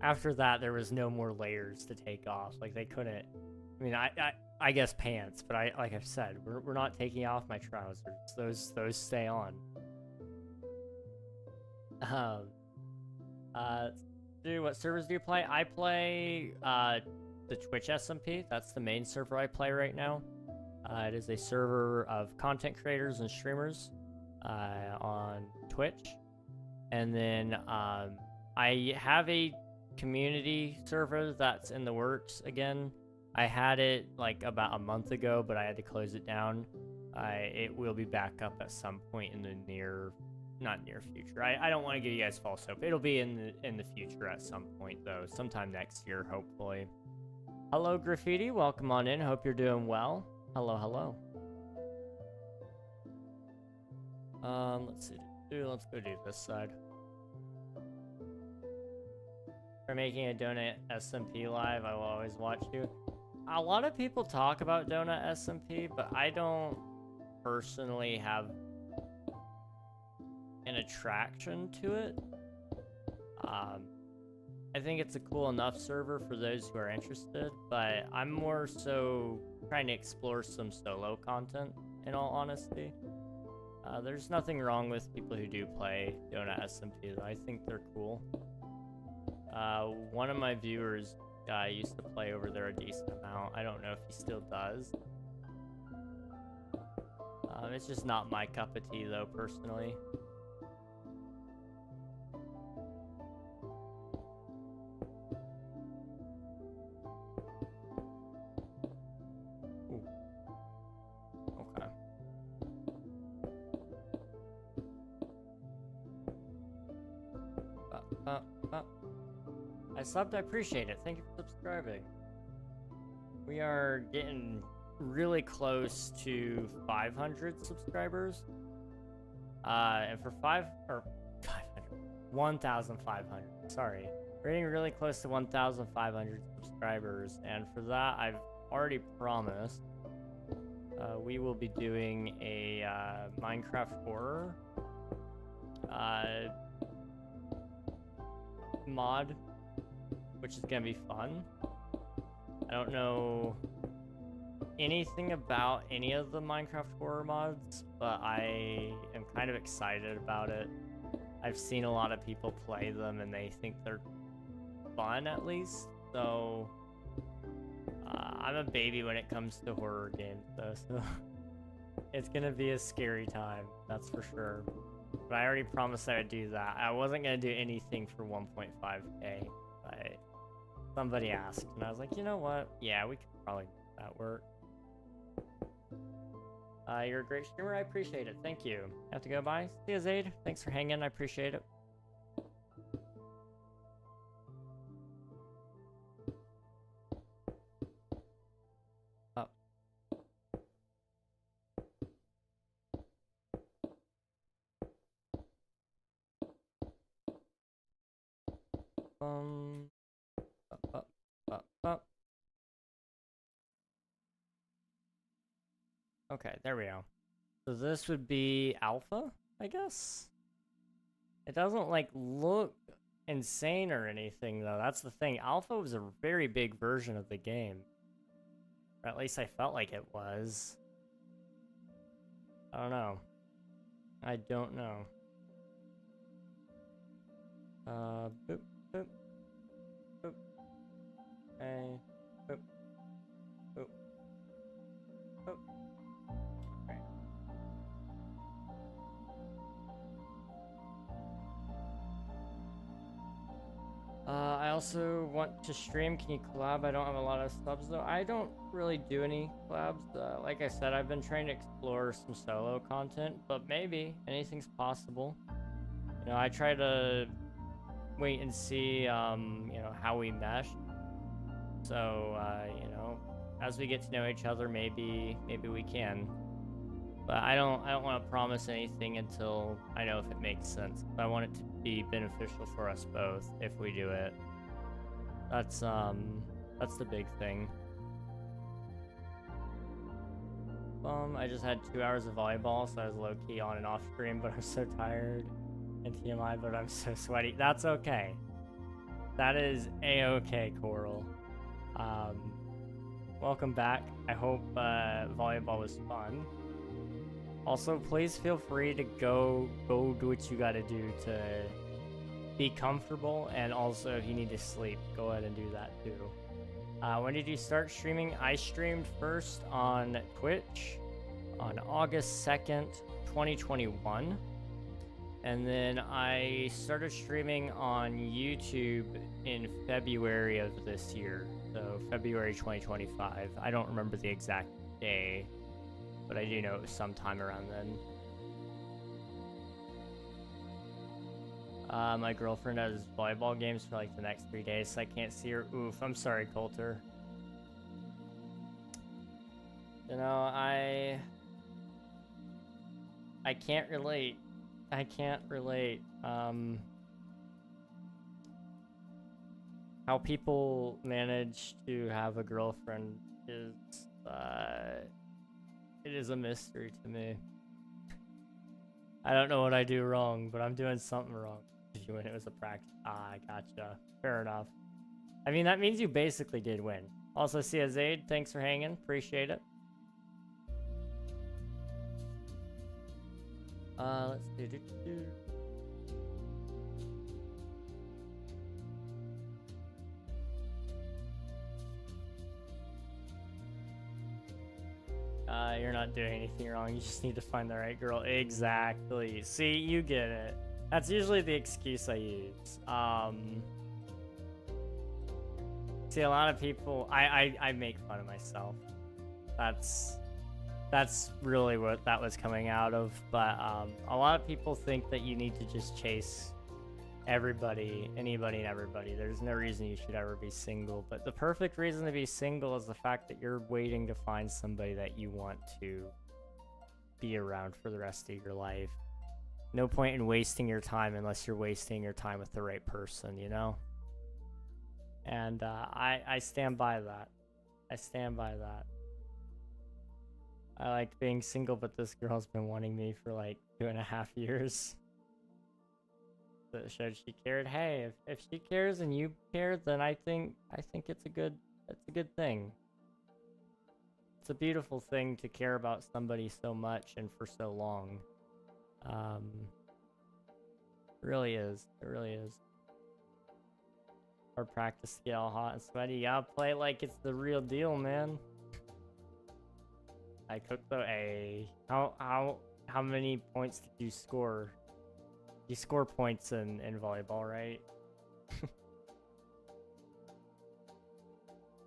After that, there was no more layers to take off. Like they couldn't. I mean, I guess pants, but like I've said, we're not taking off my trousers. Those stay on. Dude, what servers do you play? I play the Twitch SMP. That's the main server I play right now. It is a server of content creators and streamers on Twitch. And then I have a community server that's in the works again. I had it like about a month ago, but I had to close it down. It will be back up at some point in the not near future. I don't want to give you guys false hope. It'll be in the future at some point though, sometime next year hopefully. Hello Graffiti, welcome on in. Hope you're doing well. Hello. Let's see. Let's go do this side. For making a Donut SMP live, I will always watch you. A lot of people talk about Donut SMP, but I don't personally have an attraction to it. I think it's a cool enough server for those who are interested, but I'm more so trying to explore some solo content, in all honesty. There's nothing wrong with people who do play Donut SMP, though. I think they're cool. One of my viewers used to play over there a decent amount. I don't know if he still does. It's just not my cup of tea, though, personally. Ooh. Okay. I subbed, I appreciate it. Thank you for subscribing. We are getting really close to 500 subscribers. And for 1,500. Sorry. We're getting really close to 1,500 subscribers. And for that, I've already promised we will be doing a Minecraft horror mod, which is gonna be fun. I don't know anything about any of the Minecraft horror mods, but I am kind of excited about it. I've seen a lot of people play them and they think they're fun, at least. So I'm a baby when it comes to horror games though, so it's gonna be a scary time, that's for sure. But I already promised I would do that. I wasn't gonna do anything for 1.5k, but somebody asked, and I was like, you know what? Yeah, we could probably make that work. You're a great streamer. I appreciate it. Thank you. I have to go. Bye. See you, Zaid. Thanks for hanging. I appreciate it. Okay, there we go. So this would be alpha, I guess? It doesn't, like, look insane or anything, though. That's the thing. Alpha was a very big version of the game. Or at least I felt like it was. I don't know. I don't know. Boop, boop, boop. Okay, boop, boop, boop. Okay. I also want to stream. Can you collab? I don't have a lot of subs though. I don't really do any collabs. Like I said, I've been trying to explore some solo content, but maybe anything's possible. You know, I try to wait and see, you know, how we mesh. So, you know, as we get to know each other, maybe we can. But I don't want to promise anything until I know if it makes sense. I want it to be beneficial for us both if we do it. That's the big thing. I just had 2 hours of volleyball, so I was low-key on and off stream, but I'm so tired. And TMI, but I'm so sweaty. That's okay. That is a-okay, Coral. Welcome back. I hope volleyball was fun. Also, please feel free to go do what you gotta do to be comfortable, and also if you need to sleep, go ahead and do that too. When did you start streaming? I streamed first on Twitch on August 2nd, 2021. And then I started streaming on YouTube in February of this year. So February 2025. I don't remember the exact day, but I do know it was sometime around then. My girlfriend has volleyball games for like the next 3 days, so I can't see her. Oof, I'm sorry, Coulter. You know, I can't relate. I can't relate. How people manage to have a girlfriend is, it is a mystery to me. I don't know what I do wrong, but I'm doing something wrong. Did you win? It was a practice. Ah, I gotcha. Fair enough. I mean, that means you basically did win. Also, see Zaid, thanks for hanging. Appreciate it. Let's do. You're not doing anything wrong. You just need to find the right girl. Exactly. See, you get it. That's usually the excuse I use. See, a lot of people, I make fun of myself. That's really what that was coming out of. But a lot of people think that you need to just chase everybody, anybody and everybody. There's no reason you should ever be single. But the perfect reason to be single is the fact that you're waiting to find somebody that you want to be around for the rest of your life. No point in wasting your time unless you're wasting your time with the right person, you know? And I stand by that. I stand by that. I like being single, but this girl's been wanting me for like 2.5 years. That showed she cared. Hey, if she cares and you care, then I think it's a good thing. It's a beautiful thing to care about somebody so much and for so long. It really is. It really is. Our practice to get all hot and sweaty. You gotta play like it's the real deal, man. I cooked though. How many points did you score? You score points in volleyball, right?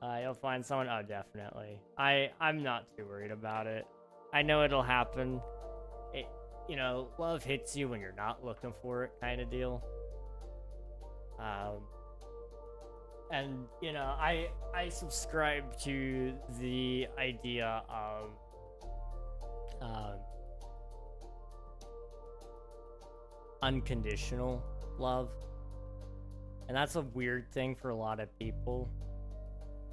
You'll find someone. Oh, definitely. I'm not too worried about it. I know it'll happen. You know, love hits you when you're not looking for it, kind of deal. And you know, I subscribe to the idea of unconditional love, and that's a weird thing for a lot of people.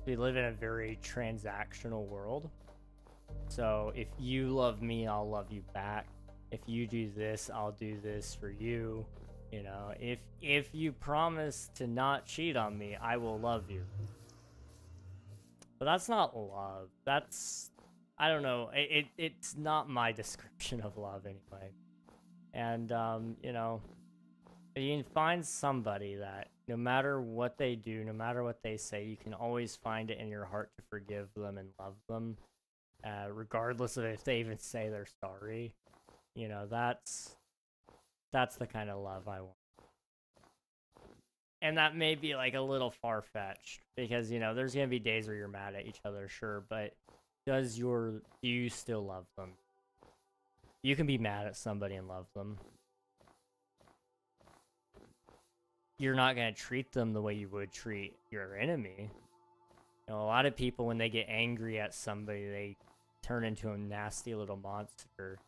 We live in a very transactional world, so if you love me, I'll love you back. If you do this, I'll do this for you. You know, if you promise to not cheat on me, I will love you. But that's not love. That's, I don't know, it's not my description of love anyway. And, you know, you can find somebody that no matter what they do, no matter what they say, you can always find it in your heart to forgive them and love them, regardless of if they even say they're sorry. You know, that's the kind of love I want. And that may be like a little far-fetched because, you know, there's going to be days where you're mad at each other, sure, but do you still love them? You can be mad at somebody and love them. You're not going to treat them the way you would treat your enemy. You know, a lot of people, when they get angry at somebody, they turn into a nasty little monster.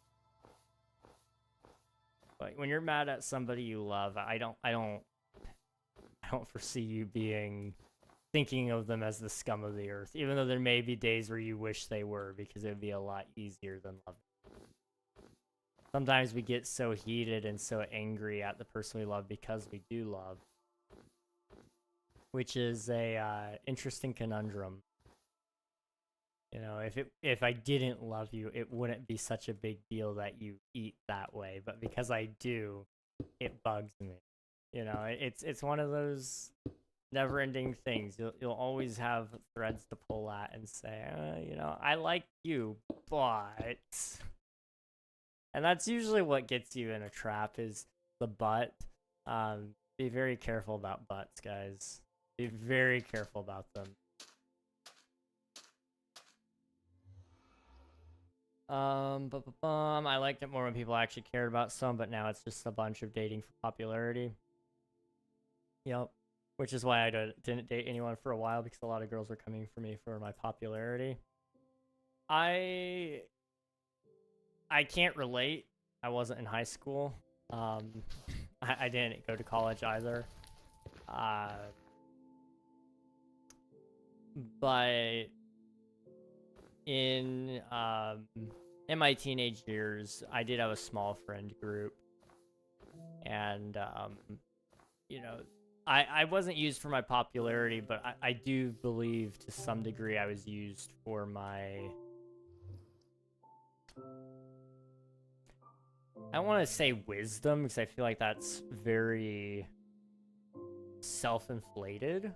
But when you're mad at somebody you love, I don't foresee you thinking of them as the scum of the earth, even though there may be days where you wish they were, because it would be a lot easier than loving. Sometimes we get so heated and so angry at the person we love because we do love, which is a interesting conundrum. You know, if I didn't love you, it wouldn't be such a big deal that you eat that way, but because I do, it bugs me. You know, it's one of those never-ending things. You'll always have threads to pull at and say, you know, I like you, but... And that's usually what gets you in a trap, is the but. Be very careful about buts, guys. Be very careful about them. I liked it more when people actually cared about some, but now it's just a bunch of dating for popularity. Yep. Which is why I didn't date anyone for a while, because a lot of girls were coming for me for my popularity. I can't relate. I wasn't in high school. I didn't go to college either. But in my teenage years, I did have a small friend group, and you know, I wasn't used for my popularity, but I do believe to some degree I was used for my... I don't want to say wisdom, because I feel like that's very self-inflated.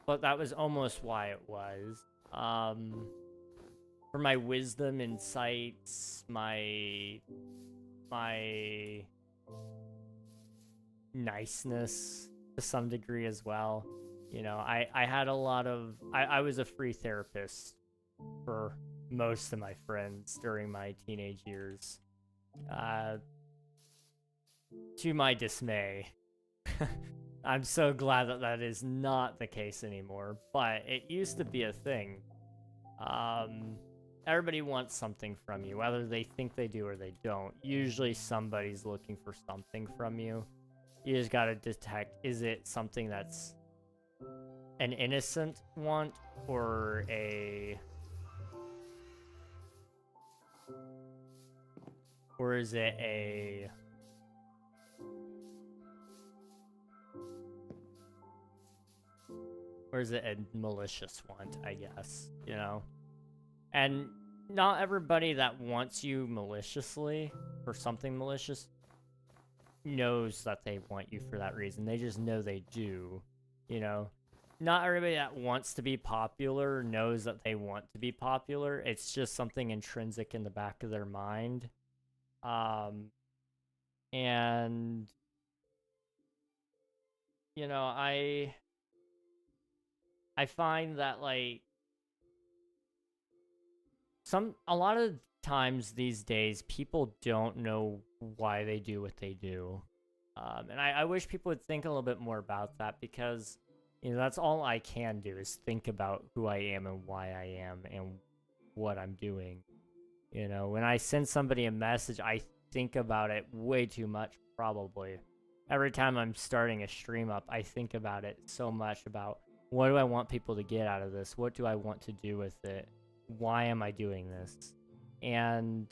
But that was almost why it was. For my wisdom, insights, my niceness to some degree as well. You know, I had a lot of... I was a free therapist for most of my friends during my teenage years. To my dismay. I'm so glad that that is not the case anymore, but it used to be a thing. Everybody wants something from you, whether they think they do or they don't. Usually somebody's looking for something from you. You just gotta detect, is it something that's an innocent want, or is it a... Or is it a malicious want, I guess, you know? And not everybody that wants you maliciously, for something malicious, knows that they want you for that reason. They just know they do, you know? Not everybody that wants to be popular knows that they want to be popular. It's just something intrinsic in the back of their mind. And, you know, I find that, like, a lot of times these days, people don't know why they do what they do. And I wish people would think a little bit more about that, because, you know, that's all I can do, is think about who I am and why I am and what I'm doing. You know, when I send somebody a message, I think about it way too much, probably. Every time I'm starting a stream up, I think about it so much, about what do I want people to get out of this? What do I want to do with it? Why am I doing this? And,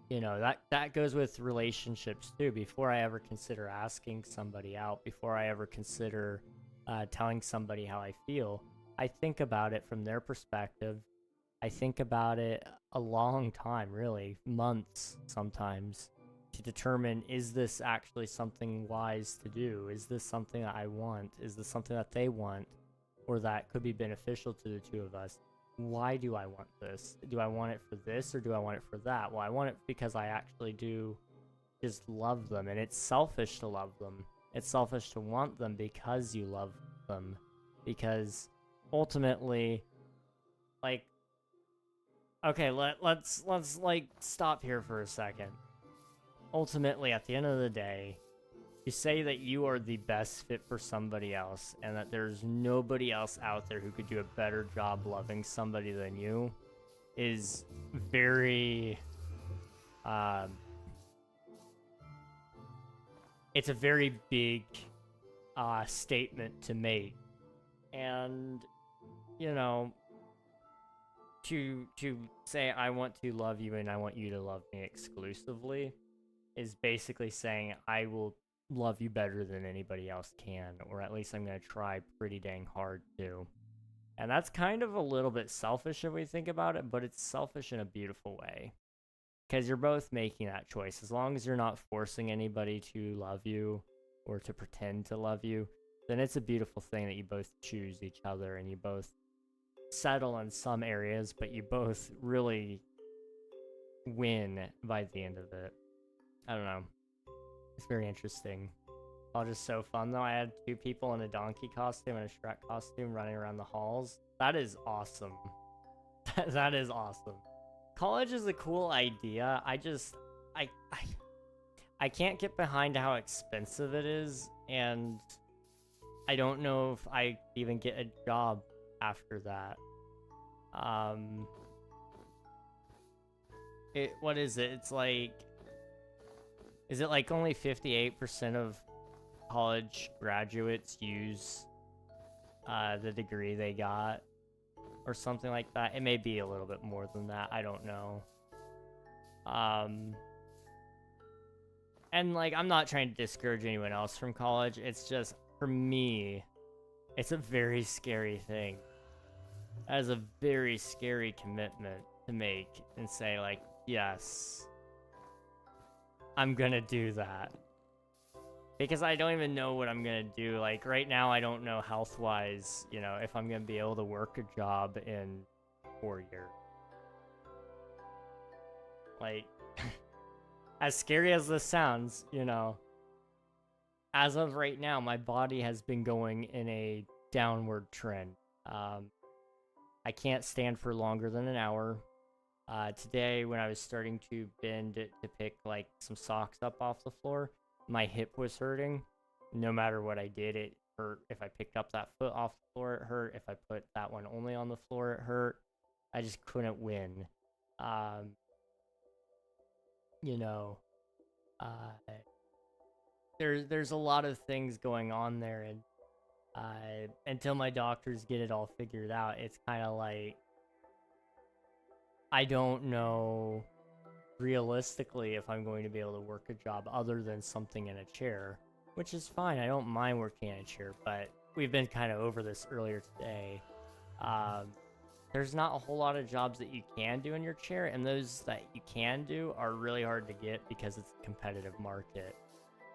you know, that goes with relationships too. Before I ever consider asking somebody out, before I ever consider telling somebody how I feel, I think about it from their perspective. I think about it a long time, really, months sometimes, to determine, is this actually something wise to do? Is this something that I want? Is this something that they want, or that could be beneficial to the two of us? Why do I want this? Do I want it for this, or do I want it for that? Well, I want it because I actually do just love them, and it's selfish to love them. It's selfish to want them because you love them. Because ultimately, like, okay, let's like stop here for a second. Ultimately, at the end of the day, you say that you are the best fit for somebody else and that there's nobody else out there who could do a better job loving somebody than you is very, it's a very big statement to make. And, you know, to say I want to love you and I want you to love me exclusively is basically saying I will love you better than anybody else can, or at least I'm going to try pretty dang hard to. And that's kind of a little bit selfish if we think about it, but it's selfish in a beautiful way. Because you're both making that choice. As long as you're not forcing anybody to love you or to pretend to love you, then it's a beautiful thing that you both choose each other and you both settle in some areas, but you both really win by the end of it. I don't know. It's very interesting. All just so fun though. I had 2 people in a donkey costume and a Shrek costume running around the halls. That is awesome. That is awesome. College is a cool idea. I can't get behind how expensive it is, and I don't know if I even get a job after that. What is it? It's like, is it like only 58% of college graduates use the degree they got or something like that? It may be a little bit more than that. I don't know. And like, I'm not trying to discourage anyone else from college. It's just, for me, it's a very scary thing. That is a very scary commitment to make and say like, yes, I'm gonna do that. Because I don't even know what I'm gonna do. Like, right now, I don't know health-wise, you know, if I'm gonna be able to work a job in 4 years. Like, as scary as this sounds, you know, as of right now, my body has been going in a downward trend. I can't stand for longer than an hour. Today, when I was starting to bend it to pick, like, some socks up off the floor, my hip was hurting. No matter what I did, it hurt. If I picked up that foot off the floor, it hurt. If I put that one only on the floor, it hurt. I just couldn't win. You know, there's a lot of things going on there, and until my doctors get it all figured out, it's kind of like, I don't know realistically if I'm going to be able to work a job other than something in a chair, which is fine. I don't mind working in a chair, but we've been kind of over this earlier today. There's not a whole lot of jobs that you can do in your chair, and those that you can do are really hard to get because it's a competitive market.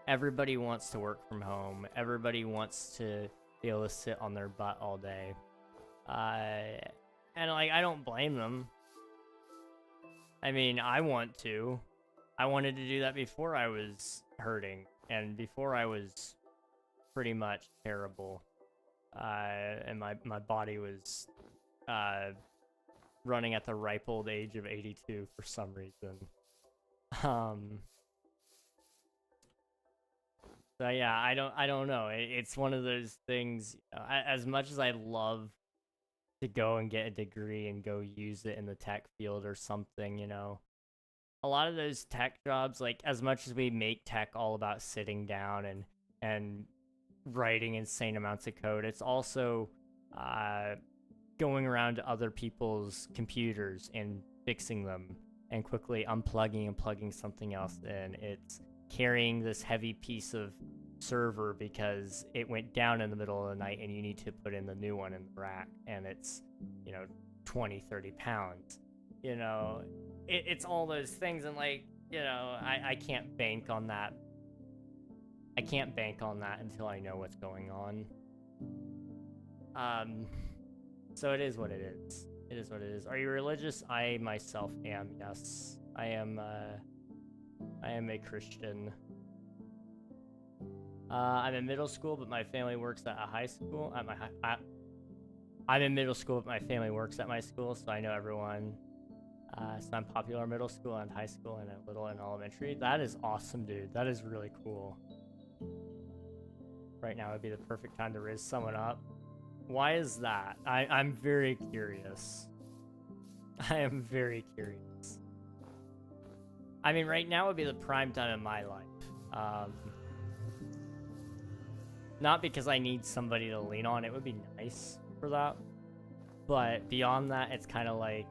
Everybody wants to work from home. Everybody wants to be able to sit on their butt all day. And like, I don't blame them. I mean, I want to. I wanted to do that before I was hurting and before I was pretty much terrible. And my body was running at the ripe old age of 82 for some reason. So yeah, I don't know. It's one of those things. As much as I love to go and get a degree and go use it in the tech field or something, you know, a lot of those tech jobs, like, as much as we make tech all about sitting down and writing insane amounts of code, it's also going around to other people's computers and fixing them and quickly unplugging and plugging something else in. It's carrying this heavy piece of server because it went down in the middle of the night and you need to put in the new one in the rack, and it's, you know, 20-30 pounds. You know, it's all those things, and like, you know, I can't bank on that. I can't bank on that until I know what's going on. So it is what it is. It is what it is. Are you religious? I myself am, yes. I am a Christian. I'm in middle school, but my family works at a high school. I'm in middle school, but my family works at my school, so I know everyone. So I'm popular middle school and high school and a little in elementary. That is awesome, dude. That is really cool. Right now would be the perfect time to raise someone up. Why is that? I'm very curious. I am very curious. I mean, right now would be the prime time in my life. Not because I need somebody to lean on. It would be nice for that. But beyond that, it's kind of like,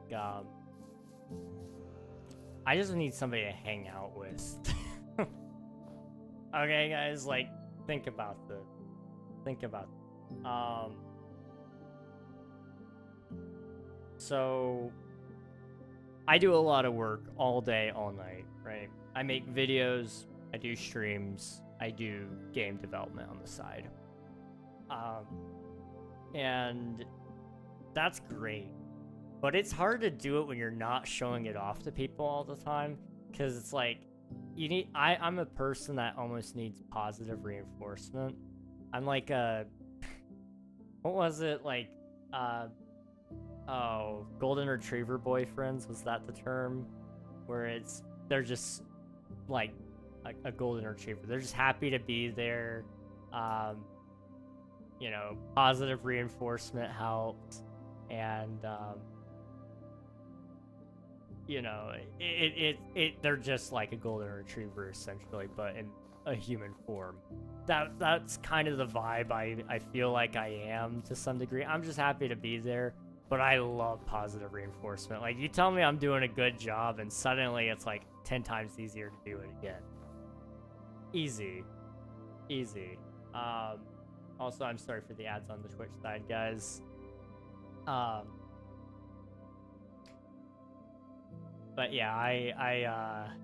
I just need somebody to hang out with. Okay, guys, like, think about this. Think about this. So, I do a lot of work all day, all night, right? I make videos, I do streams, I do game development on the side. And that's great. But it's hard to do it when you're not showing it off to people all the time. Because it's like, you need, I'm a person that almost needs positive reinforcement. I'm like a, what was it? Like, oh, golden retriever boyfriends, was that the term? Where it's, they're just like a golden retriever. They're just happy to be there. You know, positive reinforcement helps. And, you know, they're just like a golden retriever essentially, but in a human form. That's kind of the vibe I feel like I am to some degree. I'm just happy to be there, but I love positive reinforcement. Like, you tell me I'm doing a good job and suddenly it's like 10 times easier to do it again. Easy. Easy. Also, I'm sorry for the ads on the Twitch side, guys. But yeah,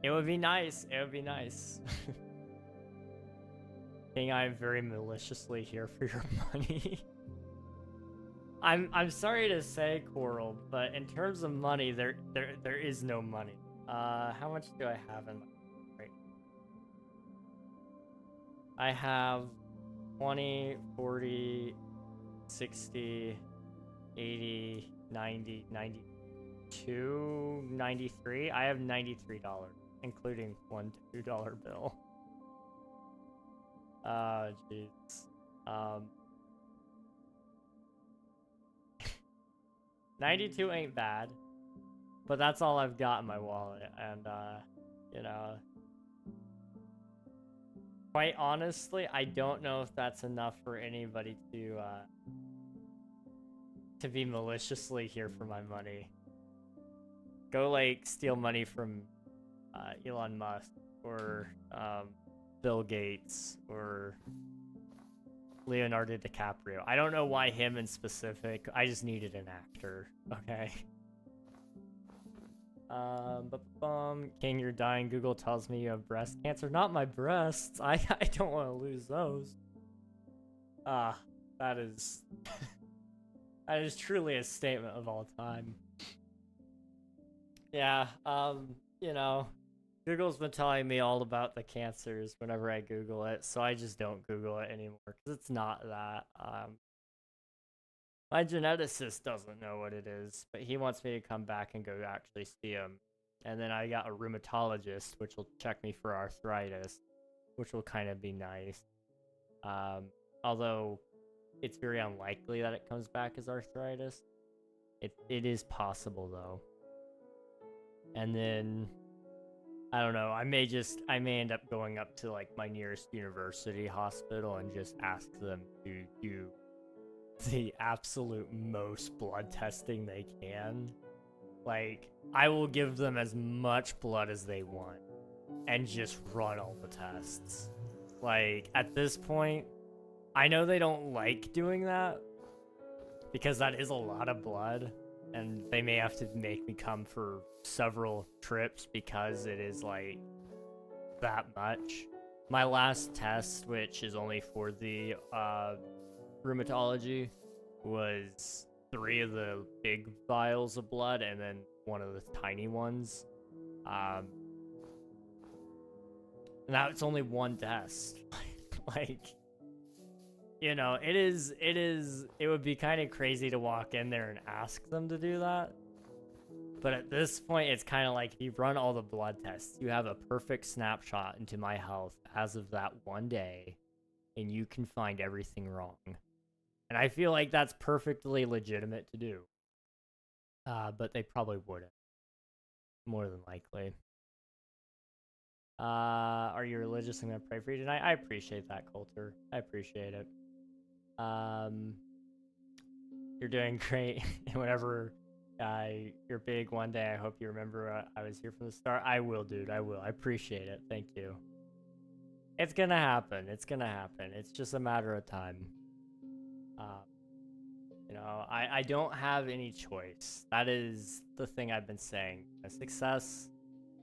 it would be nice. It would be nice. King, I'm very maliciously here for your money. I'm sorry to say, Coral, but in terms of money, there is no money. How much do I have in my right? I have 20, 40, 60, 80, 90, 92, 93. I have $93, including one $2 bill. Jeez. 92 ain't bad, but that's all I've got in my wallet, and you know, quite honestly, I don't know if that's enough for anybody to be maliciously here for my money. Go, like, steal money from Elon Musk or Bill Gates or Leonardo DiCaprio. I don't know why him in specific. I just needed an actor. Okay. King, you're dying. Google tells me you have breast cancer. Not my breasts. I don't want to lose those. That is that is truly a statement of all time. Yeah, you know, Google's been telling me all about the cancers whenever I Google it, so I just don't Google it anymore, because it's not that. My geneticist doesn't know what it is, but he wants me to come back and go actually see him. And then I got a rheumatologist, which will check me for arthritis, which will kind of be nice. Although it's very unlikely that it comes back as arthritis. It is possible, though. And then, I don't know, I may end up going up to, like, my nearest university hospital and just ask them to do the absolute most blood testing they can. Like, I will give them as much blood as they want and just run all the tests. Like, at this point, I know they don't like doing that because that is a lot of blood, and they may have to make me come for several trips because it is, like, that much. My last test, which is only for the rheumatology, was 3 of the big vials of blood and then 1 of the tiny ones. Now it's only one test. Like, you know, it would be kind of crazy to walk in there and ask them to do that. But at this point, it's kind of like, if you run all the blood tests, you have a perfect snapshot into my health as of that one day, and you can find everything wrong. And I feel like that's perfectly legitimate to do. But they probably wouldn't. More than likely. Are you religious? I'm gonna pray for you tonight. I appreciate that, Coulter. I appreciate it. You're doing great. And whenever you're big one day, I hope you remember I was here from the start. I will, dude. I will. I appreciate it. Thank you. It's gonna happen. It's gonna happen. It's just a matter of time. You know, I don't have any choice. That is the thing I've been saying. Success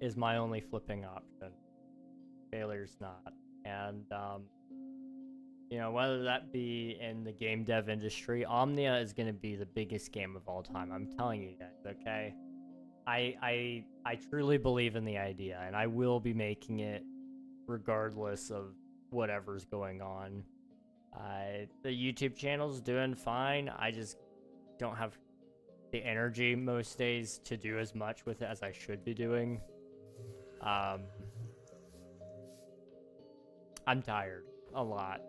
is my only flipping option. Failure's not. And, you know, whether that be in the game dev industry, Omnia is going to be the biggest game of all time. I'm telling you guys, okay? I truly believe in the idea, and I will be making it regardless of whatever's going on. The YouTube channel's doing fine. I just don't have the energy most days to do as much with it as I should be doing. I'm tired a lot.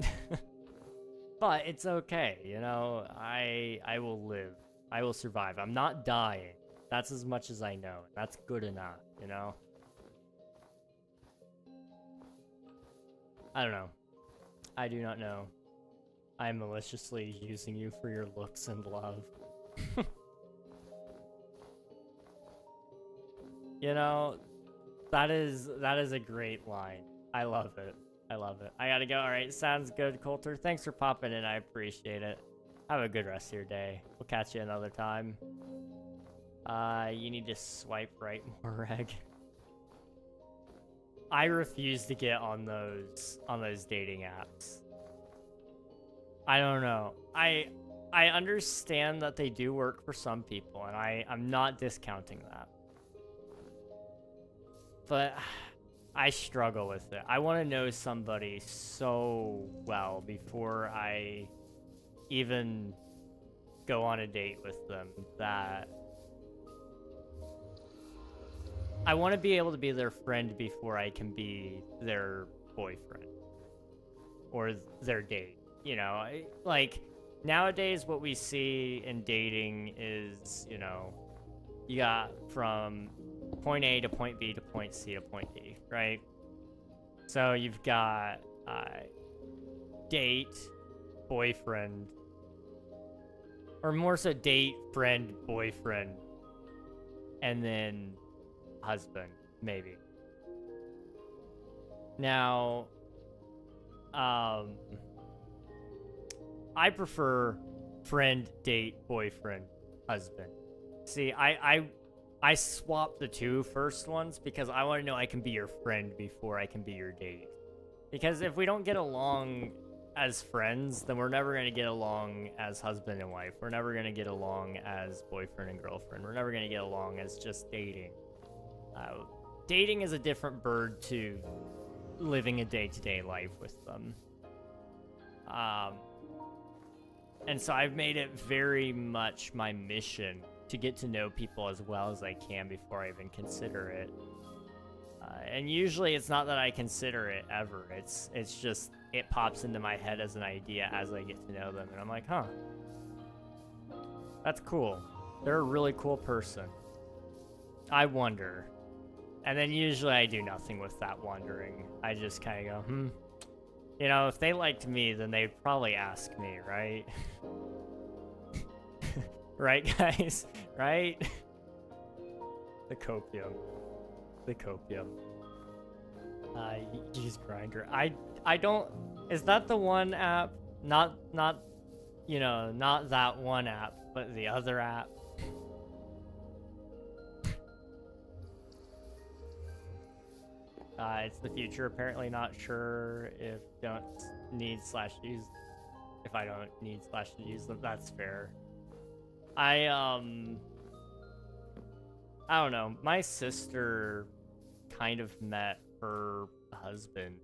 But it's okay, you know. I will live. I will survive. I'm not dying. That's as much as I know. That's good enough, you know. I don't know. I do not know. I am maliciously using you for your looks and love. You know, that is a great line. I love it. I love it. I gotta go. All right, sounds good, Coulter. Thanks for popping in. I appreciate it. Have a good rest of your day. We'll catch you another time. You need to swipe right more, Reg. I refuse to get on those dating apps. I don't know. I understand that they do work for some people, and I'm not discounting that. But I struggle with it. I want to know somebody so well before I even go on a date with them that I want to be able to be their friend before I can be their boyfriend or their date. You know, like nowadays what we see in dating is, you know, you got from point A to point B to point C to point D, right? So you've got date, boyfriend, or more so date, friend, boyfriend, and then husband, maybe. Now, I prefer friend, date, boyfriend, husband. See, I swap the two first ones because I want to know I can be your friend before I can be your date. Because if we don't get along as friends, then we're never going to get along as husband and wife. We're never going to get along as boyfriend and girlfriend. We're never going to get along as just dating. Dating is a different bird to living a day-to-day life with them. And so I've made it very much my mission to get to know people as well as I can before I even consider it. And usually it's not that I consider it ever. It's just, it pops into my head as an idea as I get to know them. And I'm like, huh, that's cool. They're a really cool person. I wonder. And then usually I do nothing with that wondering. I just kind of go, You know, if they liked me, then they'd probably ask me, right? Right, guys? Right? The copium. The copium. Use Grindr. I don't... Is that the one app? Not, you know, not that one app, but the other app. It's the future. Apparently not sure if don't need / use. If I don't need / use them, that's fair. I don't know. My sister kind of met her husband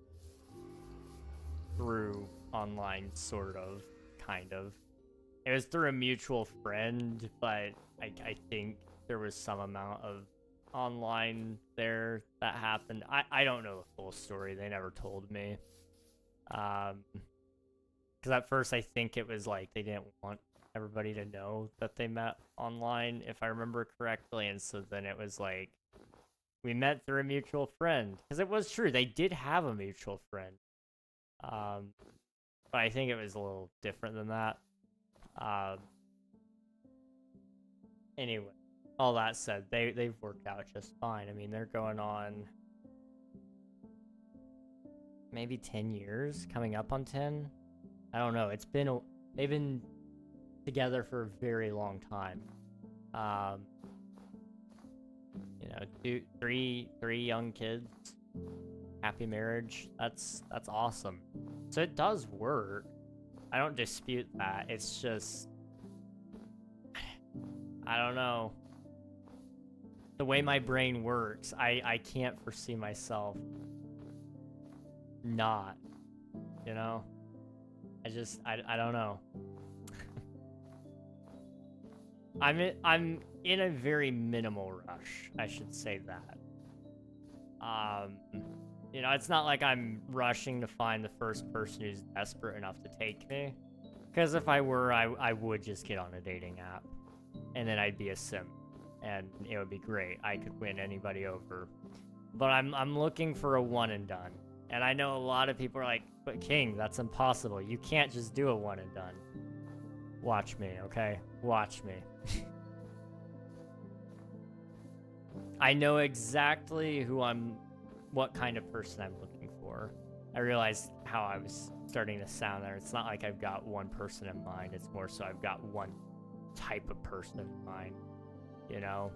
through online, sort of, kind of. It was through a mutual friend, but I think there was some amount of online there that happened. I don't know the full story. They never told me. Because at first I think it was like they didn't want everybody to know that they met online, if I remember correctly. And so then it was like, we met through a mutual friend. Because it was true, they did have a mutual friend. But I think it was a little different than that. Anyway, all that said, they've worked out just fine. I mean, they're going on maybe 10 years, coming up on 10. I don't know. They've been together for a very long time. You know, three young kids, happy marriage. That's awesome. So it does work. I don't dispute that. It's just, I don't know. The way my brain works, I can't foresee myself not, you know? I don't know. I'm in a very minimal rush, I should say that. You know, it's not like I'm rushing to find the first person who's desperate enough to take me. Because if I were, I would just get on a dating app. And then I'd be a sim. And it would be great. I could win anybody over. But I'm looking for a one and done. And I know a lot of people are like, but King, that's impossible. You can't just do a one and done. Watch me, okay? Watch me. I know exactly what kind of person I'm looking for. I realized how I was starting to sound there. It's not like I've got one person in mind. It's more so I've got one type of person in mind, you know?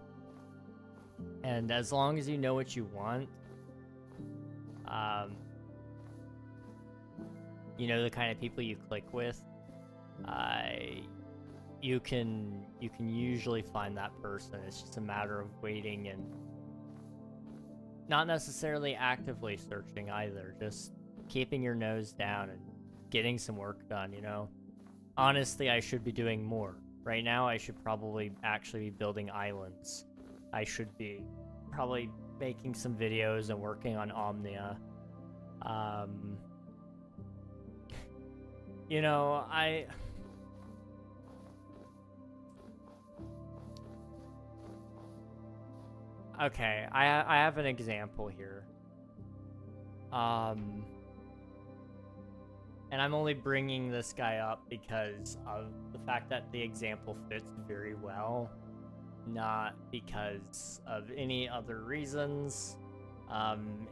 And as long as you know what you want, you know, the kind of people you click with, you can usually find that person. It's just a matter of waiting and not necessarily actively searching either, just keeping your nose down and getting some work done, you know? Honestly, I should be doing more. Right now, I should probably actually be building islands. I should be probably making some videos and working on Omnia. You know, Okay, I have an example here. And I'm only bringing this guy up because of the fact that the example fits very well, not because of any other reasons.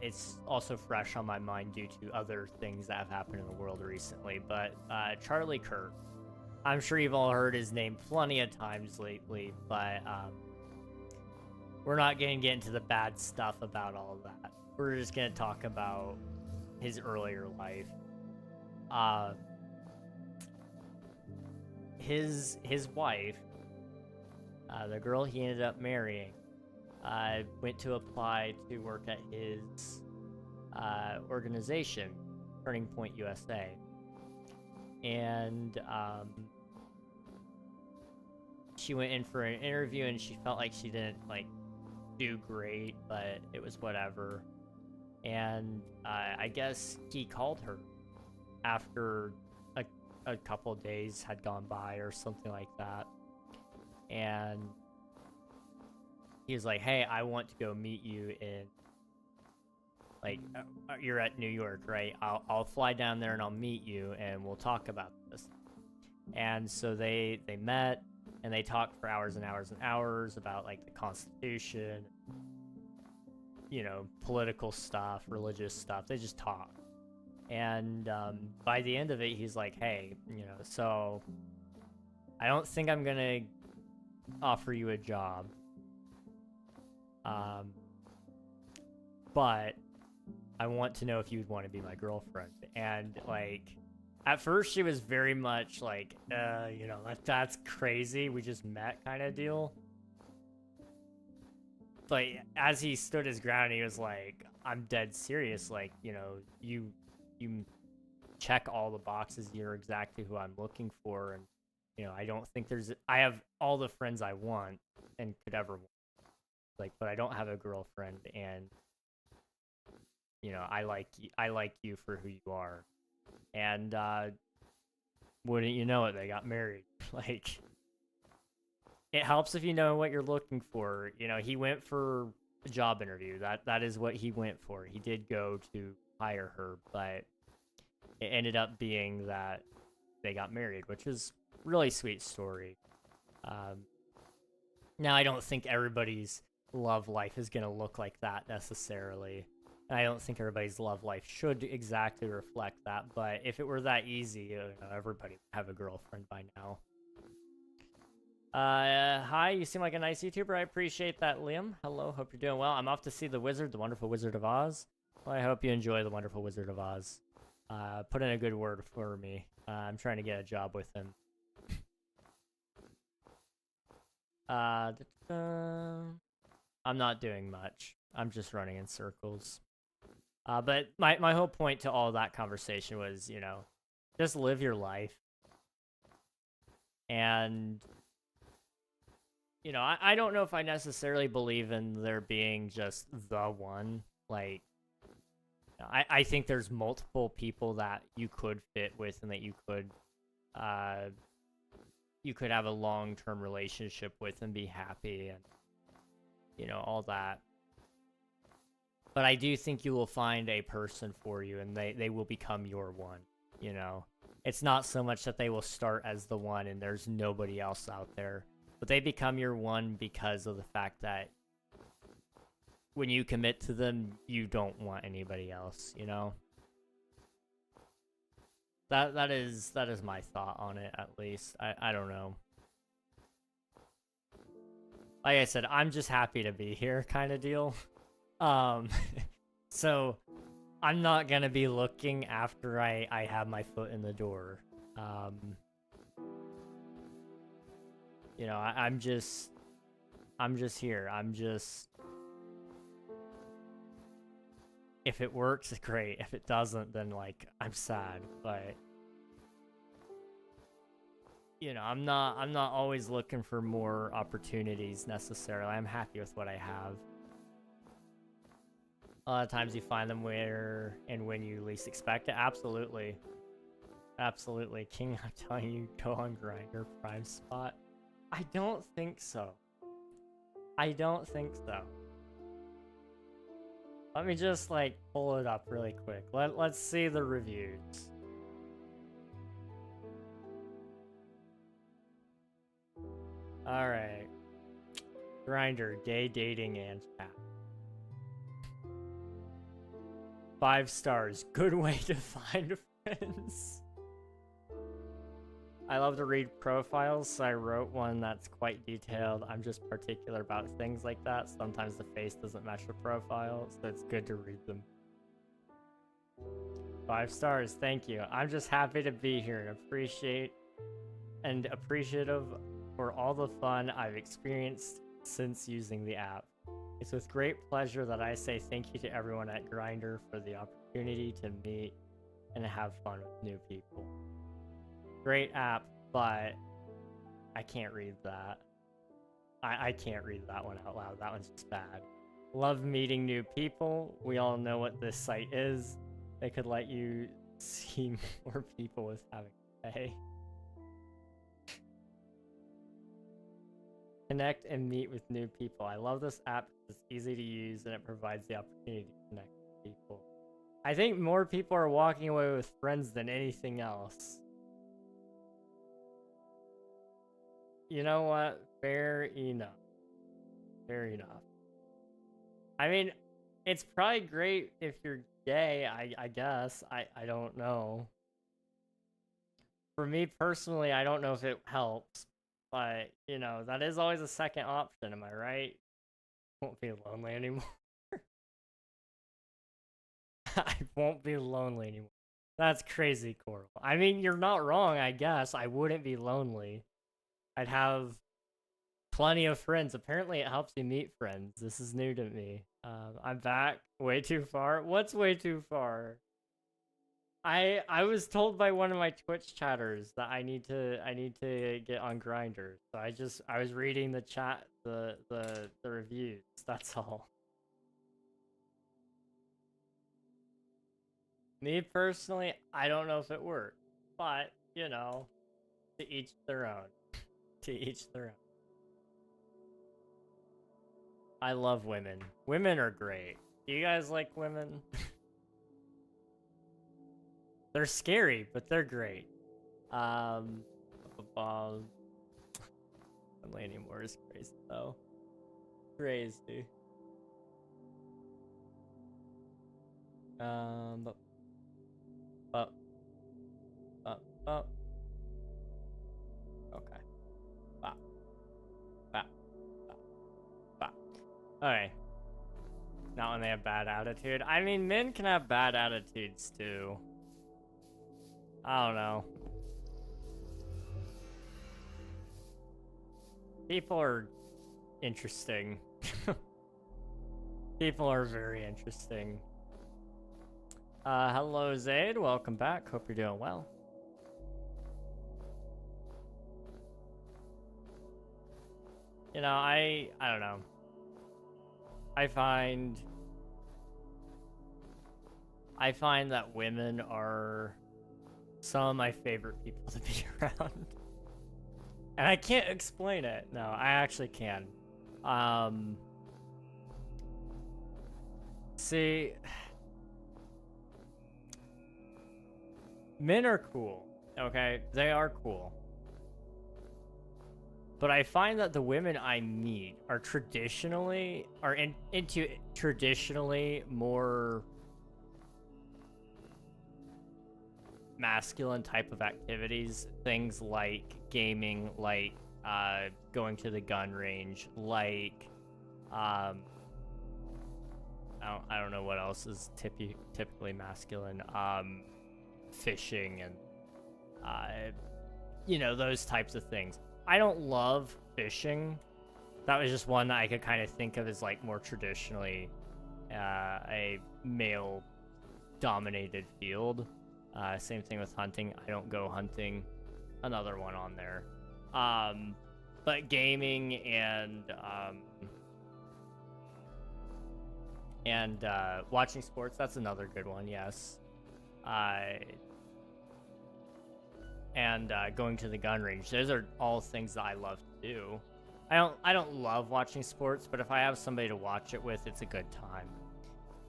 It's also fresh on my mind due to other things that have happened in the world recently, but Charlie Kirk. I'm sure you've all heard his name plenty of times lately, but we're not going to get into the bad stuff about all of that. We're just going to talk about his earlier life. His wife, the girl he ended up marrying, went to apply to work at his organization, Turning Point USA. And she went in for an interview and she felt like she didn't do great, but it was whatever. And I guess he called her after a couple days had gone by or something like that, and he was like, hey, I want to go meet you in you're at New York, right? I'll fly down there and I'll meet you and we'll talk about this. And so they met and they talked for hours and hours and hours about the Constitution, you know, political stuff, religious stuff. They just talked. And by the end of it, he's like, hey, you know, so I don't think I'm gonna offer you a job, but I want to know if you'd want to be my girlfriend. And at first she was very much you know, that's crazy, we just met kind of deal. but as he stood his ground, he was like, I'm dead serious. Like, you know, you check all the boxes. You're exactly who I'm looking for. And, you know, I don't think I have all the friends I want and could ever want. Like, but I don't have a girlfriend. And, you know, I like you for who you are. And, wouldn't you know it, they got married. Like, it helps if you know what you're looking for. You know, he went for a job interview. That is what he went for. He did go to hire her, but it ended up being that they got married, which is really sweet story. Now, I don't think everybody's love life is going to look like that necessarily. And I don't think everybody's love life should exactly reflect that, but if it were that easy, you know, everybody would have a girlfriend by now. Hi, you seem like a nice YouTuber. I appreciate that, Liam. Hello, hope you're doing well. I'm off to see the wizard, the wonderful Wizard of Oz. Well, I hope you enjoy the wonderful Wizard of Oz. Put in a good word for me. I'm trying to get a job with him. I'm not doing much. I'm just running in circles. But my whole point to all that conversation was, you know, just live your life. And, you know, I don't know if I necessarily believe in there being just the one. Like, I think there's multiple people that you could fit with and that you could have a long-term relationship with and be happy and, you know, all that. But I do think you will find a person for you and they will become your one, you know. It's not so much that they will start as the one and there's nobody else out there, but they become your one because of the fact that when you commit to them, you don't want anybody else, you know? That is my thought on it, at least. I don't know. Like I said, I'm just happy to be here kind of deal. So I'm not gonna be looking after I have my foot in the door. You know, I'm just here. If it works, great. If it doesn't, then, like, I'm sad. But, you know, I'm not always looking for more opportunities, necessarily. I'm happy with what I have. A lot of times you find them where and when you least expect it. Absolutely. Absolutely. King, I'm telling you, go on Grindr Prime Spot. I don't think so. I don't think so. Let me just, like, pull it up really quick. Let's see the reviews. Alright. Grindr, gay dating and chat. 5 stars. Good way to find friends. I love to read profiles, so I wrote one that's quite detailed. I'm just particular about things like that. Sometimes the face doesn't match the profile, so it's good to read them. 5 stars, thank you. I'm just happy to be here and appreciative for all the fun I've experienced since using the app. It's with great pleasure that I say thank you to everyone at Grindr for the opportunity to meet and have fun with new people. Great app, but I can't read that. I can't read that one out loud. That one's just bad. Love meeting new people. We all know what this site is. They could let you see more people with having to pay. Connect and meet with new people. I love this app because it's easy to use and it provides the opportunity to connect with people. I think more people are walking away with friends than anything else. You know what? Fair enough. Fair enough. I mean, it's probably great if you're gay, I guess. I don't know. For me personally, I don't know if it helps. But, you know, that is always a second option, am I right? Won't be lonely anymore. I won't be lonely anymore. That's crazy, Coral. I mean, you're not wrong, I guess. I wouldn't be lonely. I'd have plenty of friends. Apparently, it helps you meet friends. This is new to me. I'm back. Way too far. What's way too far? I was told by one of my Twitch chatters that I need to get on Grindr. So I was reading the chat the reviews. That's all. Me personally, I don't know if it worked, but you know, to each their own. To each their own. I love women. Women are great. Do you guys like women? They're scary, but they're great. Lady Moore is crazy though. Crazy. Okay. Bop. Bop. Bop. Bop. Okay. Not when they have bad attitude. I mean, men can have bad attitudes too. I don't know. People are interesting. People are very interesting. Hello Zaid, welcome back. Hope you're doing well. You know, I don't know. I find that women are some of my favorite people to be around. And I can't explain it. No, I actually can. See, men are cool, okay? They are cool. But I find that the women I meet are into traditionally more masculine type of activities. Things like gaming, like going to the gun range, like I don't know what else is typically masculine. Fishing and you know, those types of things. I don't love fishing. That was just one that I could kind of think of as like more traditionally a male dominated field. Same thing with hunting. I don't go hunting. Another one on there. But gaming and watching sports, that's another good one, yes. And going to the gun range. Those are all things that I love to do. I don't love watching sports, but if I have somebody to watch it with, it's a good time.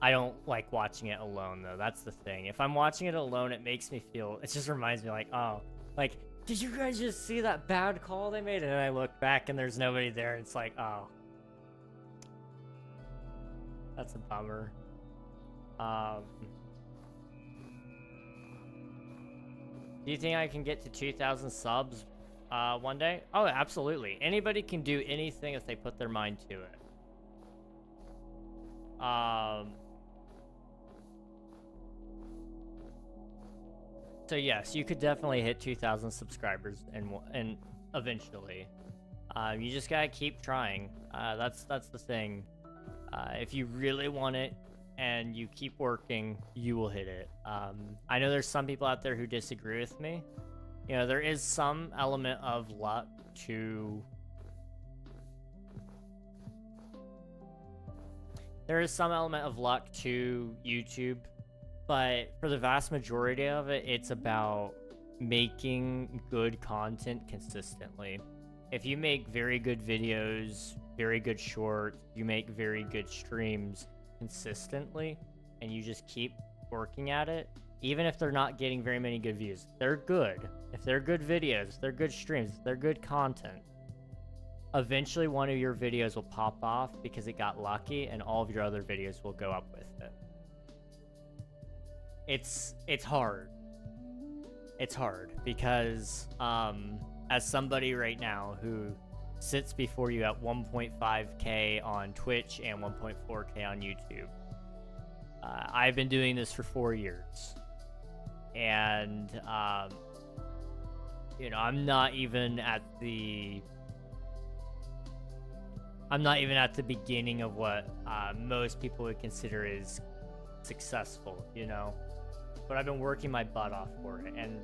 I don't like watching it alone though. That's the thing. If I'm watching it alone, it makes me feel, it just reminds me like, oh, like, did you guys just see that bad call they made? And then I look back and there's nobody there and it's like, oh. That's a bummer. Do you think I can get to 2,000 subs one day? Oh, absolutely. Anybody can do anything if they put their mind to it. So yes, you could definitely hit 2,000 subscribers and eventually. You just gotta keep trying. That's the thing. If you really want it, and you keep working, you will hit it. I know there's some people out there who disagree with me. You know, there is some element of luck to... There is some element of luck to YouTube, but for the vast majority of it, it's about making good content consistently. If you make very good videos, very good shorts, you make very good streams, consistently, and you just keep working at it, even if they're not getting very many good views, they're good. If they're good videos, if they're good streams, if they're good content, eventually one of your videos will pop off because it got lucky and all of your other videos will go up with it. It's hard. It's hard because as somebody right now who sits before you at 1.5K on Twitch and 1.4K on YouTube. I've been doing this for 4 years. And, you know, I'm not even at the I'm not even at the beginning of what most people would consider is successful, you know? But I've been working my butt off for it. And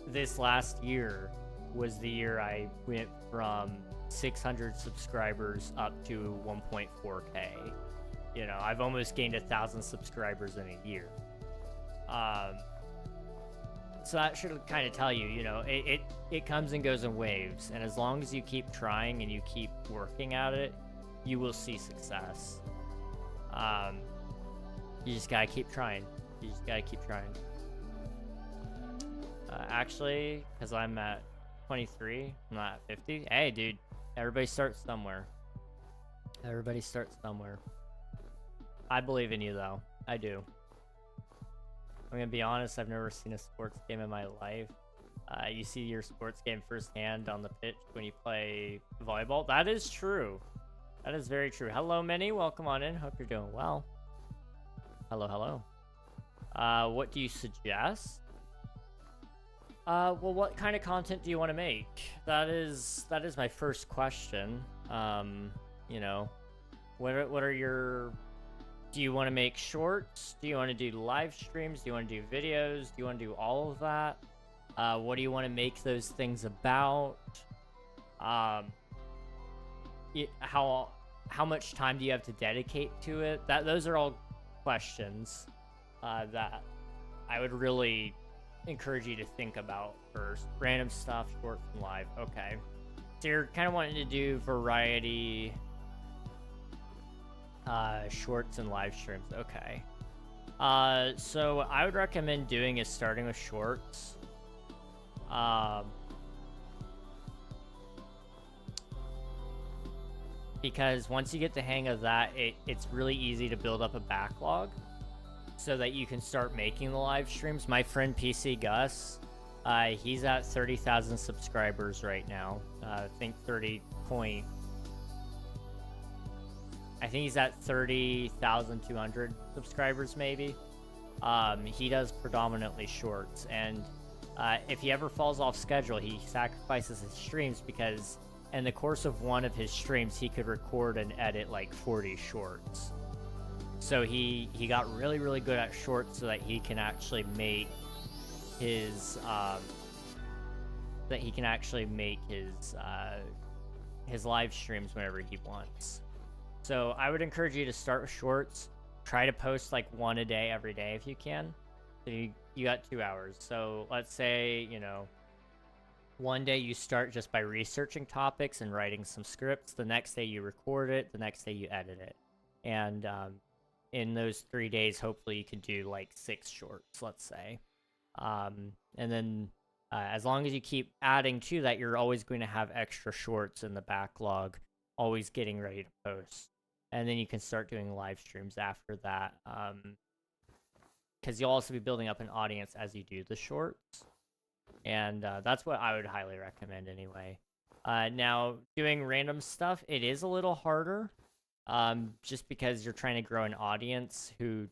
this last year was the year I went from 600 subscribers up to 1.4K. You know, I've almost gained 1,000 subscribers in a year. So that should kind of tell you, you know, it comes and goes in waves. And as long as you keep trying and you keep working at it, you will see success. You just gotta keep trying. You just gotta keep trying. Actually, because I'm at 23, I'm not at 50. Hey, dude, everybody starts somewhere. Everybody starts somewhere. I believe in you, though. I do. I'm gonna be honest, I've never seen a sports game in my life. You see your sports game firsthand on the pitch when you play volleyball. That is true. That is very true. Hello, Minnie. Welcome on in. Hope you're doing well. Hello, hello. What do you suggest? Well, what kind of content do you want to make? That is my first question. You know, what are your... Do you want to make shorts? Do you want to do live streams? Do you want to do videos? Do you want to do all of that? What do you want to make those things about? How much time do you have to dedicate to it? Those are all questions that I would really encourage you to think about first. Random stuff, short and live. Okay. So you're kind of wanting to do variety... shorts and live streams. Okay. So I would recommend doing is starting with shorts. Because once you get the hang of that, it's really easy to build up a backlog so that you can start making the live streams. My friend PC Gus, he's at 30,000 subscribers right now. I think he's at 30,200 subscribers, maybe. He does predominantly shorts, and if he ever falls off schedule, he sacrifices his streams because in the course of one of his streams, he could record and edit like 40 shorts. So he got really, really good at shorts so that he can actually make his his live streams whenever he wants. So I would encourage you to start with shorts. Try to post like one a day every day if you can. So you got 2 hours. So let's say, you know, one day you start just by researching topics and writing some scripts. The next day you record it. The next day you edit it. And in those 3 days, hopefully you could do like 6 shorts, let's say. And then as long as you keep adding to that, you're always going to have extra shorts in the backlog, always getting ready to post. And then you can start doing live streams after that. Because you'll also be building up an audience as you do the shorts. And that's what I would highly recommend anyway. Now, doing random stuff, it is a little harder. Just because you're trying to grow an audience who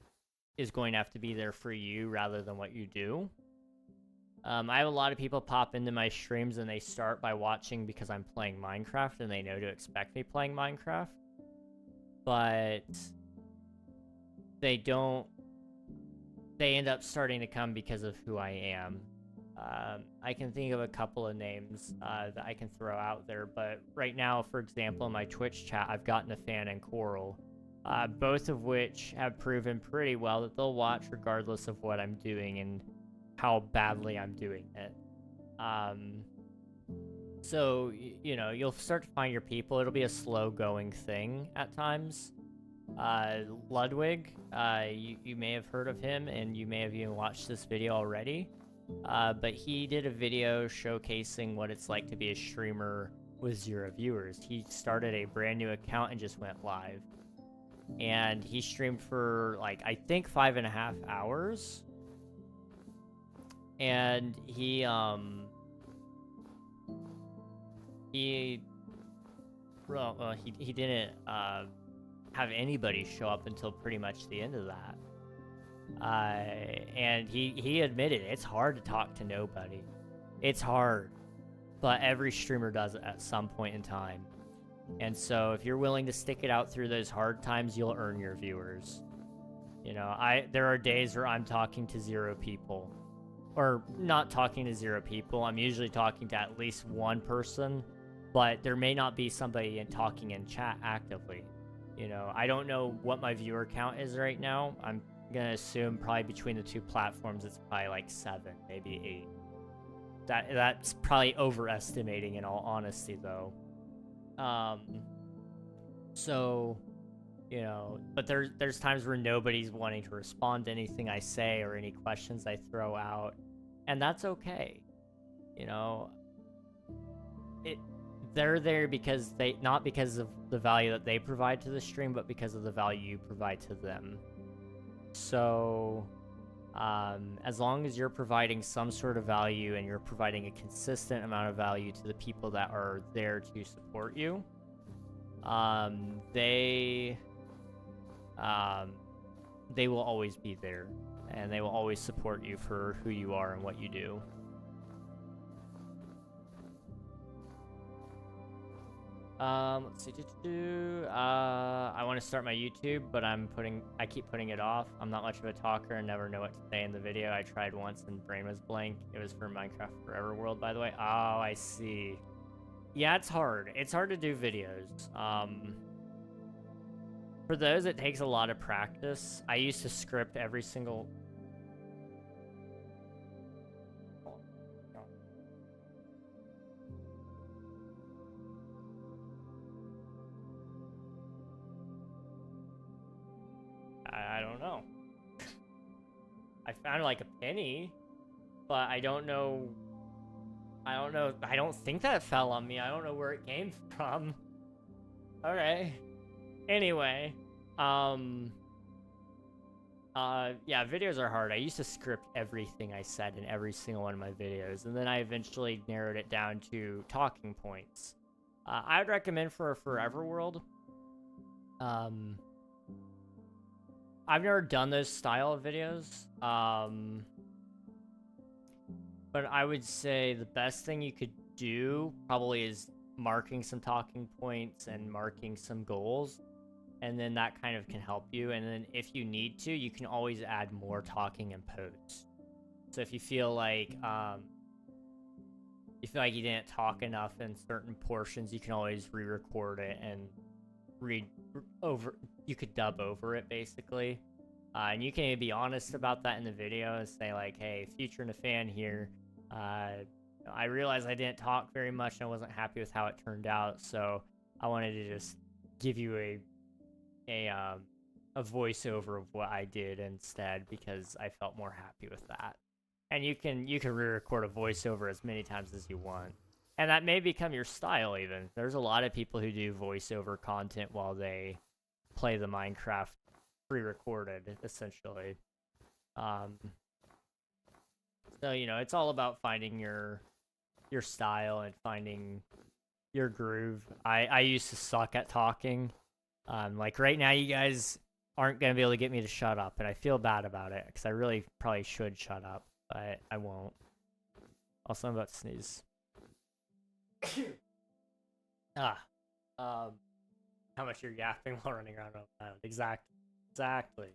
is going to have to be there for you rather than what you do. I have a lot of people pop into my streams and they start by watching because I'm playing Minecraft and they know to expect me playing Minecraft. But they end up starting to come because of who I am. I can think of a couple of names that I can throw out there, but right now, for example, in my Twitch chat, I've gotten a fan and Coral, both of which have proven pretty well that they'll watch regardless of what I'm doing and how badly I'm doing it. So, you know, you'll start to find your people. It'll be a slow-going thing at times. Ludwig, you may have heard of him, and you may have even watched this video already. But he did a video showcasing what it's like to be a streamer with 0 viewers. He started a brand new account and just went live. And he streamed for, like, I think 5.5 hours. And he didn't have anybody show up until pretty much the end of that. And he admitted it's hard to talk to nobody. It's hard, but every streamer does it at some point in time. And so if you're willing to stick it out through those hard times, you'll earn your viewers. You know, there are days where I'm talking to 0 people. Or not talking to 0 people. I'm usually talking to at least 1 person. But there may not be somebody talking in chat actively. You know, I don't know what my viewer count is right now. I'm gonna assume probably between the 2 platforms it's probably like 7, maybe 8. That's probably overestimating in all honesty though. So, you know, but there's times where nobody's wanting to respond to anything I say or any questions I throw out, and that's okay. You know, they're there because not because of the value that they provide to the stream, but because of the value you provide to them. So, as long as you're providing some sort of value and you're providing a consistent amount of value to the people that are there to support you, they will always be there, and they will always support you for who you are and what you do. Let's see. I want to start my YouTube, but I keep putting it off. I'm not much of a talker and never know what to say in the video. I tried once and brain was blank. It was for Minecraft Forever World, by the way. Oh, I see. Yeah, it's hard. It's hard to do videos. For those, it takes a lot of practice. I used to script every single... I don't know. I found like a penny, but I don't know. I don't think that fell on me. I don't know where it came from. Okay. Anyway, yeah, videos are hard. I used to script everything I said in every single one of my videos, and then I eventually narrowed it down to talking points. I would recommend for a Forever World. I've never done those style of videos, but I would say the best thing you could do probably is marking some talking points and marking some goals, and then that kind of can help you. And then if you need to, you can always add more talking in post. So if you feel like you didn't talk enough in certain portions, you can always re-record it and you could dub over it basically, and you can be honest about that in the video and say like, hey, Future and a fan here, I realized I didn't talk very much and I wasn't happy with how it turned out, so I wanted to just give you a voiceover of what I did instead because I felt more happy with that. And you can re-record a voiceover as many times as you want. And that may become your style even. There's a lot of people who do voiceover content while they play the Minecraft pre-recorded, essentially. So, you know, it's all about finding your style and finding your groove. I used to suck at talking. Like right now you guys aren't going to be able to get me to shut up, and I feel bad about it because I really probably should shut up, but I won't. Also, I'm about to sneeze. How much you're yapping while running around on island. Exactly.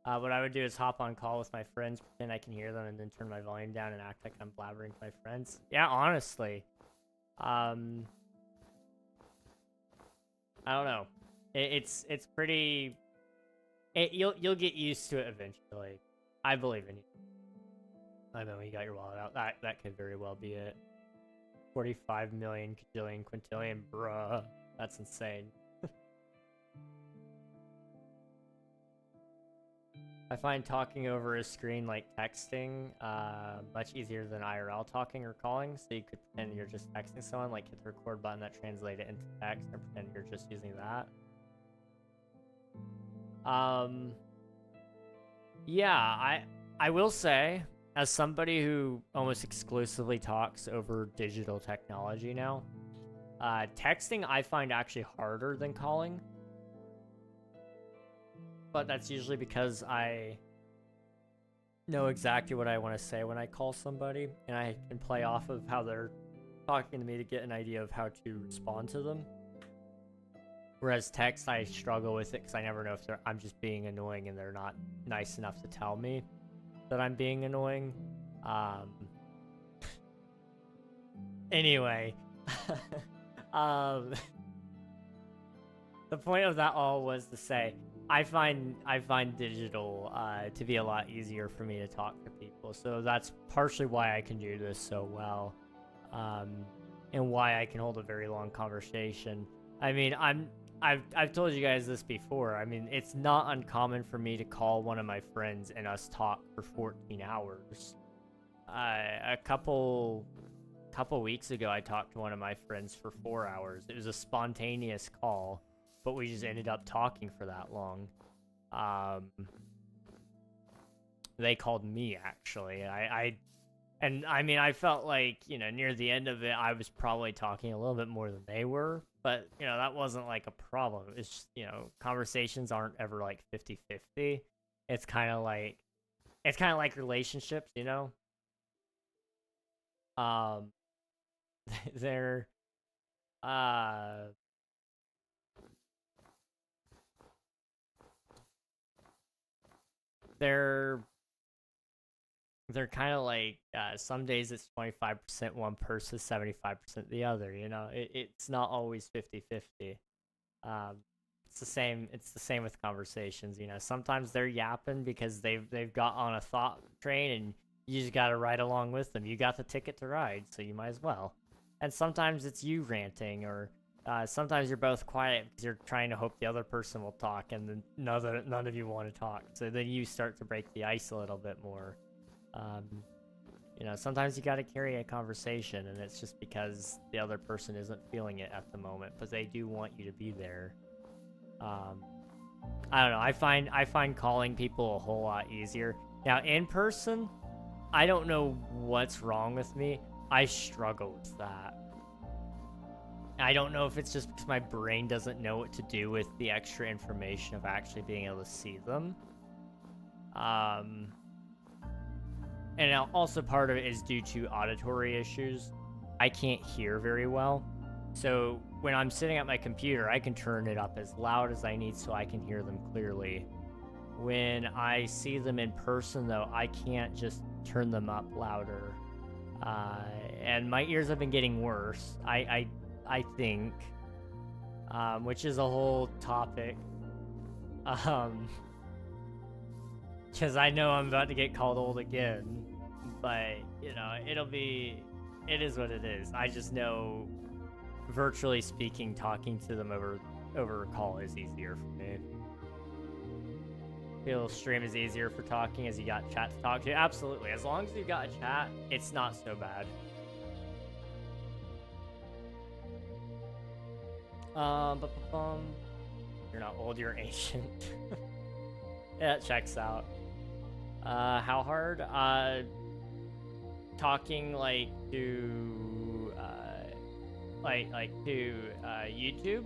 What I would do is hop on call with my friends, pretend I can hear them, and then turn my volume down and act like I'm blabbering to my friends. Yeah, honestly. I don't know. It's pretty... You'll get used to it eventually. I believe in you. I know you got your wallet out. That could very well be it. 45 million cajillion quintillion, bruh. That's insane. I find talking over a screen like texting much easier than IRL talking or calling, so you could pretend you're just texting someone, like hit the record button that translates it into text and pretend you're just using that. Yeah, I will say, as somebody who almost exclusively talks over digital technology now, texting I find actually harder than calling. But that's usually because I know exactly what I want to say when I call somebody, and I can play off of how they're talking to me to get an idea of how to respond to them. Whereas text, I struggle with it because I never know if I'm just being annoying and they're not nice enough to tell me that I'm being annoying. Anyway, the point of that all was to say, I find digital to be a lot easier for me to talk to people. So that's partially why I can do this so well, and why I can hold a very long conversation. I mean, I've told you guys this before. I mean, it's not uncommon for me to call one of my friends and us talk for 14 hours. A couple weeks ago, I talked to one of my friends for 4 hours. It was a spontaneous call, but we just ended up talking for that long. They called me, actually. And I mean, I felt like, you know, near the end of it, I was probably talking a little bit more than they were, but, you know, that wasn't like a problem. It's just, you know, conversations aren't ever like 50-50. It's kind of like relationships, you know? They're, they're kind of like, some days it's 25% one person, 75% the other, you know? It's not always 50-50. It's the same with conversations, you know? Sometimes they're yapping because they've got on a thought train and you just gotta ride along with them. You got the ticket to ride, so you might as well. And sometimes it's you ranting, or sometimes you're both quiet because you're trying to hope the other person will talk, and then none of you want to talk. So then you start to break the ice a little bit more. You know, sometimes you got to carry a conversation, and it's just because the other person isn't feeling it at the moment, but they do want you to be there. I don't know. I find calling people a whole lot easier. Now, in person, I don't know what's wrong with me. I struggle with that. I don't know if it's just because my brain doesn't know what to do with the extra information of actually being able to see them. And also part of it is due to auditory issues. I can't hear very well. So when I'm sitting at my computer, I can turn it up as loud as I need so I can hear them clearly. When I see them in person, though, I can't just turn them up louder. And my ears have been getting worse, I think, which is a whole topic. Because I know I'm about to get called old again, but, you know, it is what it is. I just know, virtually speaking, talking to them over a call is easier for me. Feel stream is easier for talking as you got chat to talk to. Absolutely. As long as you've got a chat, it's not so bad. You're not old, you're ancient. Yeah, it checks out. How hard? Talking like to YouTube.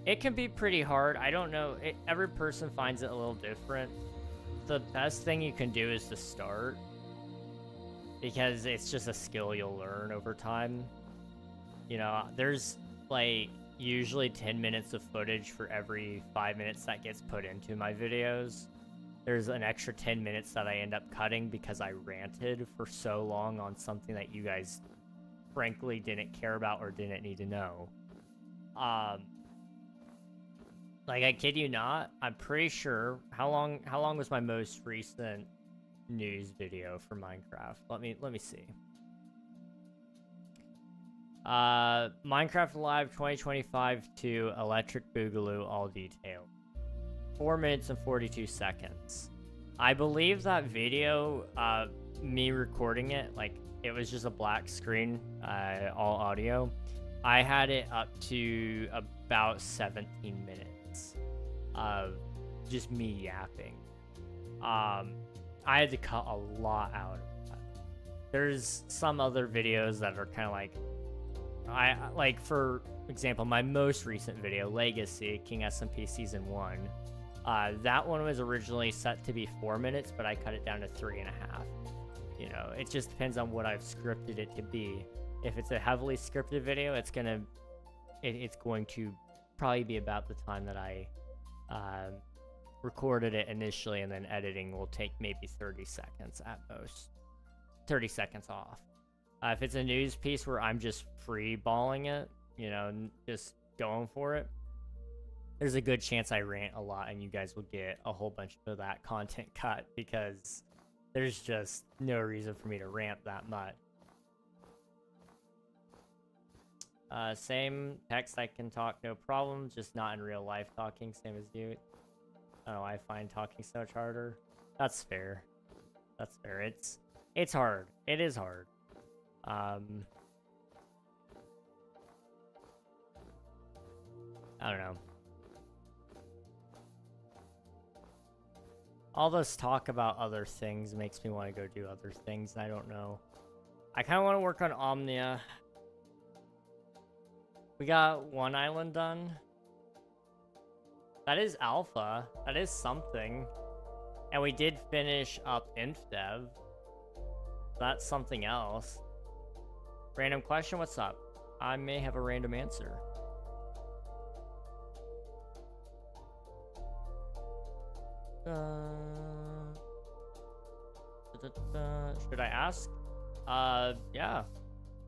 It can be pretty hard. I don't know. Every person finds it a little different. The best thing you can do is to start, because it's just a skill you'll learn over time. You know, there's like usually 10 minutes of footage for every 5 minutes that gets put into my videos. There's an extra 10 minutes that I end up cutting because I ranted for so long on something that you guys frankly didn't care about or didn't need to know. Like, I kid you not, I'm pretty sure, how long was my most recent news video for Minecraft? Let me see. Minecraft Live 2025 to Electric Boogaloo, all detailed. 4 minutes and 42 seconds. I believe that video, me recording it, like, it was just a black screen, all audio. I had it up to about 17 minutes of just me yapping. I had to cut a lot out of that. There's some other videos that are kind of like, for example, my most recent video, Legacy, King SMP Season 1, that one was originally set to be 4 minutes, but I cut it down to 3.5. You know, it just depends on what I've scripted it to be. If it's a heavily scripted video, it's going to probably be about the time that I recorded it initially, and then editing will take maybe 30 seconds at most. 30 seconds off. If it's a news piece where I'm just free balling it, you know, just going for it, there's a good chance I rant a lot and you guys will get a whole bunch of that content cut because there's just no reason for me to rant that much. Same text, I can talk no problem, just not in real life talking, same as you. I don't know, I find talking so much harder. That's fair. That's fair. It's hard. It is hard. I don't know. All this talk about other things makes me want to go do other things, and I don't know. I kind of want to work on Omnia. We got one island done. That is alpha. That is something. And we did finish up Indev. That's something else. Random question, what's up? I may have a random answer. Should I ask? Yeah.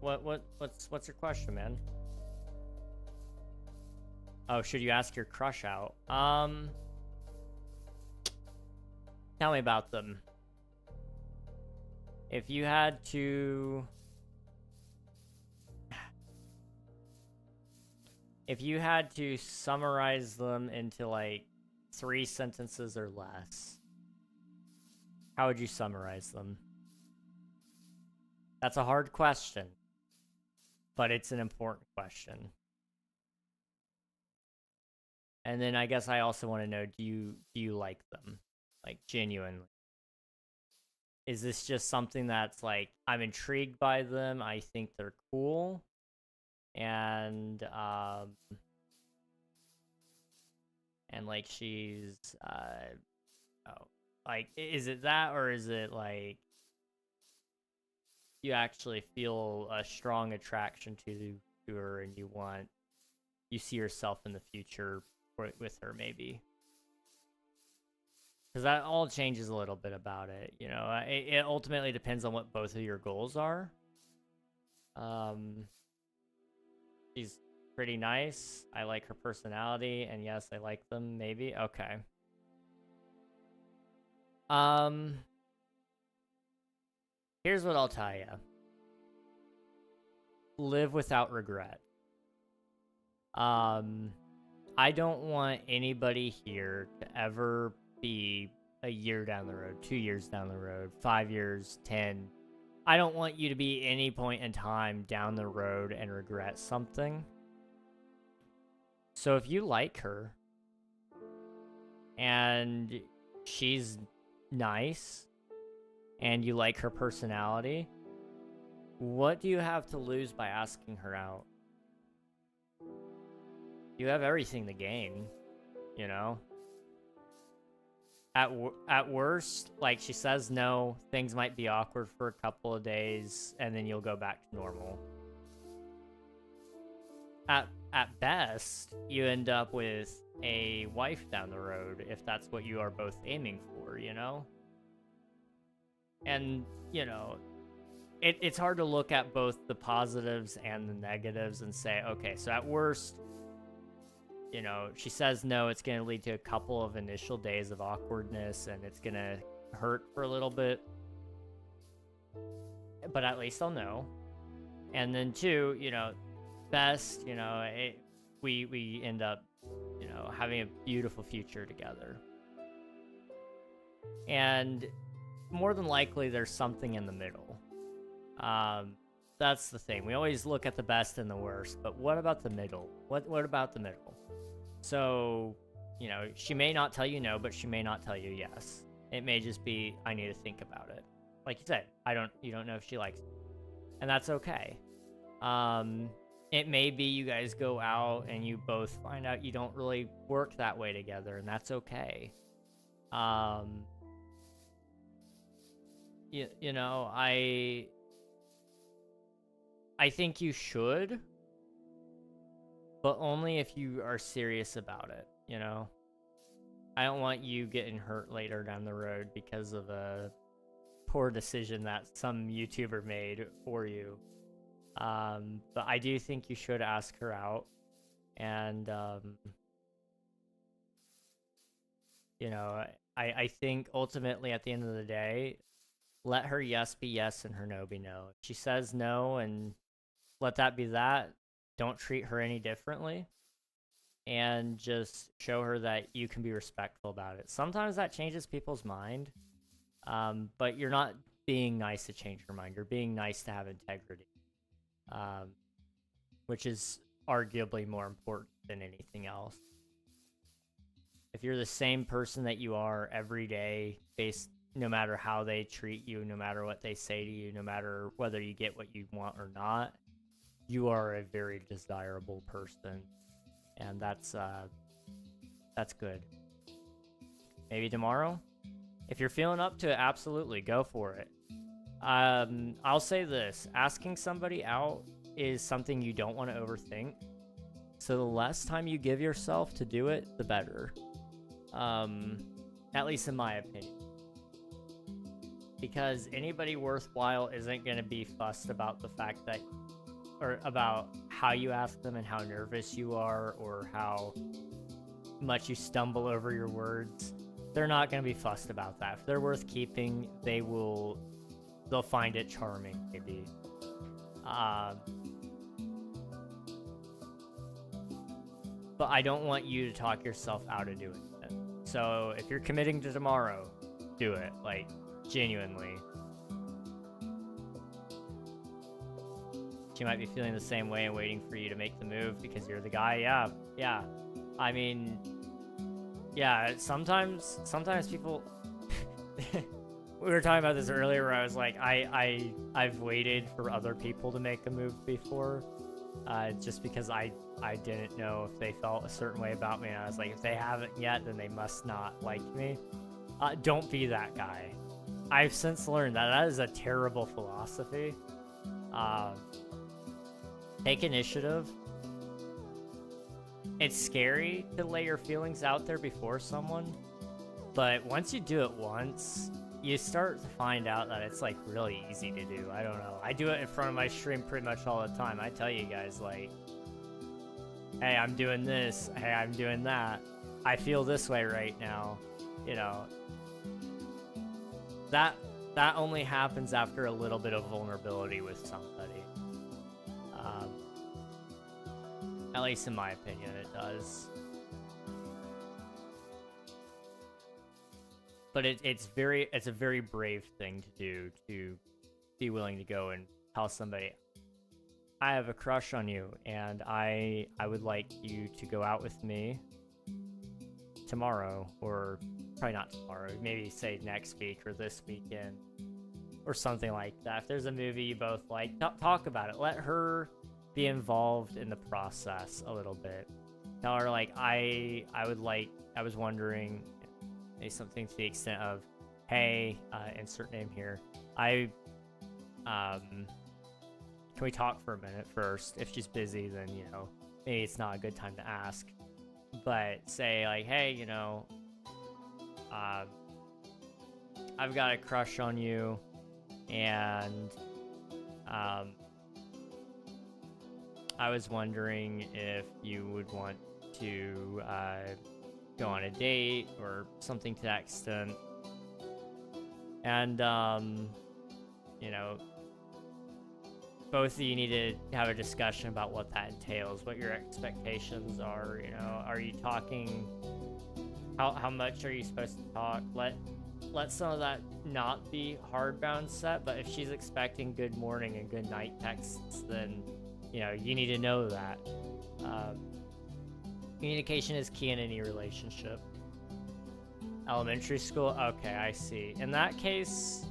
What's your question, man? Oh, should you ask your crush out? Tell me about them. If you had to... If you had to summarize them into, like, 3 sentences or less, how would you summarize them? That's a hard question, but it's an important question. And then I guess I also want to know, do you like them? Like, genuinely. Is this just something that's like, I'm intrigued by them, I think they're cool, and like she's, like, is it that, or is it like, you actually feel a strong attraction to her and you see yourself in the future with her, maybe? Because that all changes a little bit about it, you know. It ultimately depends on what both of your goals are. She's pretty nice. I like her personality, and yes, I like them, maybe. Okay. Here's what I'll tell you. Live without regret. I don't want anybody here to ever be a year down the road, 2 years down the road, 5 years, 10. I don't want you to be any point in time down the road and regret something. So if you like her and she's nice and you like her personality, what do you have to lose by asking her out? You have everything to gain, you know? At worst, like, she says no, things might be awkward for a couple of days, and then you'll go back to normal. At best, you end up with a wife down the road, if that's what you are both aiming for, you know? And, you know, it's hard to look at both the positives and the negatives and say, okay, so at worst, you know, she says no, it's going to lead to a couple of initial days of awkwardness, and it's going to hurt for a little bit. But at least I'll know. And then 2, you know, best, you know, we end up, you know, having a beautiful future together. And more than likely, there's something in the middle. That's the thing. We always look at the best and the worst, but what about the middle? What about the middle? So, you know, she may not tell you no, but she may not tell you yes. It may just be, I need to think about it. Like you said, you don't know if she likes it. And that's okay. It may be you guys go out and you both find out you don't really work that way together, and that's okay. You know, I think you should, but only if you are serious about it, you know? I don't want you getting hurt later down the road because of a poor decision that some YouTuber made for you. But I do think you should ask her out. And, you know, I think ultimately at the end of the day, let her yes be yes and her no be no. If she says no, and let that be that. Don't treat her any differently. And just show her that you can be respectful about it. Sometimes that changes people's mind. But you're not being nice to change her mind. You're being nice to have integrity. Which is arguably more important than anything else. If you're the same person that you are every day, no matter how they treat you, no matter what they say to you, no matter whether you get what you want or not, you are a very desirable person. And that's good. Maybe tomorrow? If you're feeling up to it, absolutely, go for it. I'll say this. Asking somebody out is something you don't want to overthink. So the less time you give yourself to do it, the better. At least in my opinion. Because anybody worthwhile isn't going to be fussed about the fact that, or about how you ask them and how nervous you are or how much you stumble over your words. They're not going to be fussed about that. If they're worth keeping, they'll find it charming, maybe. But I don't want you to talk yourself out of doing it. So if you're committing to tomorrow, do it, like, genuinely. She might be feeling the same way and waiting for you to make the move because you're the guy. Yeah. I mean, yeah, sometimes people... We were talking about this earlier where I was like, I've waited for other people to make a move before. Just because I didn't know if they felt a certain way about me. And I was like, if they haven't yet, then they must not like me. Don't be that guy. I've since learned that is a terrible philosophy. Take initiative. It's scary to lay your feelings out there before someone, but once you do it once, you start to find out that it's like really easy to do. I don't know. I do it in front of my stream pretty much all the time. I tell you guys, like, hey, I'm doing this. Hey, I'm doing that. I feel this way right now. You know, that only happens after a little bit of vulnerability with somebody. At least in my opinion, it does. But it's a very brave thing to do, to be willing to go and tell somebody, I have a crush on you, and I would like you to go out with me tomorrow, or probably not tomorrow, maybe say next week or this weekend, or something like that. If there's a movie you both like, talk about it. Let her be involved in the process a little bit. Tell her, like, I was wondering, say something to the extent of, hey, insert name here, can we talk for a minute first? If she's busy, then, you know, maybe it's not a good time to ask. But say, like, hey, you know, I've got a crush on you, and I was wondering if you would want to go on a date or something to that extent. And, you know, both of you need to have a discussion about what that entails, what your expectations are. You know, are you talking, how much are you supposed to talk? Let some of that not be hardbound set, but if she's expecting good morning and good night texts, then, you know, you need to know that. Communication is key in any relationship. Elementary school? Okay, I see. In that case,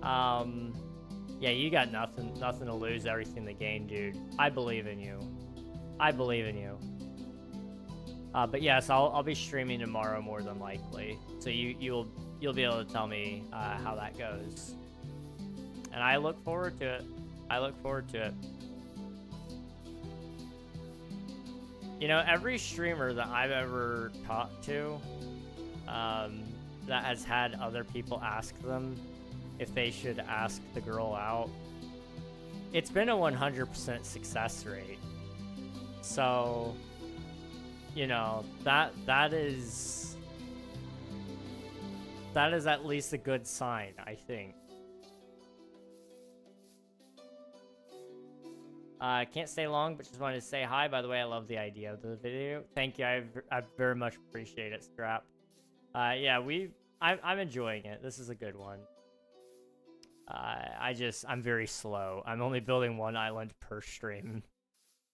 yeah, you got nothing to lose, everything to gain, dude. I believe in you. I believe in you. But yes, I'll be streaming tomorrow more than likely, so you'll be able to tell me how that goes. And I look forward to it. I look forward to it. You know, every streamer that I've ever talked to, that has had other people ask them if they should ask the girl out, it's been a 100% success rate. So, you know, that is at least a good sign, I think. I can't stay long, but just wanted to say hi. By the way, I love the idea of the video. Thank you. I very much appreciate it, Strap. Yeah, I'm enjoying it. This is a good one. I'm very slow. I'm only building one island per stream.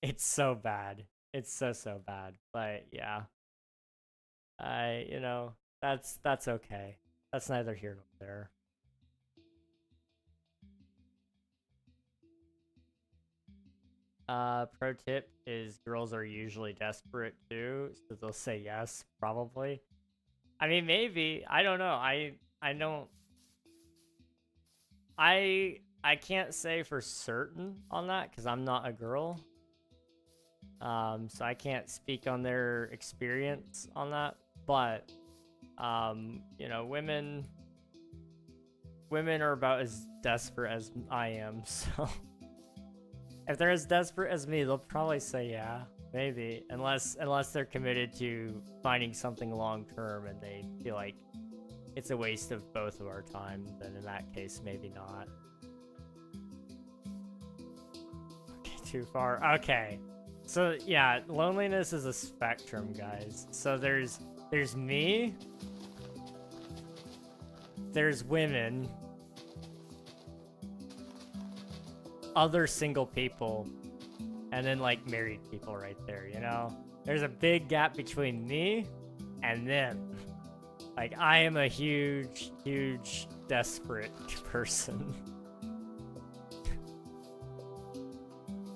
It's so bad. It's so bad. But yeah. You know, that's okay. That's neither here nor there. Pro tip is girls are usually desperate too, so they'll say yes, probably. I mean, maybe. I don't know. I can't say for certain on that because I'm not a girl. So I can't speak on their experience on that. But, you know, women are about as desperate as I am, so if they're as desperate as me, they'll probably say yeah, maybe, unless they're committed to finding something long term and they feel like it's a waste of both of our time. Then in that case, maybe not. Okay, too far. Okay, so yeah, loneliness is a spectrum, guys. So there's me, there's women, other single people, and then like married people right there, you know? There's a big gap between me and them. Like, I am a huge desperate person.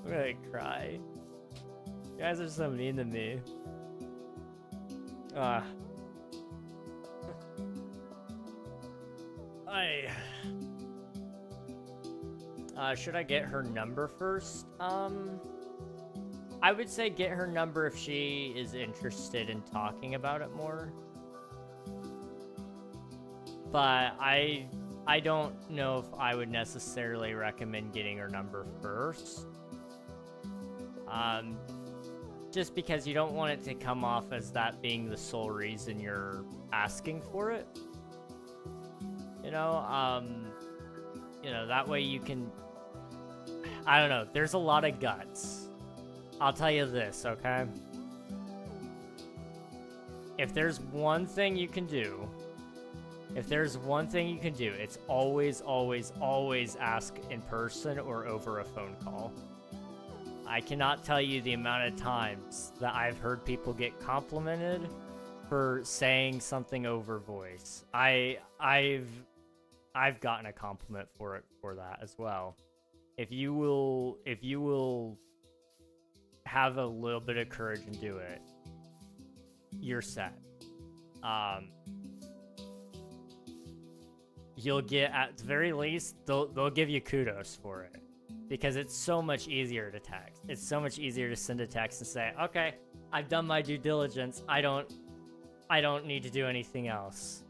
I'm gonna cry. You guys are so mean to me. Should I get her number first? I would say get her number if she is interested in talking about it more. But I don't know if I would necessarily recommend getting her number first. Just because you don't want it to come off as that being the sole reason you're asking for it. You know, that way you can... I don't know, there's a lot of guts. I'll tell you this, okay? If there's one thing you can do, it's always ask in person or over a phone call. I cannot tell you the amount of times that I've heard people get complimented for saying something over voice. I've gotten a compliment for that as well. If you will have a little bit of courage and do it, you're set. You'll get, at the very least, they'll give you kudos for it, because it's so much easier to text. It's so much easier to send a text and say, okay, I've done my due diligence. I don't need to do anything else.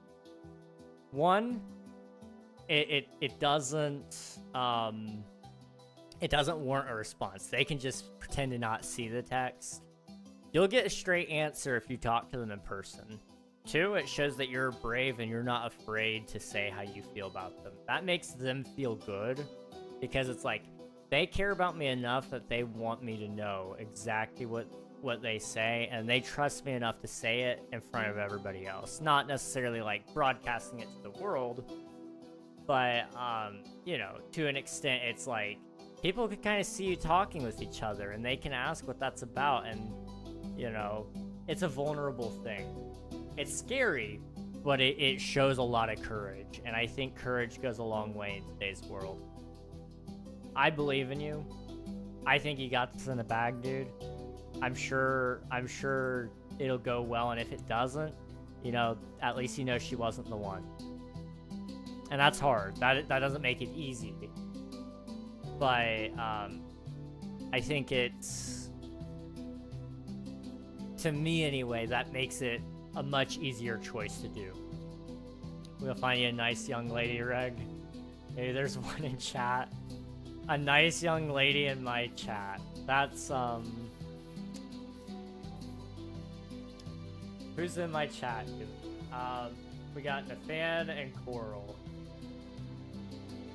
One, it doesn't warrant a response. They can just pretend to not see the text. You'll get a straight answer if you talk to them in person. Two, it shows that you're brave and you're not afraid to say how you feel about them. That makes them feel good, because it's like, they care about me enough that they want me to know exactly what they say, and they trust me enough to say it in front of everybody else. Not necessarily like broadcasting it to the world, but, you know, to an extent, it's like, people can kind of see you talking with each other, and they can ask what that's about, and, you know, it's a vulnerable thing. It's scary, but it shows a lot of courage, and I think courage goes a long way in today's world. I believe in you. I think you got this in the bag, dude. I'm sure it'll go well, and if it doesn't, you know, at least you know she wasn't the one. And that's hard. That doesn't make it easy. But I think it's to me anyway, that makes it a much easier choice to do. We'll find you a nice young lady, Reg. Hey, there's one in chat. A nice young lady in my chat. That's, who's in my chat, dude? We got Nathan and Coral.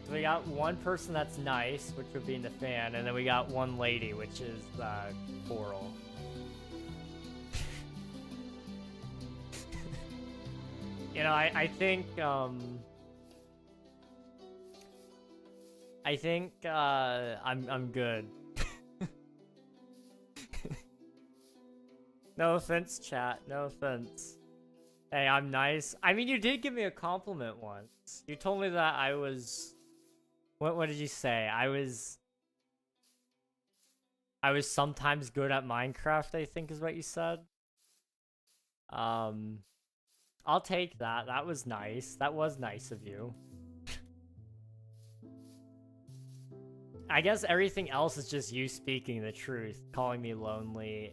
So we got one person that's nice, which would be Nathan, and then we got one lady, which is, Coral. You know, I think I'm good. No offense, chat. No offense. Hey, I'm nice. I mean, you did give me a compliment once. You told me that I was... What did you say? I was sometimes good at Minecraft, I think is what you said. I'll take that. That was nice. That was nice of you. I guess everything else is just you speaking the truth, calling me lonely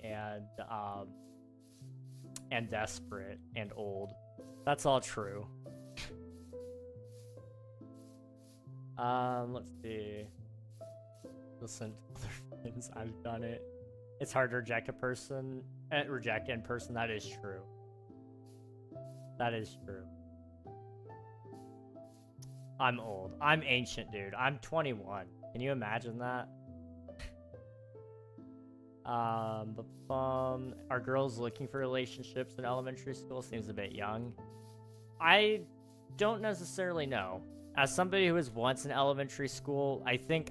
and desperate and old. That's all true. Let's see. Listen to other friends. I've done it. It's hard to reject a person. Reject in person. That is true. That is true. I'm old. I'm ancient, dude. I'm 21. Can you imagine that? Are girls looking for relationships in elementary school? Seems a bit young. I don't necessarily know. As somebody who was once in elementary school, I think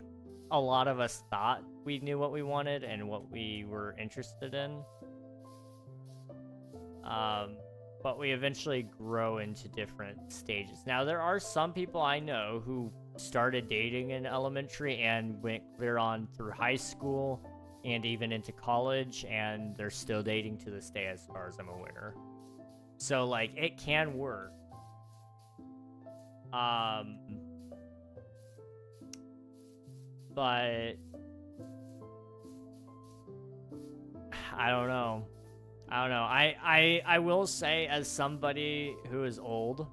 a lot of us thought we knew what we wanted and what we were interested in. But we eventually grow into different stages. Now, there are some people I know who started dating in elementary and went clear on through high school and even into college, and they're still dating to this day as far as I'm aware. So, like, it can work. But I don't know. I will say, as somebody who is old,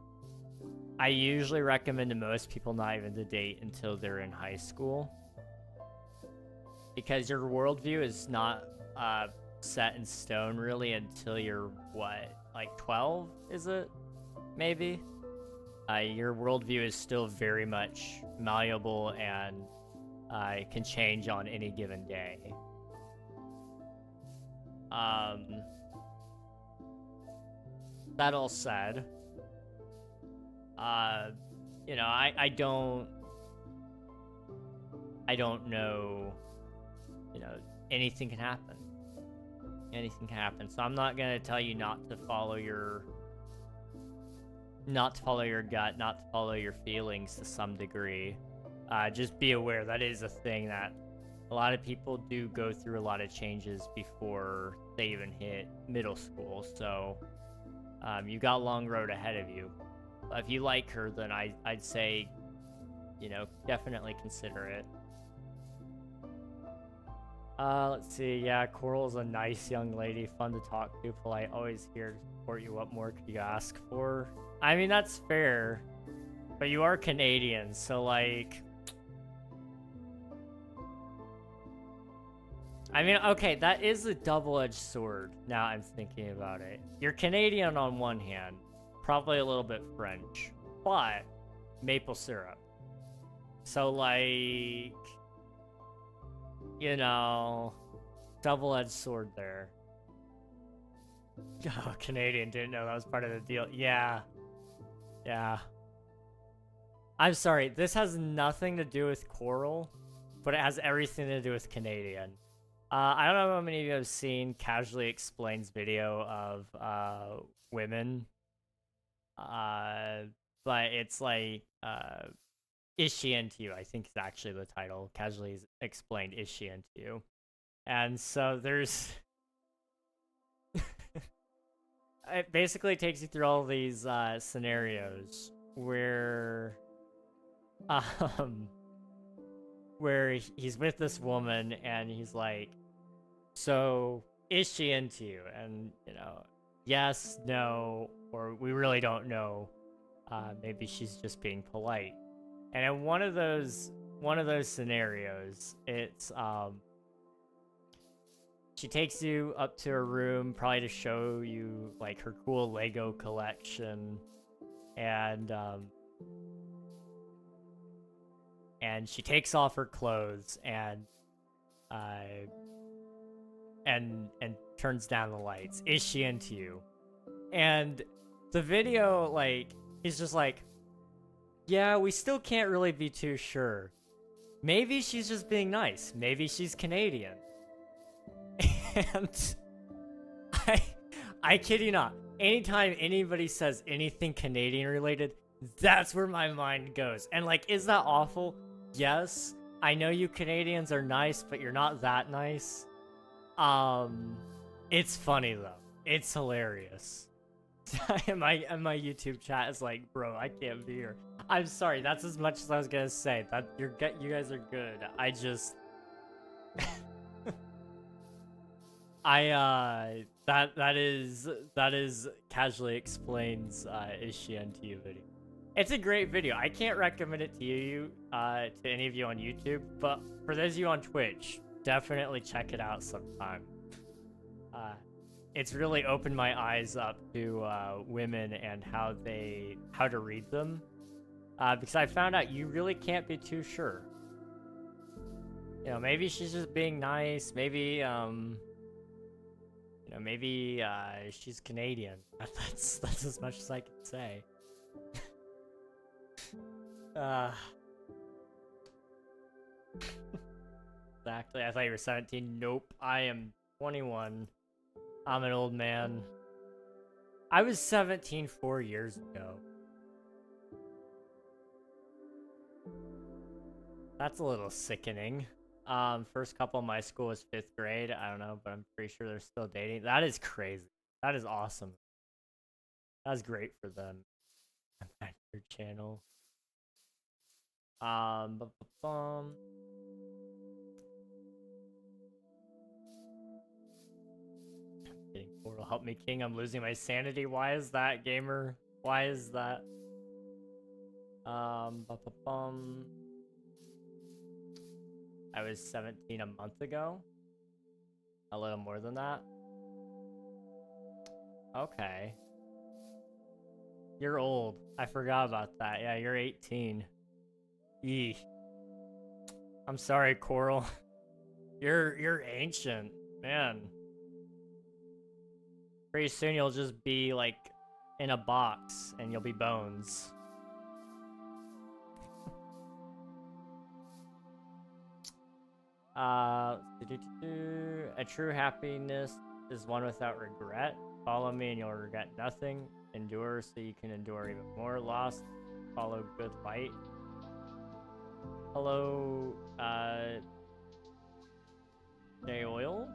I usually recommend to most people not even to date until they're in high school. Because your worldview is not set in stone really until you're, what, like 12, is it? Maybe? Your worldview is still very much malleable and can change on any given day. That all said, you know, I don't know, you know, anything can happen. Anything can happen. So I'm not gonna tell you not to follow your gut, not to follow your feelings to some degree. Just be aware that is a thing that a lot of people do go through a lot of changes before they even hit middle school. So you got a long road ahead of you. If you like her, then I'd say, you know, definitely consider it. Let's see. Yeah, Coral's a nice young lady, fun to talk to, polite, always here to support you. What more could you ask for? I mean, that's fair, but you are Canadian, so like, I mean, okay, that is a double-edged sword, now I'm thinking about it. You're Canadian on one hand, probably a little bit French, but maple syrup. So, like, you know, double-edged sword there. Oh, Canadian, didn't know that was part of the deal. Yeah. Yeah. I'm sorry, this has nothing to do with Coral, but it has everything to do with Canadian. I don't know how many of you have seen Casually Explain's video of women, but it's like, Is She Into You? I think is actually the title. Casually Explained, Is She Into You? And so there's... it basically takes you through all these scenarios where where he's with this woman and he's like, so is she into you? And, you know, yes, no, or we really don't know. Maybe she's just being polite. And in one of those scenarios, it's she takes you up to her room, probably to show you like her cool Lego collection, and she takes off her clothes and turns down the lights. Is she into you? And the video, like, he's just like, yeah, we still can't really be too sure. Maybe she's just being nice. Maybe she's Canadian. And I kid you not, anytime anybody says anything Canadian related, that's where my mind goes. And like, is that awful? Yes. I know you Canadians are nice, but you're not that nice. It's funny though. It's hilarious. And my YouTube chat is like, bro, I can't be here. I'm sorry, that's as much as I was gonna say. That you guys are good. I just that is casually explains is she into you video. It's a great video. I can't recommend it to you to any of you on YouTube, but for those of you on Twitch, definitely check it out sometime. It's really opened my eyes up to women and how to read them, because I found out you really can't be too sure. You know, maybe she's just being nice. Maybe you know, maybe she's Canadian. That's as much as I can say. Exactly. I thought you were 17. Nope. I am 21. I'm an old man. I was 17 4 years ago. That's a little sickening. First couple in my school was 5th grade. I don't know, but I'm pretty sure they're still dating. That is crazy. That is awesome. That's great for them. I'm back to your channel. Portal, help me, King. I'm losing my sanity. Why is that, gamer? Why is that? I was 17 a month ago. A little more than that. Okay. You're old. I forgot about that. Yeah, you're 18. Eeh. I'm sorry, Coral. You're ancient, man. Pretty soon you'll just be like in a box and you'll be bones. A true happiness is one without regret. Follow me and you'll regret nothing. Endure so you can endure even more. Lost, follow good light. Hello, Dayoil?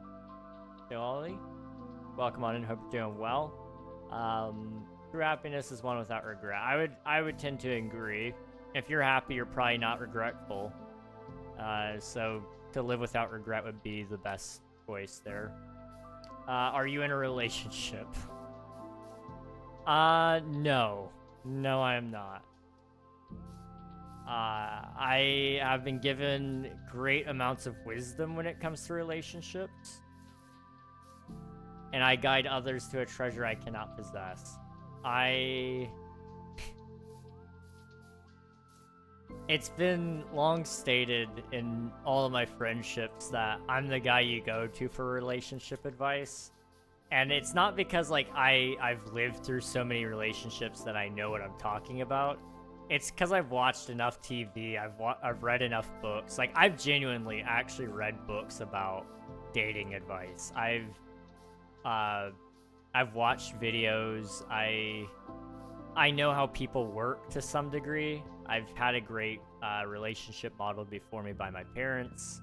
Dayoili? Welcome on in, hope you're doing well. True happiness is one without regret. I would tend to agree. If you're happy, you're probably not regretful. So to live without regret would be the best choice there. Are you in a relationship? No. No, I am not. I have been given great amounts of wisdom when it comes to relationships. And I guide others to a treasure I cannot possess. It's been long stated in all of my friendships that I'm the guy you go to for relationship advice. And it's not because, like, I've lived through so many relationships that I know what I'm talking about. It's because I've watched enough TV, I've read enough books. Like, I've genuinely actually read books about dating advice. I've watched videos. I know how people work to some degree. I've had a great relationship modeled before me by my parents.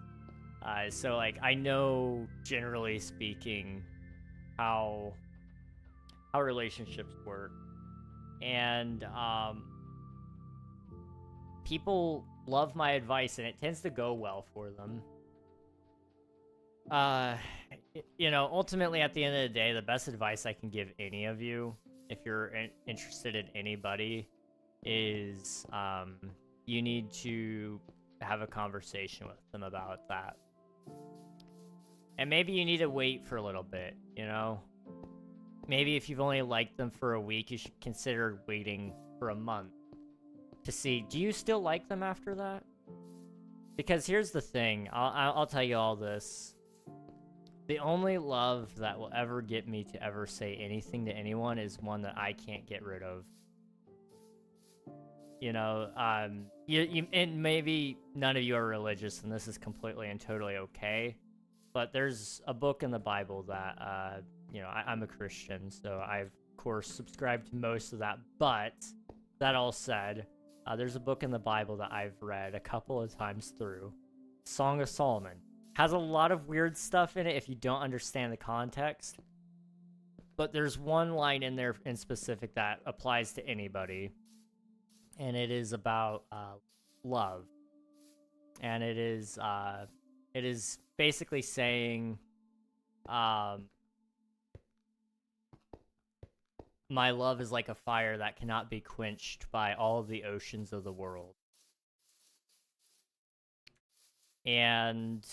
So, like, I know, generally speaking, how relationships work. And people love my advice, and it tends to go well for them. You know, ultimately at the end of the day, the best advice I can give any of you, if you're interested in anybody, is you need to have a conversation with them about that. And maybe you need to wait for a little bit, you know? Maybe if you've only liked them for a week, you should consider waiting for a month to see, do you still like them after that? Because here's the thing, I'll tell you all this. The only love that will ever get me to ever say anything to anyone is one that I can't get rid of. You know, and maybe none of you are religious, and this is completely and totally okay. But there's a book in the Bible that, you know, I'm a Christian, so I've, of course, subscribed to most of that. But that all said, there's a book in the Bible that I've read a couple of times through, Song of Solomon. Has a lot of weird stuff in it if you don't understand the context. But there's one line in there in specific that applies to anybody. And it is about love. And it is basically saying, my love is like a fire that cannot be quenched by all of the oceans of the world. And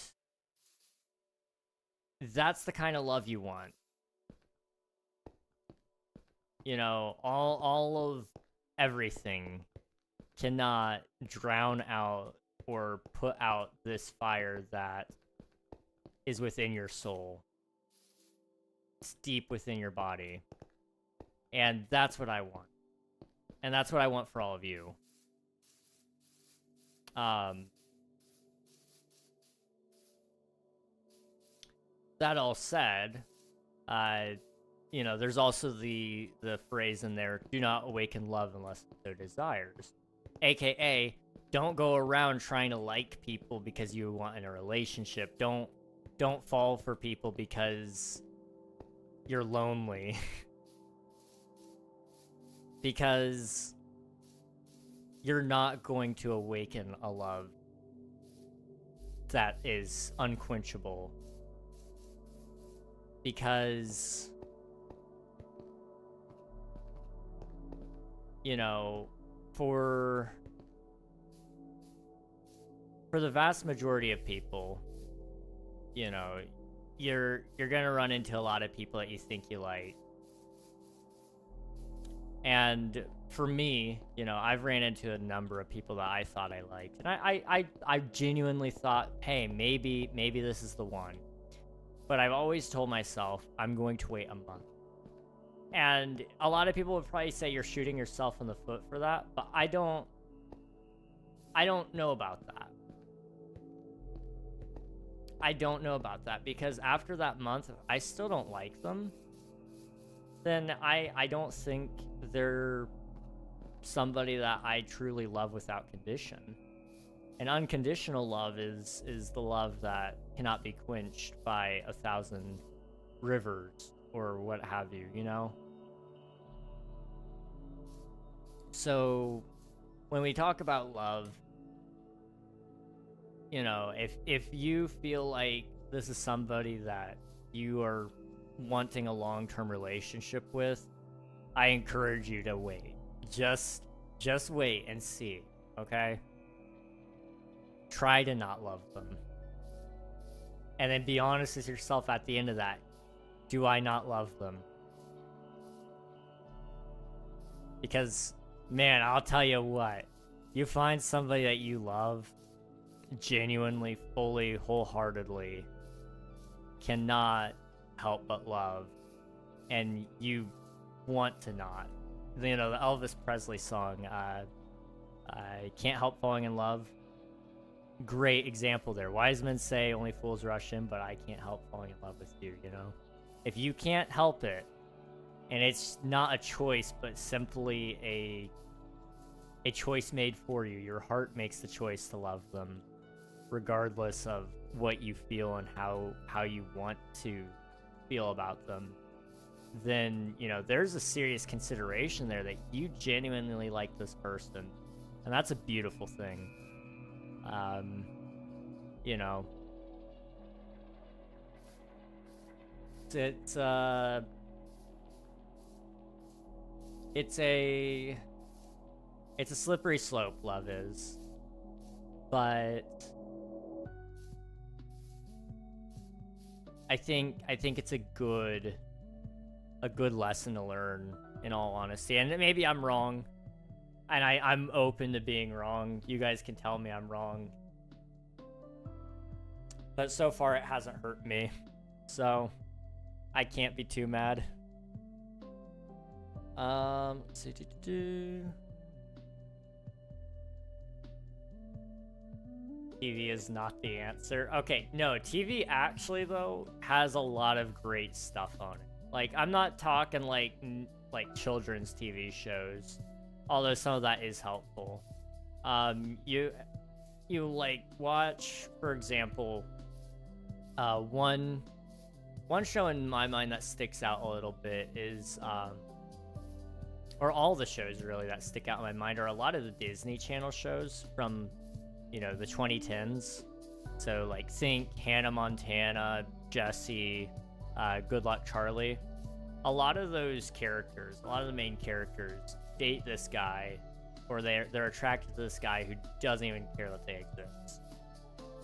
that's the kind of love you want. You know, all of everything cannot drown out or put out this fire that is within your soul. It's deep within your body. And that's what I want. And that's what I want for all of you. That all said, you know, there's also the phrase in there, do not awaken love unless it so desires. AKA, don't go around trying to like people because you want in a relationship. Don't fall for people because you're lonely. Because you're not going to awaken a love that is unquenchable. Because, you know, for the vast majority of people, you know, you're gonna run into a lot of people that you think you like. And for me, you know, I've ran into a number of people that I thought I liked. And I genuinely thought, hey, maybe this is the one. But I've always told myself, I'm going to wait a month. And a lot of people would probably say you're shooting yourself in the foot for that, but I don't know about that. I don't know about that, because after that month, if I still don't like them, then I don't think they're somebody that I truly love without condition. And unconditional love is the love that cannot be quenched by 1,000 rivers or what have you, you know? So when we talk about love, you know, if you feel like this is somebody that you are wanting a long-term relationship with, I encourage you to wait. Just wait and see, okay? Try to not love them. And then be honest with yourself at the end of that. Do I not love them? Because, man, I'll tell you what. You find somebody that you love genuinely, fully, wholeheartedly, cannot help but love. And you want to not. You know, the Elvis Presley song, I Can't Help Falling in Love. Great example there. Wise men say only fools rush in, but I can't help falling in love with you, you know? If you can't help it, and it's not a choice, but simply a choice made for you, your heart makes the choice to love them, regardless of what you feel and how you want to feel about them, then, you know, there's a serious consideration there that you genuinely like this person. And that's a beautiful thing. You know, it's a slippery slope, love is. But I think it's a good lesson to learn, in all honesty. And maybe I'm wrong, and I'm open to being wrong. You guys can tell me I'm wrong. But so far it hasn't hurt me, so I can't be too mad. Let's see. TV is not the answer. Okay, no, TV actually, though, has a lot of great stuff on it. Like, I'm not talking like children's TV shows, although some of that is helpful. You like watch, for example, one show in my mind that sticks out a little bit is or all the shows really that stick out in my mind are a lot of the Disney Channel shows from, you know, the 2010s. So like think Hannah Montana, Jessie, Good Luck Charlie. A lot of those characters, a lot of the main characters date this guy, or they're attracted to this guy who doesn't even care that they exist.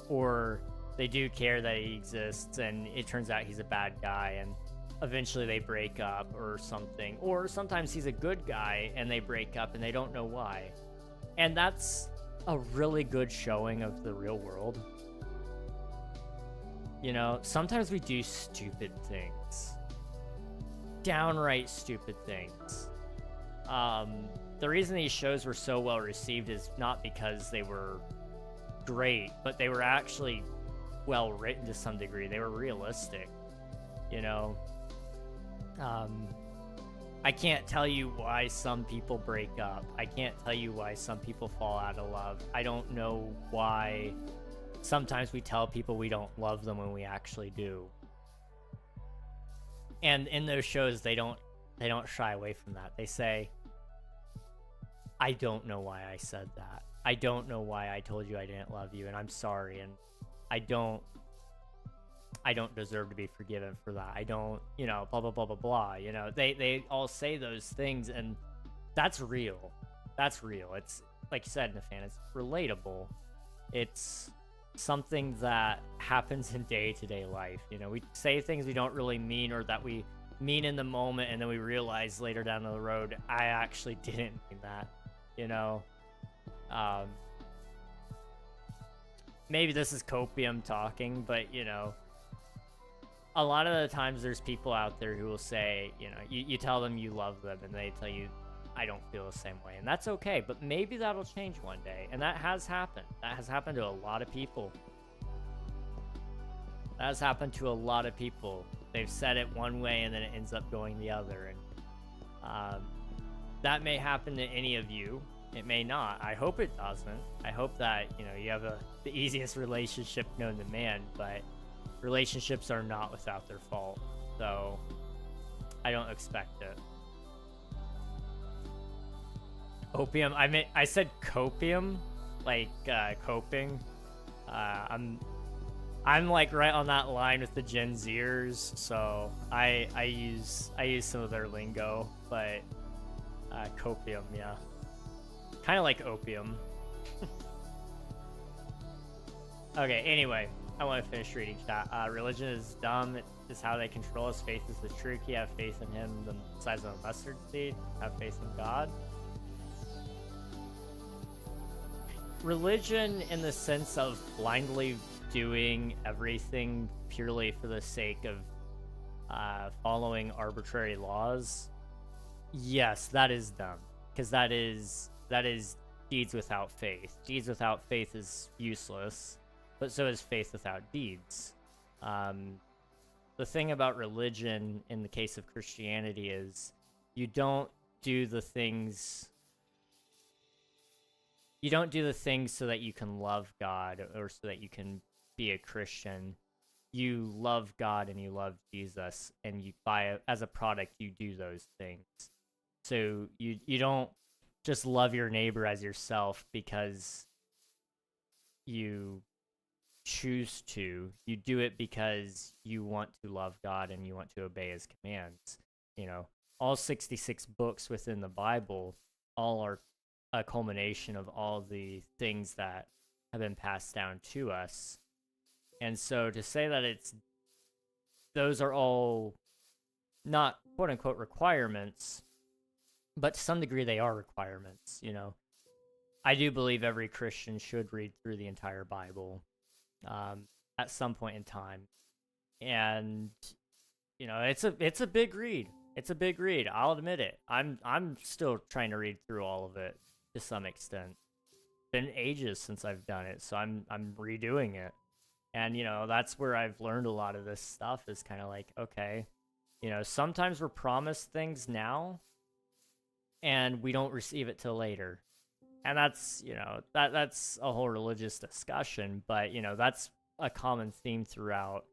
Or they do care that he exists and it turns out he's a bad guy and eventually they break up or something. Or sometimes he's a good guy and they break up and they don't know why. And that's a really good showing of the real world. You know, sometimes we do stupid things. Downright stupid things. The reason these shows were so well received is not because they were great, but they were actually well written to some degree. They were realistic, you know. I can't tell you why some people break up. I can't tell you why some people fall out of love. I don't know why sometimes we tell people we don't love them when we actually do. And in those shows, they don't shy away from that. They say, I don't know why I said that. I don't know why I told you I didn't love you, and I'm sorry, and I don't deserve to be forgiven for that. I don't, you know, blah, blah, blah, blah, blah. You know, they all say those things, and that's real. That's real. It's, like you said, Nathan, it's relatable. It's something that happens in day-to-day life. You know, we say things we don't really mean or that we mean in the moment, and then we realize later down the road, I actually didn't mean that, you know? Maybe this is copium talking, but, you know, a lot of the times there's people out there who will say, you know, you tell them you love them and they tell you, I don't feel the same way. And that's okay, but maybe that'll change one day. And that has happened. That has happened to a lot of people. That has happened to a lot of people. They've said it one way and then it ends up going the other. And that may happen to any of you. It may not. I hope it doesn't. I hope that, you know, you have the easiest relationship known to man, but relationships are not without their fault. So I don't expect it. Opium. I said copium, like coping. I'm like right on that line with the Gen Zers, so I use some of their lingo, but copium, yeah, kind of like opium. Okay, anyway, I want to finish reading chat. Religion is dumb. It is how they control us. Faith is the truth. You have faith in him the size of a mustard seed. Have faith in God. Religion in the sense of blindly doing everything purely for the sake of following arbitrary laws. Yes, that is dumb. Because that is deeds without faith. Deeds without faith is useless. But so is faith without deeds. The thing about religion in the case of Christianity is you don't do the things so that you can love God or so that you can be a Christian. You love God and you love Jesus, and you as a product, you do those things. So you don't just love your neighbor as yourself because you choose to. You do it because you want to love God and you want to obey his commands. You know, all 66 books within the Bible all are a culmination of all the things that have been passed down to us. And so to say that those are all not quote unquote requirements, but to some degree they are requirements, you know. I do believe every Christian should read through the entire Bible at some point in time. And you know, it's a big read. It's a big read. I'll admit it. I'm still trying to read through all of it to some extent. Been ages since I've done it, so I'm redoing it. And you know, that's where I've learned a lot of this stuff is kind of like, okay, you know, sometimes we're promised things now and we don't receive it till later. And that's, you know, that's a whole religious discussion, but you know, that's a common theme throughout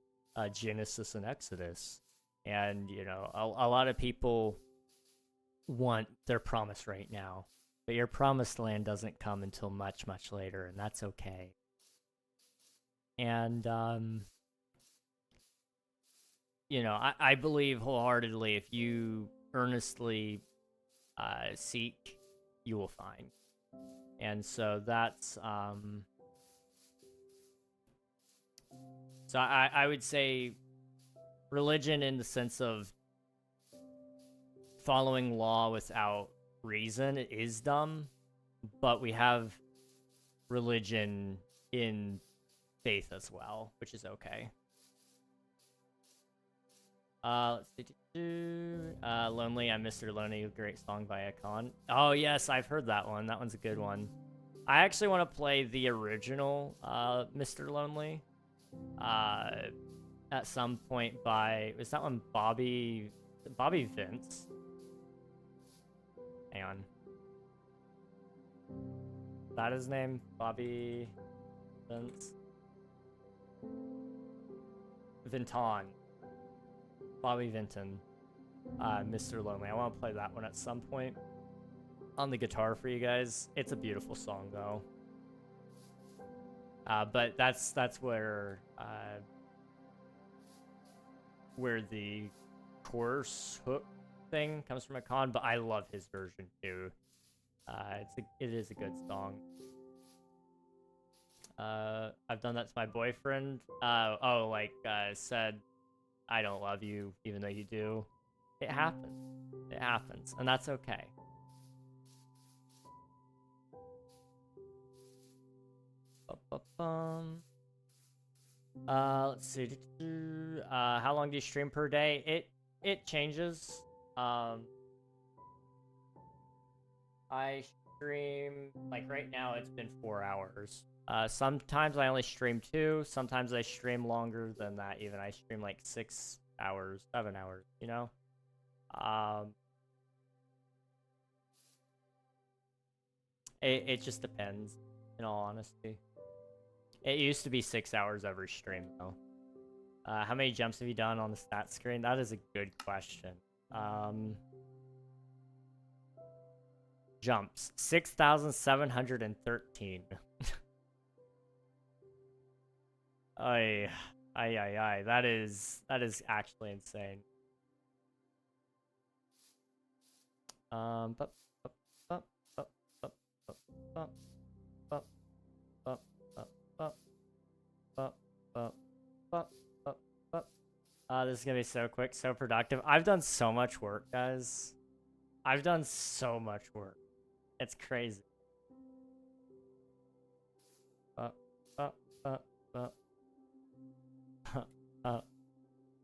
Genesis and Exodus. And you know, a lot of people want their promise right now, but your promised land doesn't come until much later, and that's okay. And you know, I believe wholeheartedly if you earnestly seek, you will find. And so that's so I would say religion in the sense of following law without reason is dumb, but we have religion in faith as well, which is okay. Let's see. Lonely, I'm Mr. Lonely, great song by Icon. Oh yes, I've heard that one. That one's a good one. I actually want to play the original Mr. Lonely at some point by, was that one Bobby Vince? Hang on. Is that his name? Bobby Vince? Vinton. Bobby Vinton. Mr. Lonely. I want to play that one at some point on the guitar for you guys. It's a beautiful song though. But that's where the chorus hook thing comes from Akon, but I love his version too. It is a good song. I've done that to my boyfriend. Said, I don't love you, even though you do. It happens. It happens, and that's okay. Let's see. How long do you stream per day? It changes. I stream, like right now it's been 4 hours. Sometimes I only stream 2, sometimes I stream longer than that even. I stream like 6 hours, 7 hours, you know? It just depends, in all honesty. It used to be 6 hours every stream though. How many jumps have you done on the stat screen? That is a good question. Jumps, 6,713. Ay. That is actually insane. This is gonna be so quick, so productive. I've done so much work, guys. I've done so much work. It's crazy.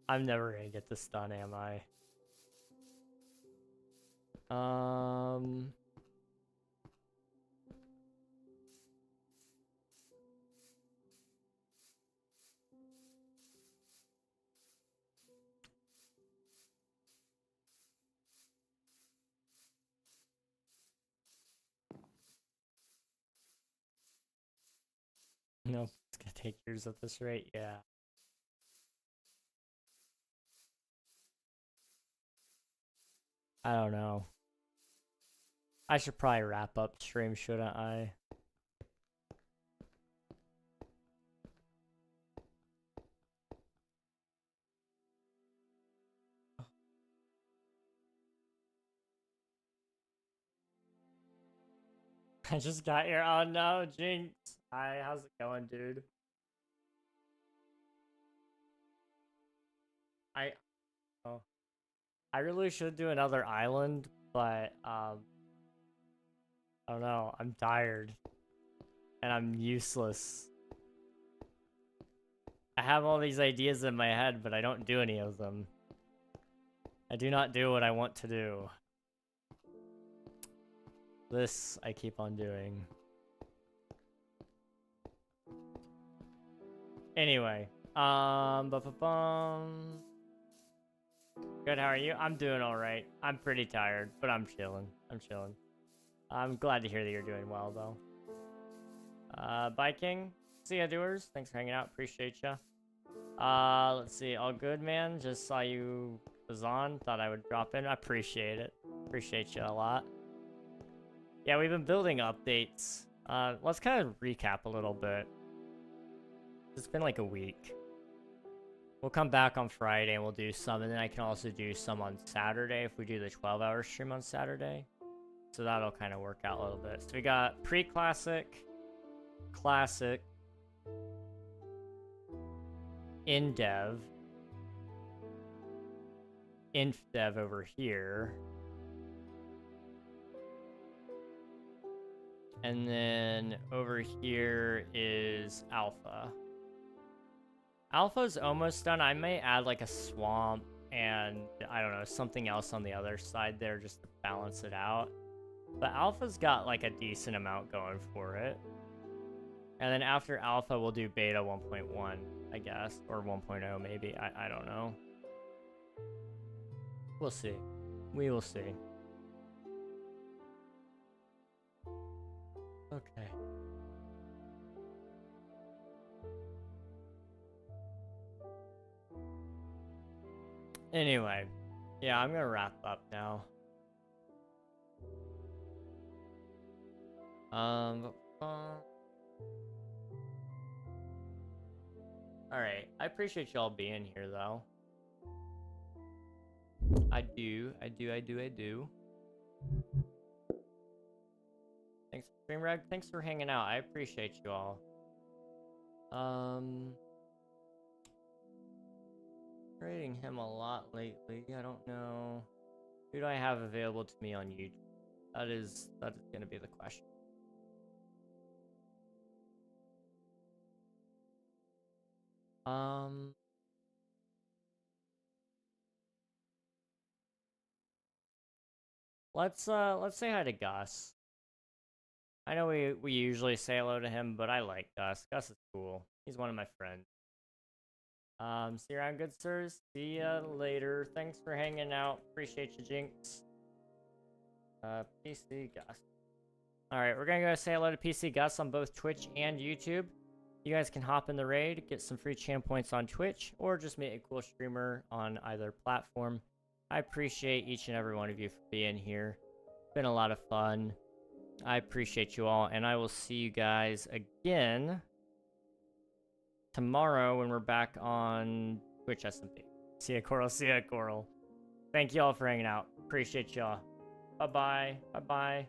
I'm never gonna get this done, am I? No, it's gonna take years at this rate, yeah. I don't know. I should probably wrap up stream, shouldn't I? I just got here. Oh no, Jinx. Hi, how's it going, dude? I oh, I really should do another island, but I don't know. I'm tired and I'm useless. I have all these ideas in my head, but I don't do any of them. I do not do what I want to do. This I keep on doing. Anyway, ba-ba-bum. Good, how are you? I'm doing alright. I'm pretty tired, but I'm chilling. I'm chilling. I'm glad to hear that you're doing well, though. Bye, King. See ya, doers. Thanks for hanging out. Appreciate ya. Let's see. All good, man. Just saw you was on. Thought I would drop in. I appreciate it. Appreciate you a lot. Yeah, we've been building updates. Let's kind of recap a little bit. It's been like a week. We'll come back on Friday and we'll do some, and then I can also do some on Saturday if we do the 12-hour stream on Saturday. So that'll kind of work out a little bit. So we got pre-classic, classic, Indev, Indev over here. And then over here is Alpha. Alpha's almost done. I may add like a swamp and I don't know, something else on the other side there just to balance it out. But Alpha's got like a decent amount going for it. And then after Alpha, we'll do Beta 1.1, I guess. Or 1.0 maybe. I don't know. We'll see. We will see. Okay. Anyway. Yeah, I'm gonna wrap up now. Alright, I appreciate y'all being here, though. I do. Thanks, StreamReg. Thanks for hanging out. I appreciate you all. Rating him a lot lately. I don't know. Who do I have available to me on YouTube? That is gonna be the question. Let's say hi to Gus. I know we usually say hello to him, but I like Gus. Gus is cool. He's one of my friends. See you around, good sirs. See ya later. Thanks for hanging out. Appreciate you, Jinx. PC Gus. Alright, we're gonna go say hello to PC Gus on both Twitch and YouTube. You guys can hop in the raid, get some free champ points on Twitch, or just meet a cool streamer on either platform. I appreciate each and every one of you for being here. It's been a lot of fun. I appreciate you all, and I will see you guys again tomorrow when we're back on Twitch SMP. See ya, Coral. See ya, Coral. Thank you all for hanging out. Appreciate y'all. Bye-bye. Bye-bye.